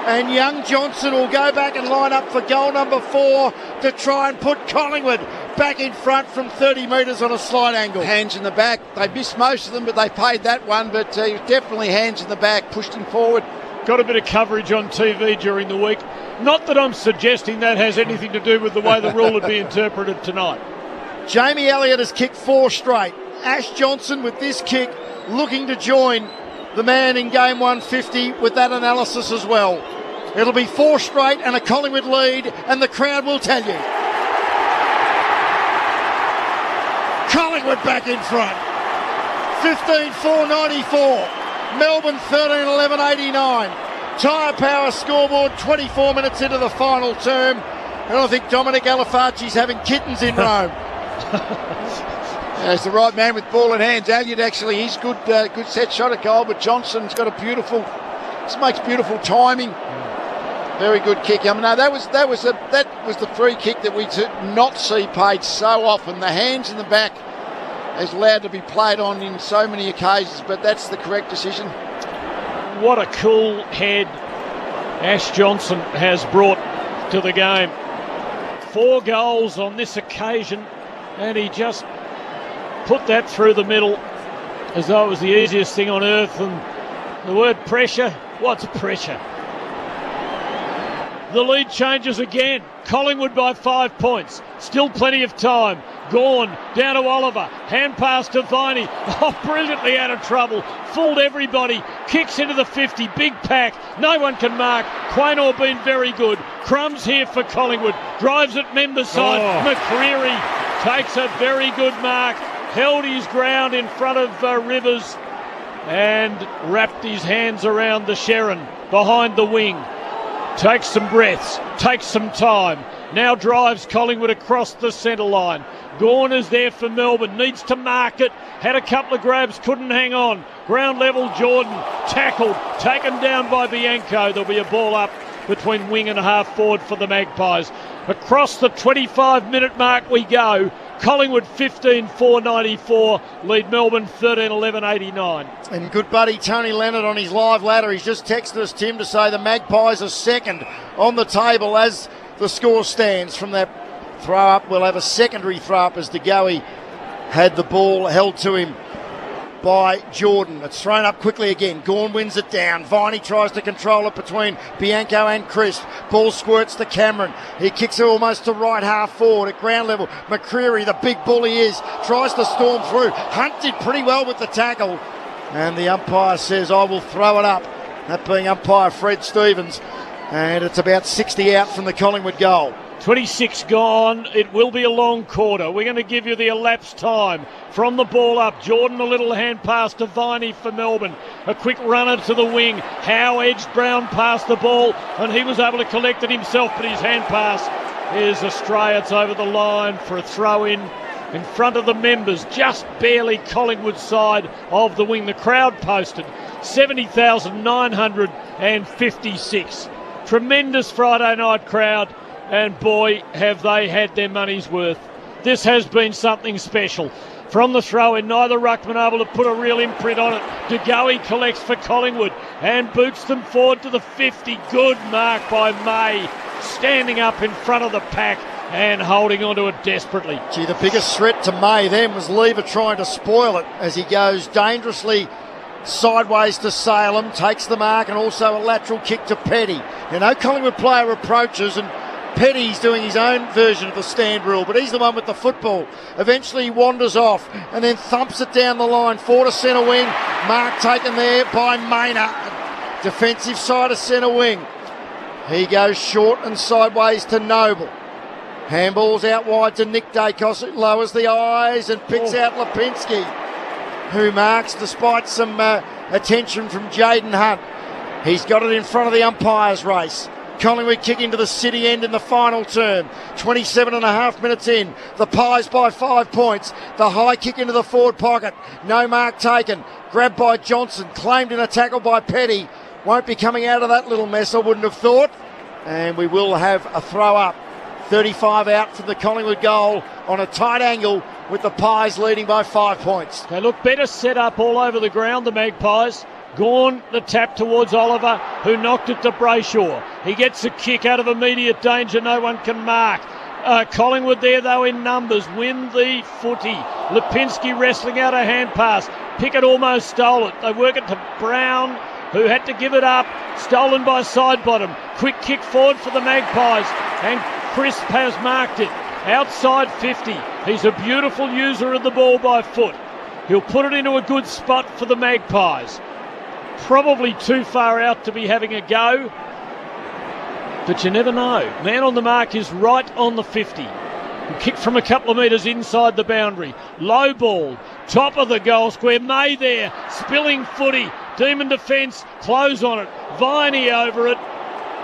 And young Johnson will go back and line up for goal number 4 to try and put Collingwood back in front from 30 metres on a slight angle. Hands in the back. They missed most of them, but they paid that one. But definitely hands in the back, pushed him forward. Got a bit of coverage on TV during the week. Not that I'm suggesting that has anything to do with the way the rule would be interpreted tonight. Jamie Elliott has kicked 4 straight. Ash Johnson with this kick looking to join the man in game 150 with that analysis as well. It'll be 4 straight and a Collingwood lead, and the crowd will tell you. Collingwood back in front. 15-4-94. Melbourne 13-11-89. Tyre Power scoreboard 24 minutes into the final term. And I think Dominic Alifaci's having kittens in Rome. He's the right man with ball in hands. Elliott actually, he's good set shot at goal, but Johnson's got this makes beautiful timing. Very good kick. I mean, no, that was the free kick that we did not see paid so often. The hands in the back is allowed to be played on in so many occasions, but that's the correct decision. What a cool head Ash Johnson has brought to the game. 4 goals on this occasion, and he just put that through the middle as though it was the easiest thing on earth. And the word pressure, what's pressure? The lead changes again. Collingwood by 5 points. Still plenty of time. Gawn down to Oliver. Hand pass to Viney. Oh, brilliantly out of trouble. Fooled everybody. Kicks into the 50. Big pack. No one can mark. Quaynor been very good. Crumbs here for Collingwood. Drives at member side. McCreery takes a very good mark. Held his ground in front of Rivers and wrapped his hands around the Sharon behind the wing. Takes some breaths, takes some time. Now drives Collingwood across the centre line. Gawn is there for Melbourne, needs to mark it. Had a couple of grabs, couldn't hang on. Ground level, Jordan tackled, taken down by Bianco. There'll be a ball up between wing and half forward for the Magpies. Across the 25-minute mark we go. Collingwood 15-4-94, lead Melbourne 13-11-89. And good buddy Tony Leonard on his live ladder. He's just texted us, Tim, to say the Magpies are second on the table as the score stands from that throw up. We'll have a secondary throw up as DeGoey had the ball held to him by Jordan. It's thrown up quickly again. Gawn wins it down. Viney tries to control it between Bianco and Crisp. Ball squirts to Cameron. He kicks it almost to right half forward at ground level. McCreery, the big bull he is, tries to storm through. Hunt did pretty well with the tackle. And the umpire says, I will throw it up. That being umpire Fred Stevens. And it's about 60 out from the Collingwood goal. 26 gone. It will be a long quarter. We're going to give you the elapsed time from the ball up. Jordan, a little hand pass to Viney for Melbourne. A quick runner to the wing. Howe edged Brown past the ball, and he was able to collect it himself, but his hand pass is astray. It's over the line for a throw-in front of the members, just barely Collingwood side of the wing. The crowd posted 70,956. Tremendous Friday night crowd. And boy, have they had their money's worth. This has been something special. From the throw-in, neither ruckman able to put a real imprint on it. DeGoey collects for Collingwood and boots them forward to the 50. Good mark by May. standing up in front of the pack and holding onto it desperately. Gee, the biggest threat to May then was Lever trying to spoil it as he goes dangerously sideways to Salem, takes the mark, and also a lateral kick to Petty. You know, Collingwood player approaches, and Petty's doing his own version of the stand rule, but he's the one with the football. Eventually he wanders off and then thumps it down the line, 4 to centre wing. Mark taken there by Maynard. Defensive side of centre wing. He goes short and sideways to Noble. Handballs out wide to Nick Dacos, who lowers the eyes and picks out Lipinski, who marks despite some attention from Jaden Hunt. He's got it in front of the umpires race. Collingwood kicking to the city end in the final term. 27 and a half minutes in. The Pies by 5 points. The high kick into the forward pocket. No mark taken. Grabbed by Johnson. Claimed in a tackle by Petty. Won't be coming out of that little mess, I wouldn't have thought. And we will have a throw up. 35 out from the Collingwood goal on a tight angle with the Pies leading by 5 points. They look better set up all over the ground, the Magpies. Gawn, the tap towards Oliver, who knocked it to Brayshaw. He gets a kick out of immediate danger. No one can mark. Collingwood there, though, in numbers, win the footy. Lipinski wrestling out a hand pass. Pickett almost stole it. They work it to Brown, who had to give it up. Stolen by Sidebottom. Quick kick forward for the Magpies. And Crisp has marked it. Outside 50. He's a beautiful user of the ball by foot. He'll put it into a good spot for the Magpies. Probably too far out to be having a go, but you never know. Man on the mark is right on the 50. Kick from a couple of metres inside the boundary. Low ball, top of the goal square. May there, spilling footy. Demon defence, close on it. Viney over it.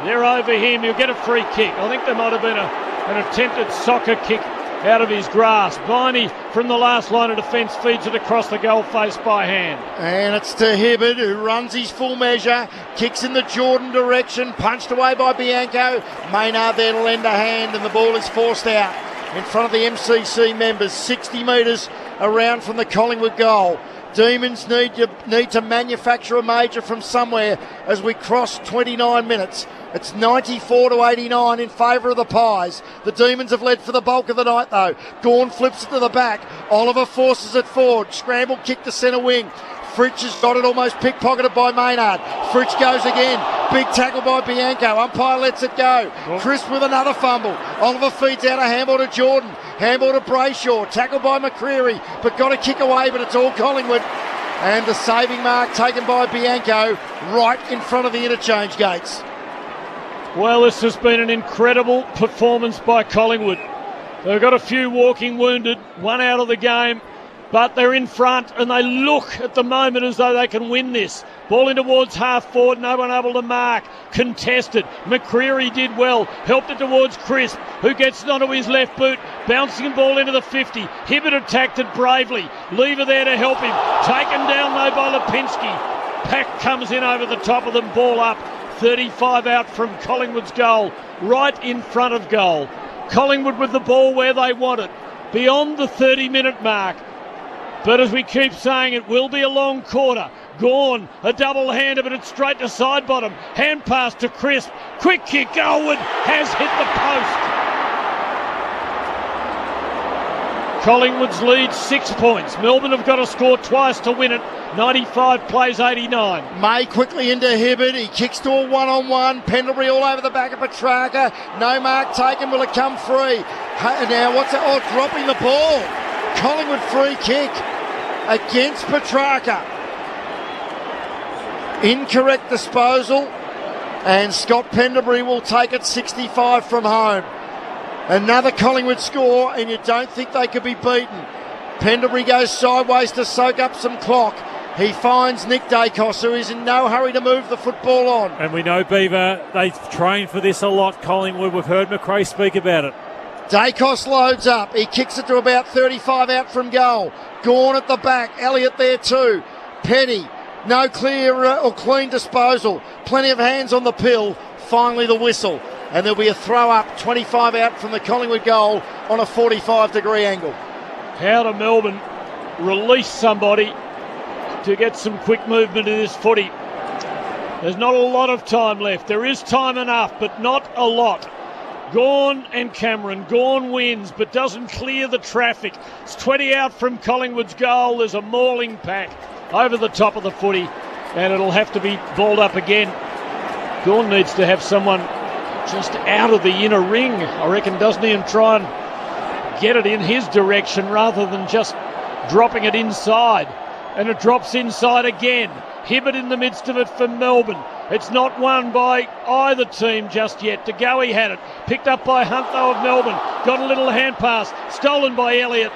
They're over him. He'll get a free kick. I think there might have been an attempted soccer kick out of his grasp. Viney from the last line of defence feeds it across the goal face by hand. And it's to Hibberd, who runs his full measure, kicks in the Jordan direction, punched away by Bianco. Maynard there to lend a hand, and the ball is forced out in front of the MCC members, 60 metres around from the Collingwood goal. Demons need to manufacture a major from somewhere as we cross 29 minutes. It's 94 to 89 in favour of the Pies. The Demons have led for the bulk of the night though. Gawn flips it to the back. Oliver forces it forward. Scramble kick to centre wing. Fritsch has got it almost pickpocketed by Maynard. Fritsch goes again. Big tackle by Bianco. Umpire lets it go. Crisp with another fumble. Oliver feeds out a handball to Jordan. Handball to Brayshaw. Tackled by McCreery, but got a kick away, but it's all Collingwood. And the saving mark taken by Bianco right in front of the interchange gates. Well, this has been an incredible performance by Collingwood. They've got a few walking wounded, one out of the game, but they're in front and they look at the moment as though they can win this. Ball in towards half forward, no one able to mark. Contested. McCreery did well, helped it towards Crisp, who gets it onto his left boot. Bouncing ball into the 50. Hibberd attacked it bravely. Lever there to help him. Taken down though by Lipinski. Pack comes in over the top of them, ball up. 35 out from Collingwood's goal, right in front of goal. Collingwood with the ball where they want it, beyond the 30-minute mark. But as we keep saying, it will be a long quarter. Gawn, a double-hander, but it's straight to Sidebottom. Hand pass to Crisp. Quick kick, Goldwood has hit the post. Collingwood's lead 6 points. Melbourne have got to score twice to win it. 95 plays 89. May quickly into Hibberd. He kicks to a one-on-one. Pendlebury all over the back of Petrarca. No mark taken. Will it come free? Now what's it? Oh, dropping the ball. Collingwood free kick against Petrarca. Incorrect disposal. And Scott Pendlebury will take it 65 from home. Another Collingwood score, and you don't think they could be beaten. Pendlebury goes sideways to soak up some clock. He finds Nick Dacos, who is in no hurry to move the football on. And we know, Beaver, they've trained for this a lot, Collingwood. We've heard McRae speak about it. Dacos loads up. He kicks it to about 35 out from goal. Gawn at the back. Elliott there too. Petty. No clear or clean disposal. Plenty of hands on the pill. Finally the whistle. And there'll be a throw up, 25 out from the Collingwood goal on a 45-degree angle. How to Melbourne release somebody to get some quick movement in this footy. There's not a lot of time left. There is time enough, but not a lot. Gawn and Cameron. Gawn wins but doesn't clear the traffic. It's 20 out from Collingwood's goal. There's a mauling pack over the top of the footy and it'll have to be balled up again. Gawn needs to have someone just out of the inner ring, I reckon, doesn't he, and try and get it in his direction rather than just dropping it inside. And it drops inside again. Hibbert in the midst of it for Melbourne. It's not won by either team just yet. De Goey had it. Picked up by Hunt, though, of Melbourne. Got a little hand pass. Stolen by Elliott.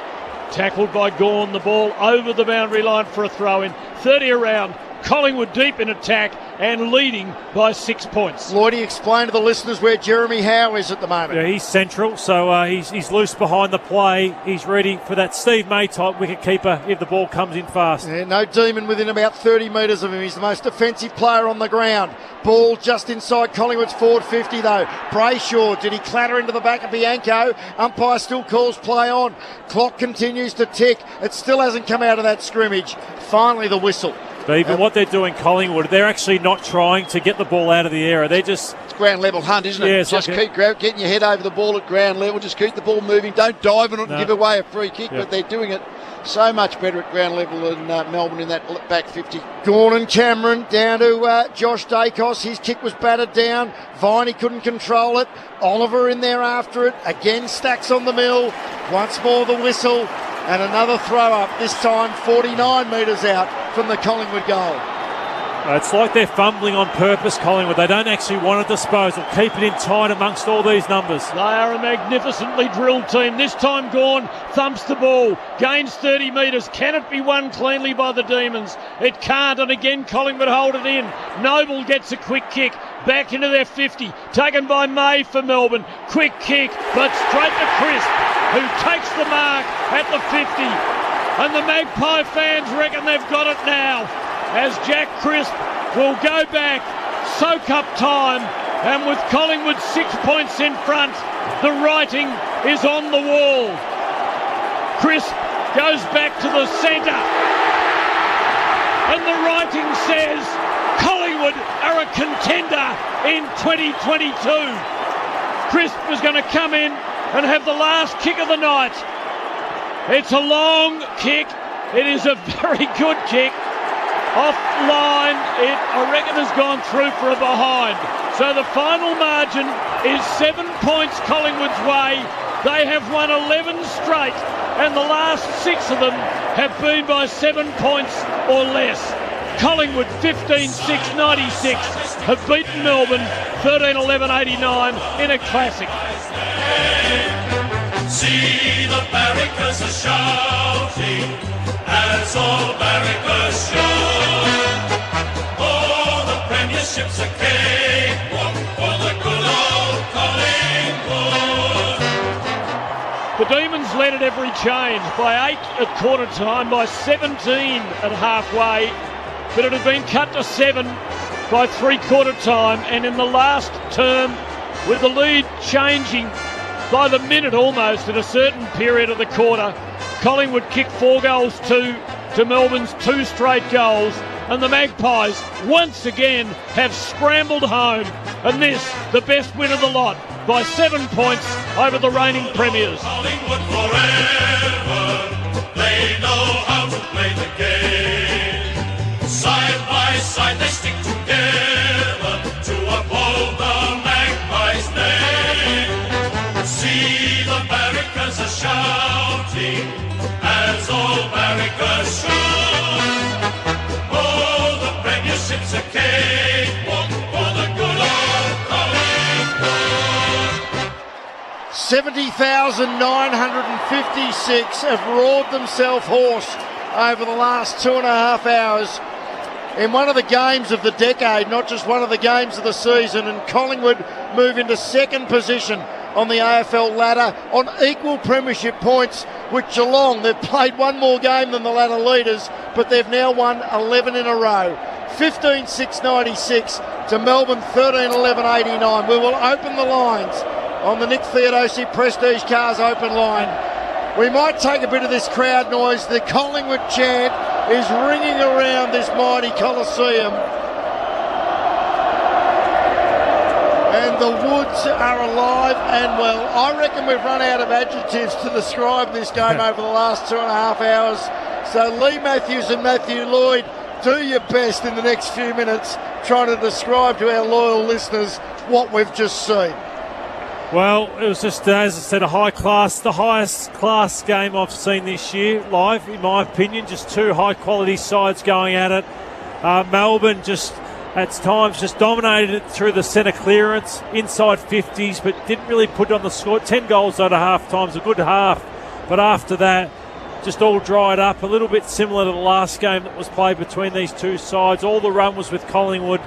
Tackled by Gawn. The ball over the boundary line for a throw-in. 30 around. Collingwood deep in attack and leading by 6 points. Lloydie, explain to the listeners where Jeremy Howe is at the moment. Yeah, he's central, so he's loose behind the play. He's ready for that Steve May type wicket keeper if the ball comes in fast. Yeah, no demon within about 30 metres of him. He's the most defensive player on the ground. Ball just inside Collingwood's forward 50 though. Brayshaw, did he clatter into the back of Bianco? Umpire still calls play on. Clock continues to tick. It still hasn't come out of that scrimmage. Finally the whistle. But even what they're doing, Collingwood, they're actually not trying to get the ball out of the air. They're just... It's ground level hunt, isn't it? Yeah, just keep getting your head over the ball at ground level. Just keep the ball moving. Don't dive on it and give away a free kick. But they're doing it so much better at ground level than Melbourne in that back 50. Gawn and Cameron down to Josh Dacos. His kick was battered down. Viney couldn't control it. Oliver in there after it. Again, Stacks on the mill. Once more the whistle. And another throw up, this time 49 metres out from the Collingwood goal. It's like they're fumbling on purpose, Collingwood. They don't actually want a disposal. Keep it in tight amongst all these numbers. They are a magnificently drilled team. This time Gawn thumps the ball, gains 30 metres. Can it be won cleanly by the Demons? It can't, and again Collingwood hold it in. Noble gets a quick kick. Back into their 50. Taken by May for Melbourne. Quick kick, but straight to Crisp, who takes the mark at the 50. And the Magpie fans reckon they've got it now, as Jack Crisp will go back, soak up time, and with Collingwood 6 points in front, the writing is on the wall. Crisp goes back to the centre, and the writing says Collingwood are a contender in 2022. Crisp is going to come in and have the last kick of the night. It's a long kick. It is a very good kick. Offline, it, I reckon, has gone through for a behind. So the final margin is 7 points Collingwood's way. They have won 11 straight, and the last 6 of them have been by 7 points or less. Collingwood 15-6-96 have beaten Melbourne 13-11-89 in a classic. See the barricades are shouting as all barricades shout. Oh, the premiership's a cakewalk for the good old Collingwood. The Demons led at every change, by 8 at quarter time, by 17 at halfway, but it had been cut to 7 by three-quarter time, and in the last term, with the lead changing by the minute almost at a certain period of the quarter, Collingwood kicked 4 goals to Melbourne's 2 straight goals, and the Magpies once again have scrambled home, and this, the best win of the lot, by 7 points over the reigning premiers. Collingwood forever, they know how to play the game. Side by side they stick together to uphold the Magpies' name. See the barricades are shouting as all barricades shout. Oh, the premiership's a cakewalk for the good old Collingwood. 70,956 have roared themselves hoarse over the last 2.5 hours in one of the games of the decade, not just one of the games of the season, and Collingwood move into second position on the AFL ladder on equal premiership points with Geelong. They've played one more game than the ladder leaders, but they've now won 11 in a row. 15-6-96 to Melbourne 13-11-89. We will open the lines on the Nick Theodosi Prestige Cars open line. We might take a bit of this crowd noise. The Collingwood chant is ringing around this mighty Coliseum. And And the Woods are alive and well. I reckon we've run out of adjectives to describe this game over the last 2.5 hours. So Lee Matthews and Matthew Lloyd, do your best in the next few minutes trying to describe to our loyal listeners what we've just seen. Well, it was just, as I said, the highest class game I've seen this year live, in my opinion. Just two high-quality sides going at it. Melbourne just, at times, just dominated it through the centre clearance, inside 50s, but didn't really put it on the score. 10 goals at a half-time's a good half. But after that, just all dried up, a little bit similar to the last game that was played between these two sides. All the run was with Collingwood.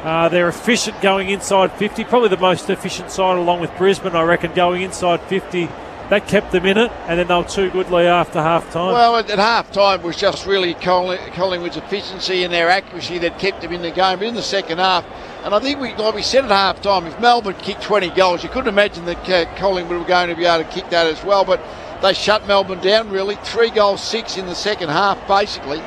They're efficient going inside 50, probably the most efficient side along with Brisbane, I reckon, going inside 50. That kept them in it, and then they were too good, Lee, after half-time. Well, at half-time was just really Collingwood's efficiency and their accuracy that kept them in the game. But in the second half, and I think like we said at half-time, if Melbourne kicked 20 goals, you couldn't imagine that Collingwood were going to be able to kick that as well. But they shut Melbourne down, really. 3 goals, 6 in the second half, basically.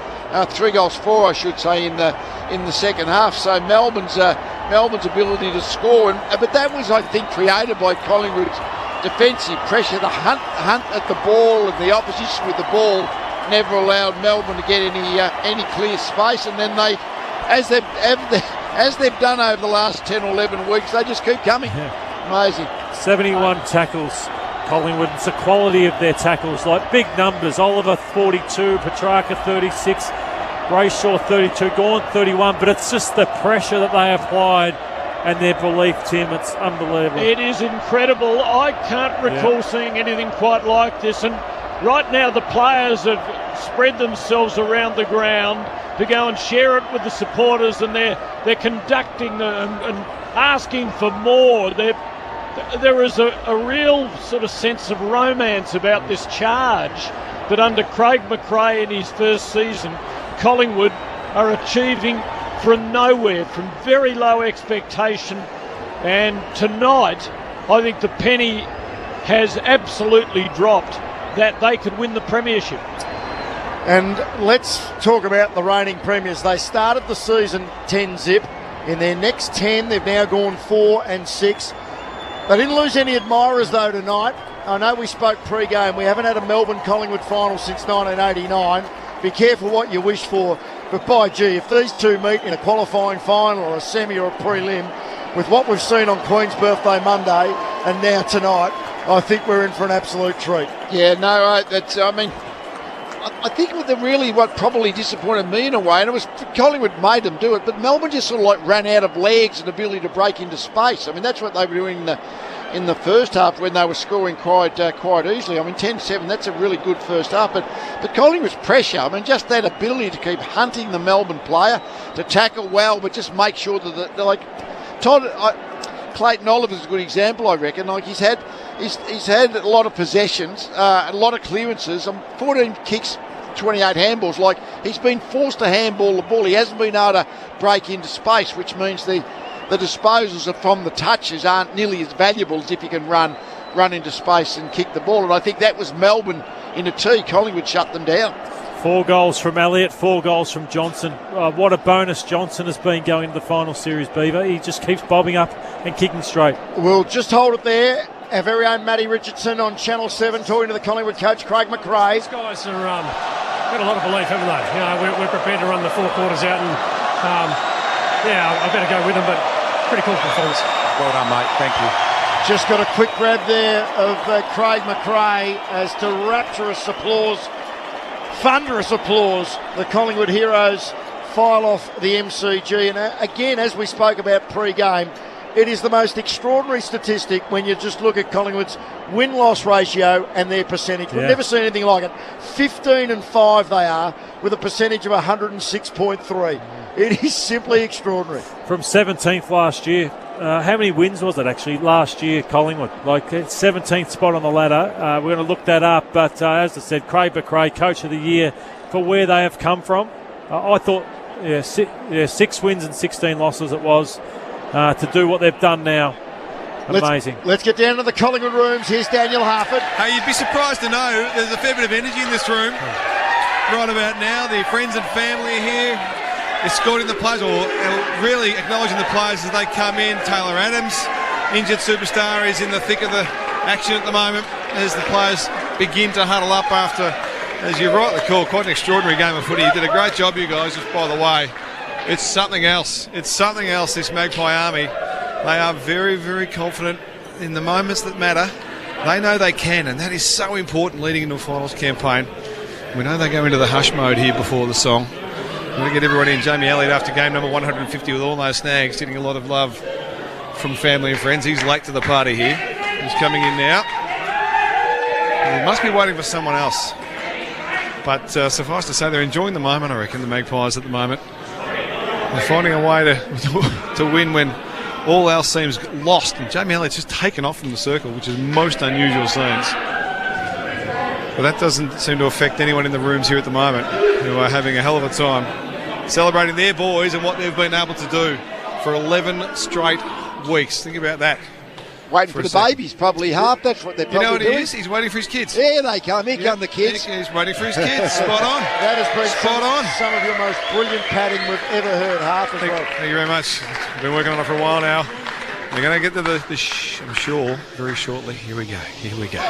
3 goals, 4, I should say, in the second half. So Melbourne's ability to score, but that was, I think, created by Collingwood's defensive pressure. The hunt at the ball and the opposition with the ball never allowed Melbourne to get any clear space. And then they, as they've done over the last 10 or 11 weeks, they just keep coming. Yeah. Amazing. 71 tackles. Collingwood, it's the quality of their tackles, like big numbers. Oliver 42, Petrarca 36, Brayshaw 32, Gawn 31, but it's just the pressure that they applied and their belief, Tim. It's unbelievable. It is incredible. I can't recall seeing anything quite like this, and right now the players have spread themselves around the ground to go and share it with the supporters, and they're conducting and asking for more. There is a real sort of sense of romance about this charge that under Craig McRae in his first season, Collingwood are achieving from nowhere, from very low expectation. And tonight, I think the penny has absolutely dropped that they could win the premiership. And let's talk about the reigning premiers. They started the season 10-zip. In their next 10, they've now gone 4-6. They didn't lose any admirers, though, tonight. I know we spoke pre-game. We haven't had a Melbourne-Collingwood final since 1989. Be careful what you wish for. But by gee, if these two meet in a qualifying final or a semi or a prelim, with what we've seen on Queen's Birthday Monday and now tonight, I think we're in for an absolute treat. Yeah, no, I think what probably disappointed me in a way, and it was Collingwood made them do it, but Melbourne just sort of like ran out of legs and ability to break into space. I mean, that's what they were doing in the first half when they were scoring quite easily. I mean, 10-7, that's a really good first half. But Collingwood's pressure, I mean, just that ability to keep hunting the Melbourne player, to tackle well, but just make sure that they're like Clayton Oliver's a good example, I reckon. Like he's had a lot of possessions, a lot of clearances, 14 kicks, 28 handballs. Like he's been forced to handball the ball. He hasn't been able to break into space, which means the disposals from the touches aren't nearly as valuable as if you can run into space and kick the ball. And I think that was Melbourne in a tee. Collingwood shut them down. 4 goals from Elliott, 4 goals from Johnson. What a bonus Johnson has been going into the final series, Beaver. He just keeps bobbing up and kicking straight. We'll just hold it there. Our very own Matty Richardson on Channel 7 talking to the Collingwood coach, Craig McRae. These guys are got a lot of belief, haven't they? You know, we're prepared to run the 4 quarters out, and I better go with them, but pretty cool performance. Well done, mate. Thank you. Just got a quick grab there of Craig McRae as to rapturous applause, thunderous applause. The Collingwood heroes file off the MCG. And again, as we spoke about pre-game, it is the most extraordinary statistic when you just look at Collingwood's win-loss ratio and their percentage. We've never seen anything like it. 15-5 they are, with a percentage of 106.3. It is simply extraordinary. From 17th last year. How many wins was it actually last year, Collingwood? Like 17th spot on the ladder. We're going to look that up. But as I said, Craig McRae, Coach of the Year, for where they have come from. I thought 6 wins and 16 losses it was. To do what they've done now. Amazing. Let's get down to the Collingwood rooms. Here's Daniel Harford. Hey, you'd be surprised to know there's a fair bit of energy in this room. Right about now, the friends and family are here, escorting the players, or really acknowledging the players as they come in. Taylor Adams, injured superstar is in the thick of the action at the moment as the players begin to huddle up after, as you rightly call, quite an extraordinary game of footy. You did a great job, you guys, just by the way. It's something else. It's something else, this Magpie Army. They are very, very confident in the moments that matter. They know they can, and that is so important leading into a finals campaign. We know they go into the hush mode here before the song. We're going to get everybody in. Jamie Elliott after game number 150 with all those snags, getting a lot of love from family and friends. He's late to the party here. He's coming in now. He must be waiting for someone else. But suffice to say, they're enjoying the moment, I reckon, the Magpies at the moment. They're finding a way to win when all else seems lost. And Jamie Elliott's just taken off from the circle, which is most unusual scenes. But that doesn't seem to affect anyone in the rooms here at the moment, who are having a hell of a time celebrating their boys and what they've been able to do for 11 straight weeks. Think about that. Waiting for the babies, probably half. That's what they're probably doing. You know what he is? He's waiting for his kids. Here they come. Here come the kids. He's waiting for his kids. Spot on. That has been spot on. Some of your most brilliant padding we've ever heard. Half as well. Thank you very much. We've been working on it for a while now. We're going to get to the I'm sure, very shortly. Here we go. Here we go.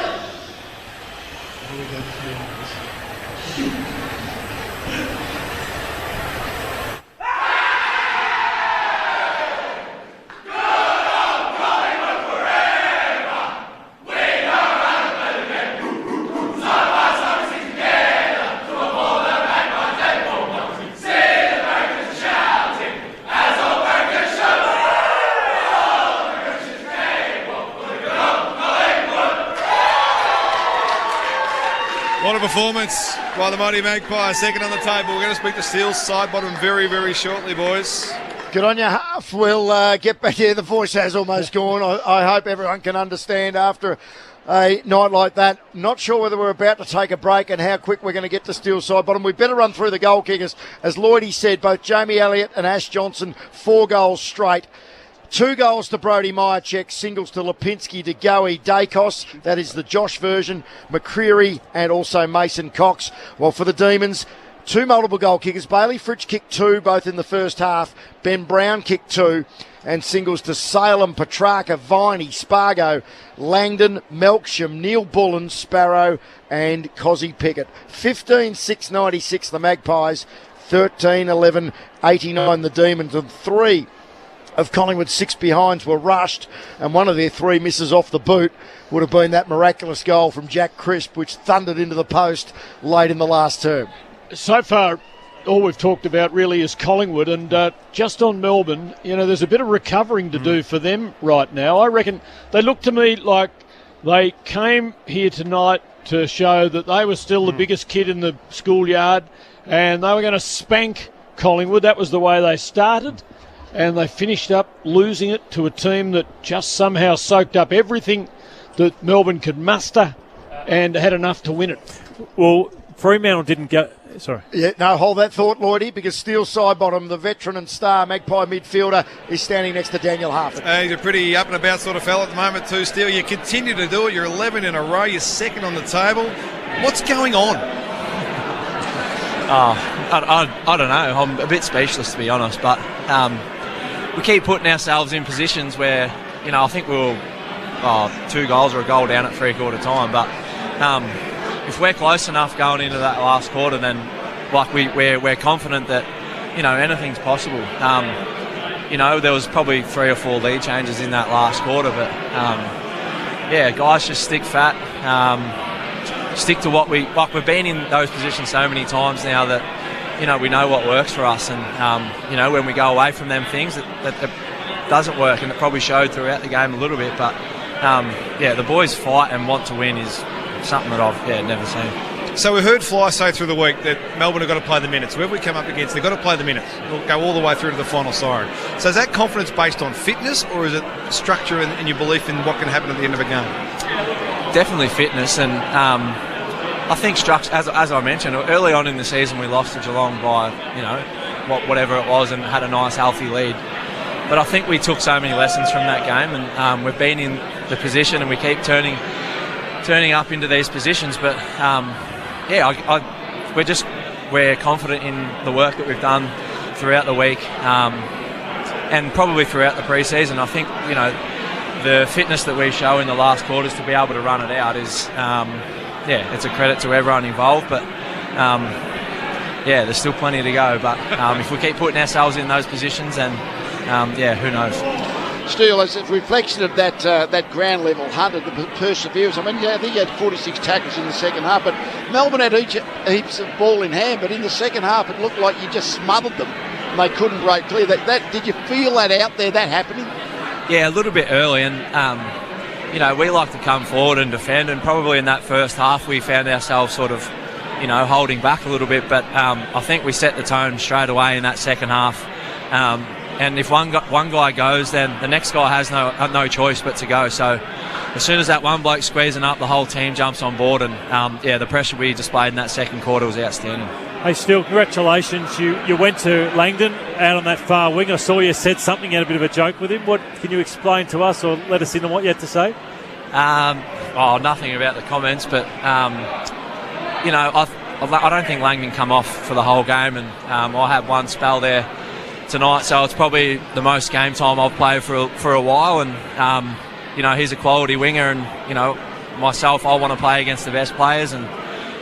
What a performance by the mighty Magpies, second on the table. We're going to speak to Steele's side bottom very, very shortly, boys. Good on you, Half. We'll get back here. The voice has almost gone. I hope everyone can understand after a night like that. Not sure whether we're about to take a break and how quick we're going to get to Steele's side bottom. We better run through the goal kickers. As Lloydie said, both Jamie Elliott and Ash Johnson, 4 goals straight. 2 goals to Brodie Myercheck, singles to Lipinski, De Goey, Dacos, that is the Josh version, McCreary and also Mason Cox. Well, for the Demons, 2 multiple goal kickers. Bailey Fritsch kicked 2, both in the first half. Ben Brown kicked 2, and singles to Salem, Petrarca, Viney, Spargo, Langdon, Melksham, Neil Bullen, Sparrow and Cozzy Pickett. 15-6-96 the Magpies, 13-11-89 the Demons, and 3 of Collingwood's 6 behinds were rushed, and one of their 3 misses off the boot would have been that miraculous goal from Jack Crisp, which thundered into the post late in the last term. So far, all we've talked about really is Collingwood, and just on Melbourne, there's a bit of recovering to do for them right now. I reckon they look to me like they came here tonight to show that they were still the biggest kid in the schoolyard, and they were going to spank Collingwood. That was the way they started. And they finished up losing it to a team that just somehow soaked up everything that Melbourne could muster and had enough to win it. Well, Fremantle didn't go... Sorry. Yeah, no, hold that thought, Lloydie, because Steele's side bottom, the veteran and star Magpie midfielder, is standing next to Daniel Harford. He's a pretty up and about sort of fella at the moment too, Steele. You continue to do it. You're 11 in a row. You're second on the table. What's going on? I don't know. I'm a bit speechless, to be honest, but... we keep putting ourselves in positions where, I think we'll 2 goals or a goal down at 3/4 time. But if we're close enough going into that last quarter, then we're confident that anything's possible. There was probably 3 or 4 lead changes in that last quarter, but guys just stick fat, stick to what we've been in those positions so many times now that. We know what works for us, and when we go away from them things, that doesn't work, and it probably showed throughout the game a little bit. But the boys fight and want to win is something that I've never seen. So we heard Fly say through the week that Melbourne have got to play the minutes. Whoever we come up against, they've got to play the minutes. We'll go all the way through to the final siren. So is that confidence based on fitness, or is it structure and your belief in what can happen at the end of a game? Definitely fitness, and I think structure, as I mentioned, early on in the season we lost to Geelong by, whatever it was, and had a nice healthy lead. But I think we took so many lessons from that game, and we've been in the position and we keep turning up into these positions. But we're confident in the work that we've done throughout the week, and probably throughout the pre-season. I think the fitness that we show in the last quarters to be able to run it out is, it's a credit to everyone involved. But there's still plenty to go. But if we keep putting ourselves in those positions, then who knows? Steele, as a reflection of that ground level hunt and the perseverance, I mean, I think he had 46 tackles in the second half, but Melbourne had heaps of ball in hand, but in the second half it looked like you just smothered them and they couldn't break clear. That did you feel that out there, that happening? Yeah, a little bit early, and we like to come forward and defend, and probably in that first half we found ourselves sort of, holding back a little bit, but I think we set the tone straight away in that second half. And if one guy goes, then the next guy has no choice but to go. So as soon as that one bloke squeezing up, the whole team jumps on board, and the pressure we displayed in that second quarter was outstanding. Hey, Steele, congratulations. You went to Langdon out on that far wing. I saw you said something, you had a bit of a joke with him. What can you explain to us or let us in on what you had to say? Nothing about the comments, but I don't think Langdon come off for the whole game, and I had one spell there tonight, so it's probably the most game time I've played for a while, and he's a quality winger, and myself, I want to play against the best players, and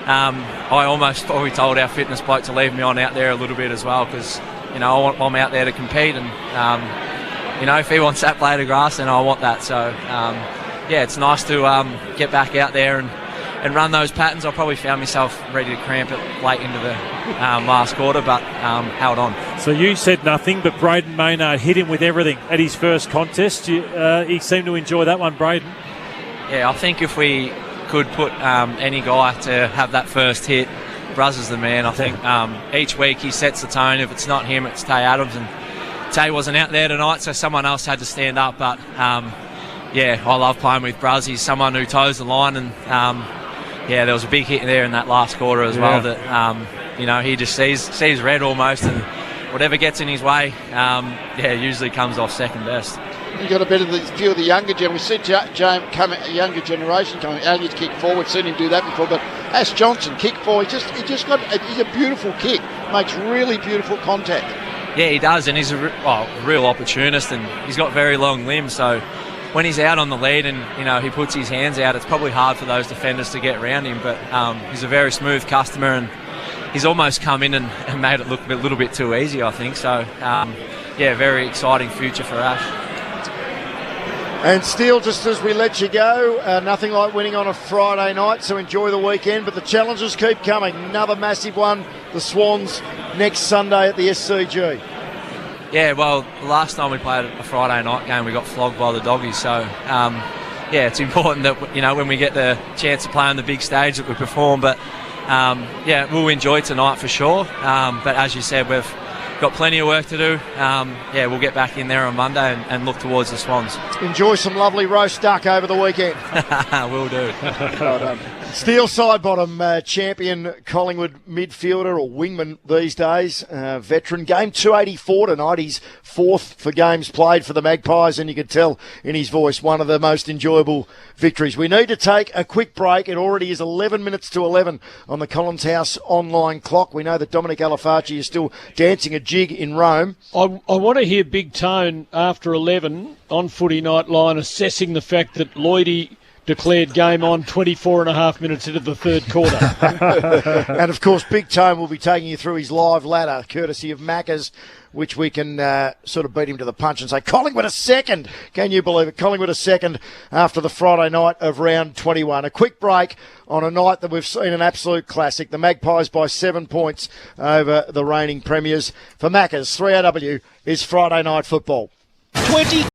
I almost probably told our fitness bloke to leave me on out there a little bit as well, because I'm out there to compete, and if he wants that blade of grass, then I want that. So it's nice to get back out there and run those patterns. I probably found myself ready to cramp it late into the last quarter, but held on. So you said nothing, but Braden Maynard hit him with everything at his first contest. He seemed to enjoy that one, Braden. Yeah, I think if we could put any guy to have that first hit, Bruz is the man. I think each week he sets the tone. If it's not him, it's Tay Adams, and Tay wasn't out there tonight, so someone else had to stand up. But I love playing with Bruz. He's someone who toes the line, and there was a big hit there in that last quarter as well that he just sees red almost, and whatever gets in his way usually comes off second best. You've got a bit of the few of the younger generation. We see younger generation coming. Elliott kick forward, seen him do that before, but Ash Johnson kick forward. He's a beautiful kick, makes really beautiful contact. Yeah, he does, and he's a real opportunist, and he's got very long limbs, so when he's out on the lead and he puts his hands out, it's probably hard for those defenders to get around him, but he's a very smooth customer, and he's almost come in and made it look a little bit too easy, I think. So very exciting future for Ash. And Steele, just as we let you go, nothing like winning on a Friday night, so enjoy the weekend, but the challenges keep coming. Another massive one, the Swans, next Sunday at the SCG. Yeah, well, the last time we played a Friday night game, we got flogged by the Doggies. So, it's important that, when we get the chance to play on the big stage that we perform. But, we'll enjoy tonight for sure. But as you said, we've got plenty of work to do. We'll get back in there on Monday and look towards the Swans. Enjoy some lovely roast duck over the weekend. Will do. Well done. Steele Sidebottom, champion Collingwood midfielder or wingman these days, veteran. Game 284 tonight. He's fourth for games played for the Magpies, and you can tell in his voice one of the most enjoyable victories. We need to take a quick break. It already is 11 minutes to 11 on the Collins House online clock. We know that Dominic Alifaci is still dancing a jig in Rome. I want to hear Big Tone after 11 on Footy Nightline assessing the fact that Lloydie declared game on 24 and a half minutes into the third quarter. And, of course, Big Tone will be taking you through his live ladder, courtesy of Macca's, which we can sort of beat him to the punch and say, Collingwood a second. Can you believe it? Collingwood a second after the Friday night of round 21. A quick break on a night that we've seen an absolute classic. The Magpies by 7 points over the reigning premiers. For Macca's, 3AW is Friday Night Football. 20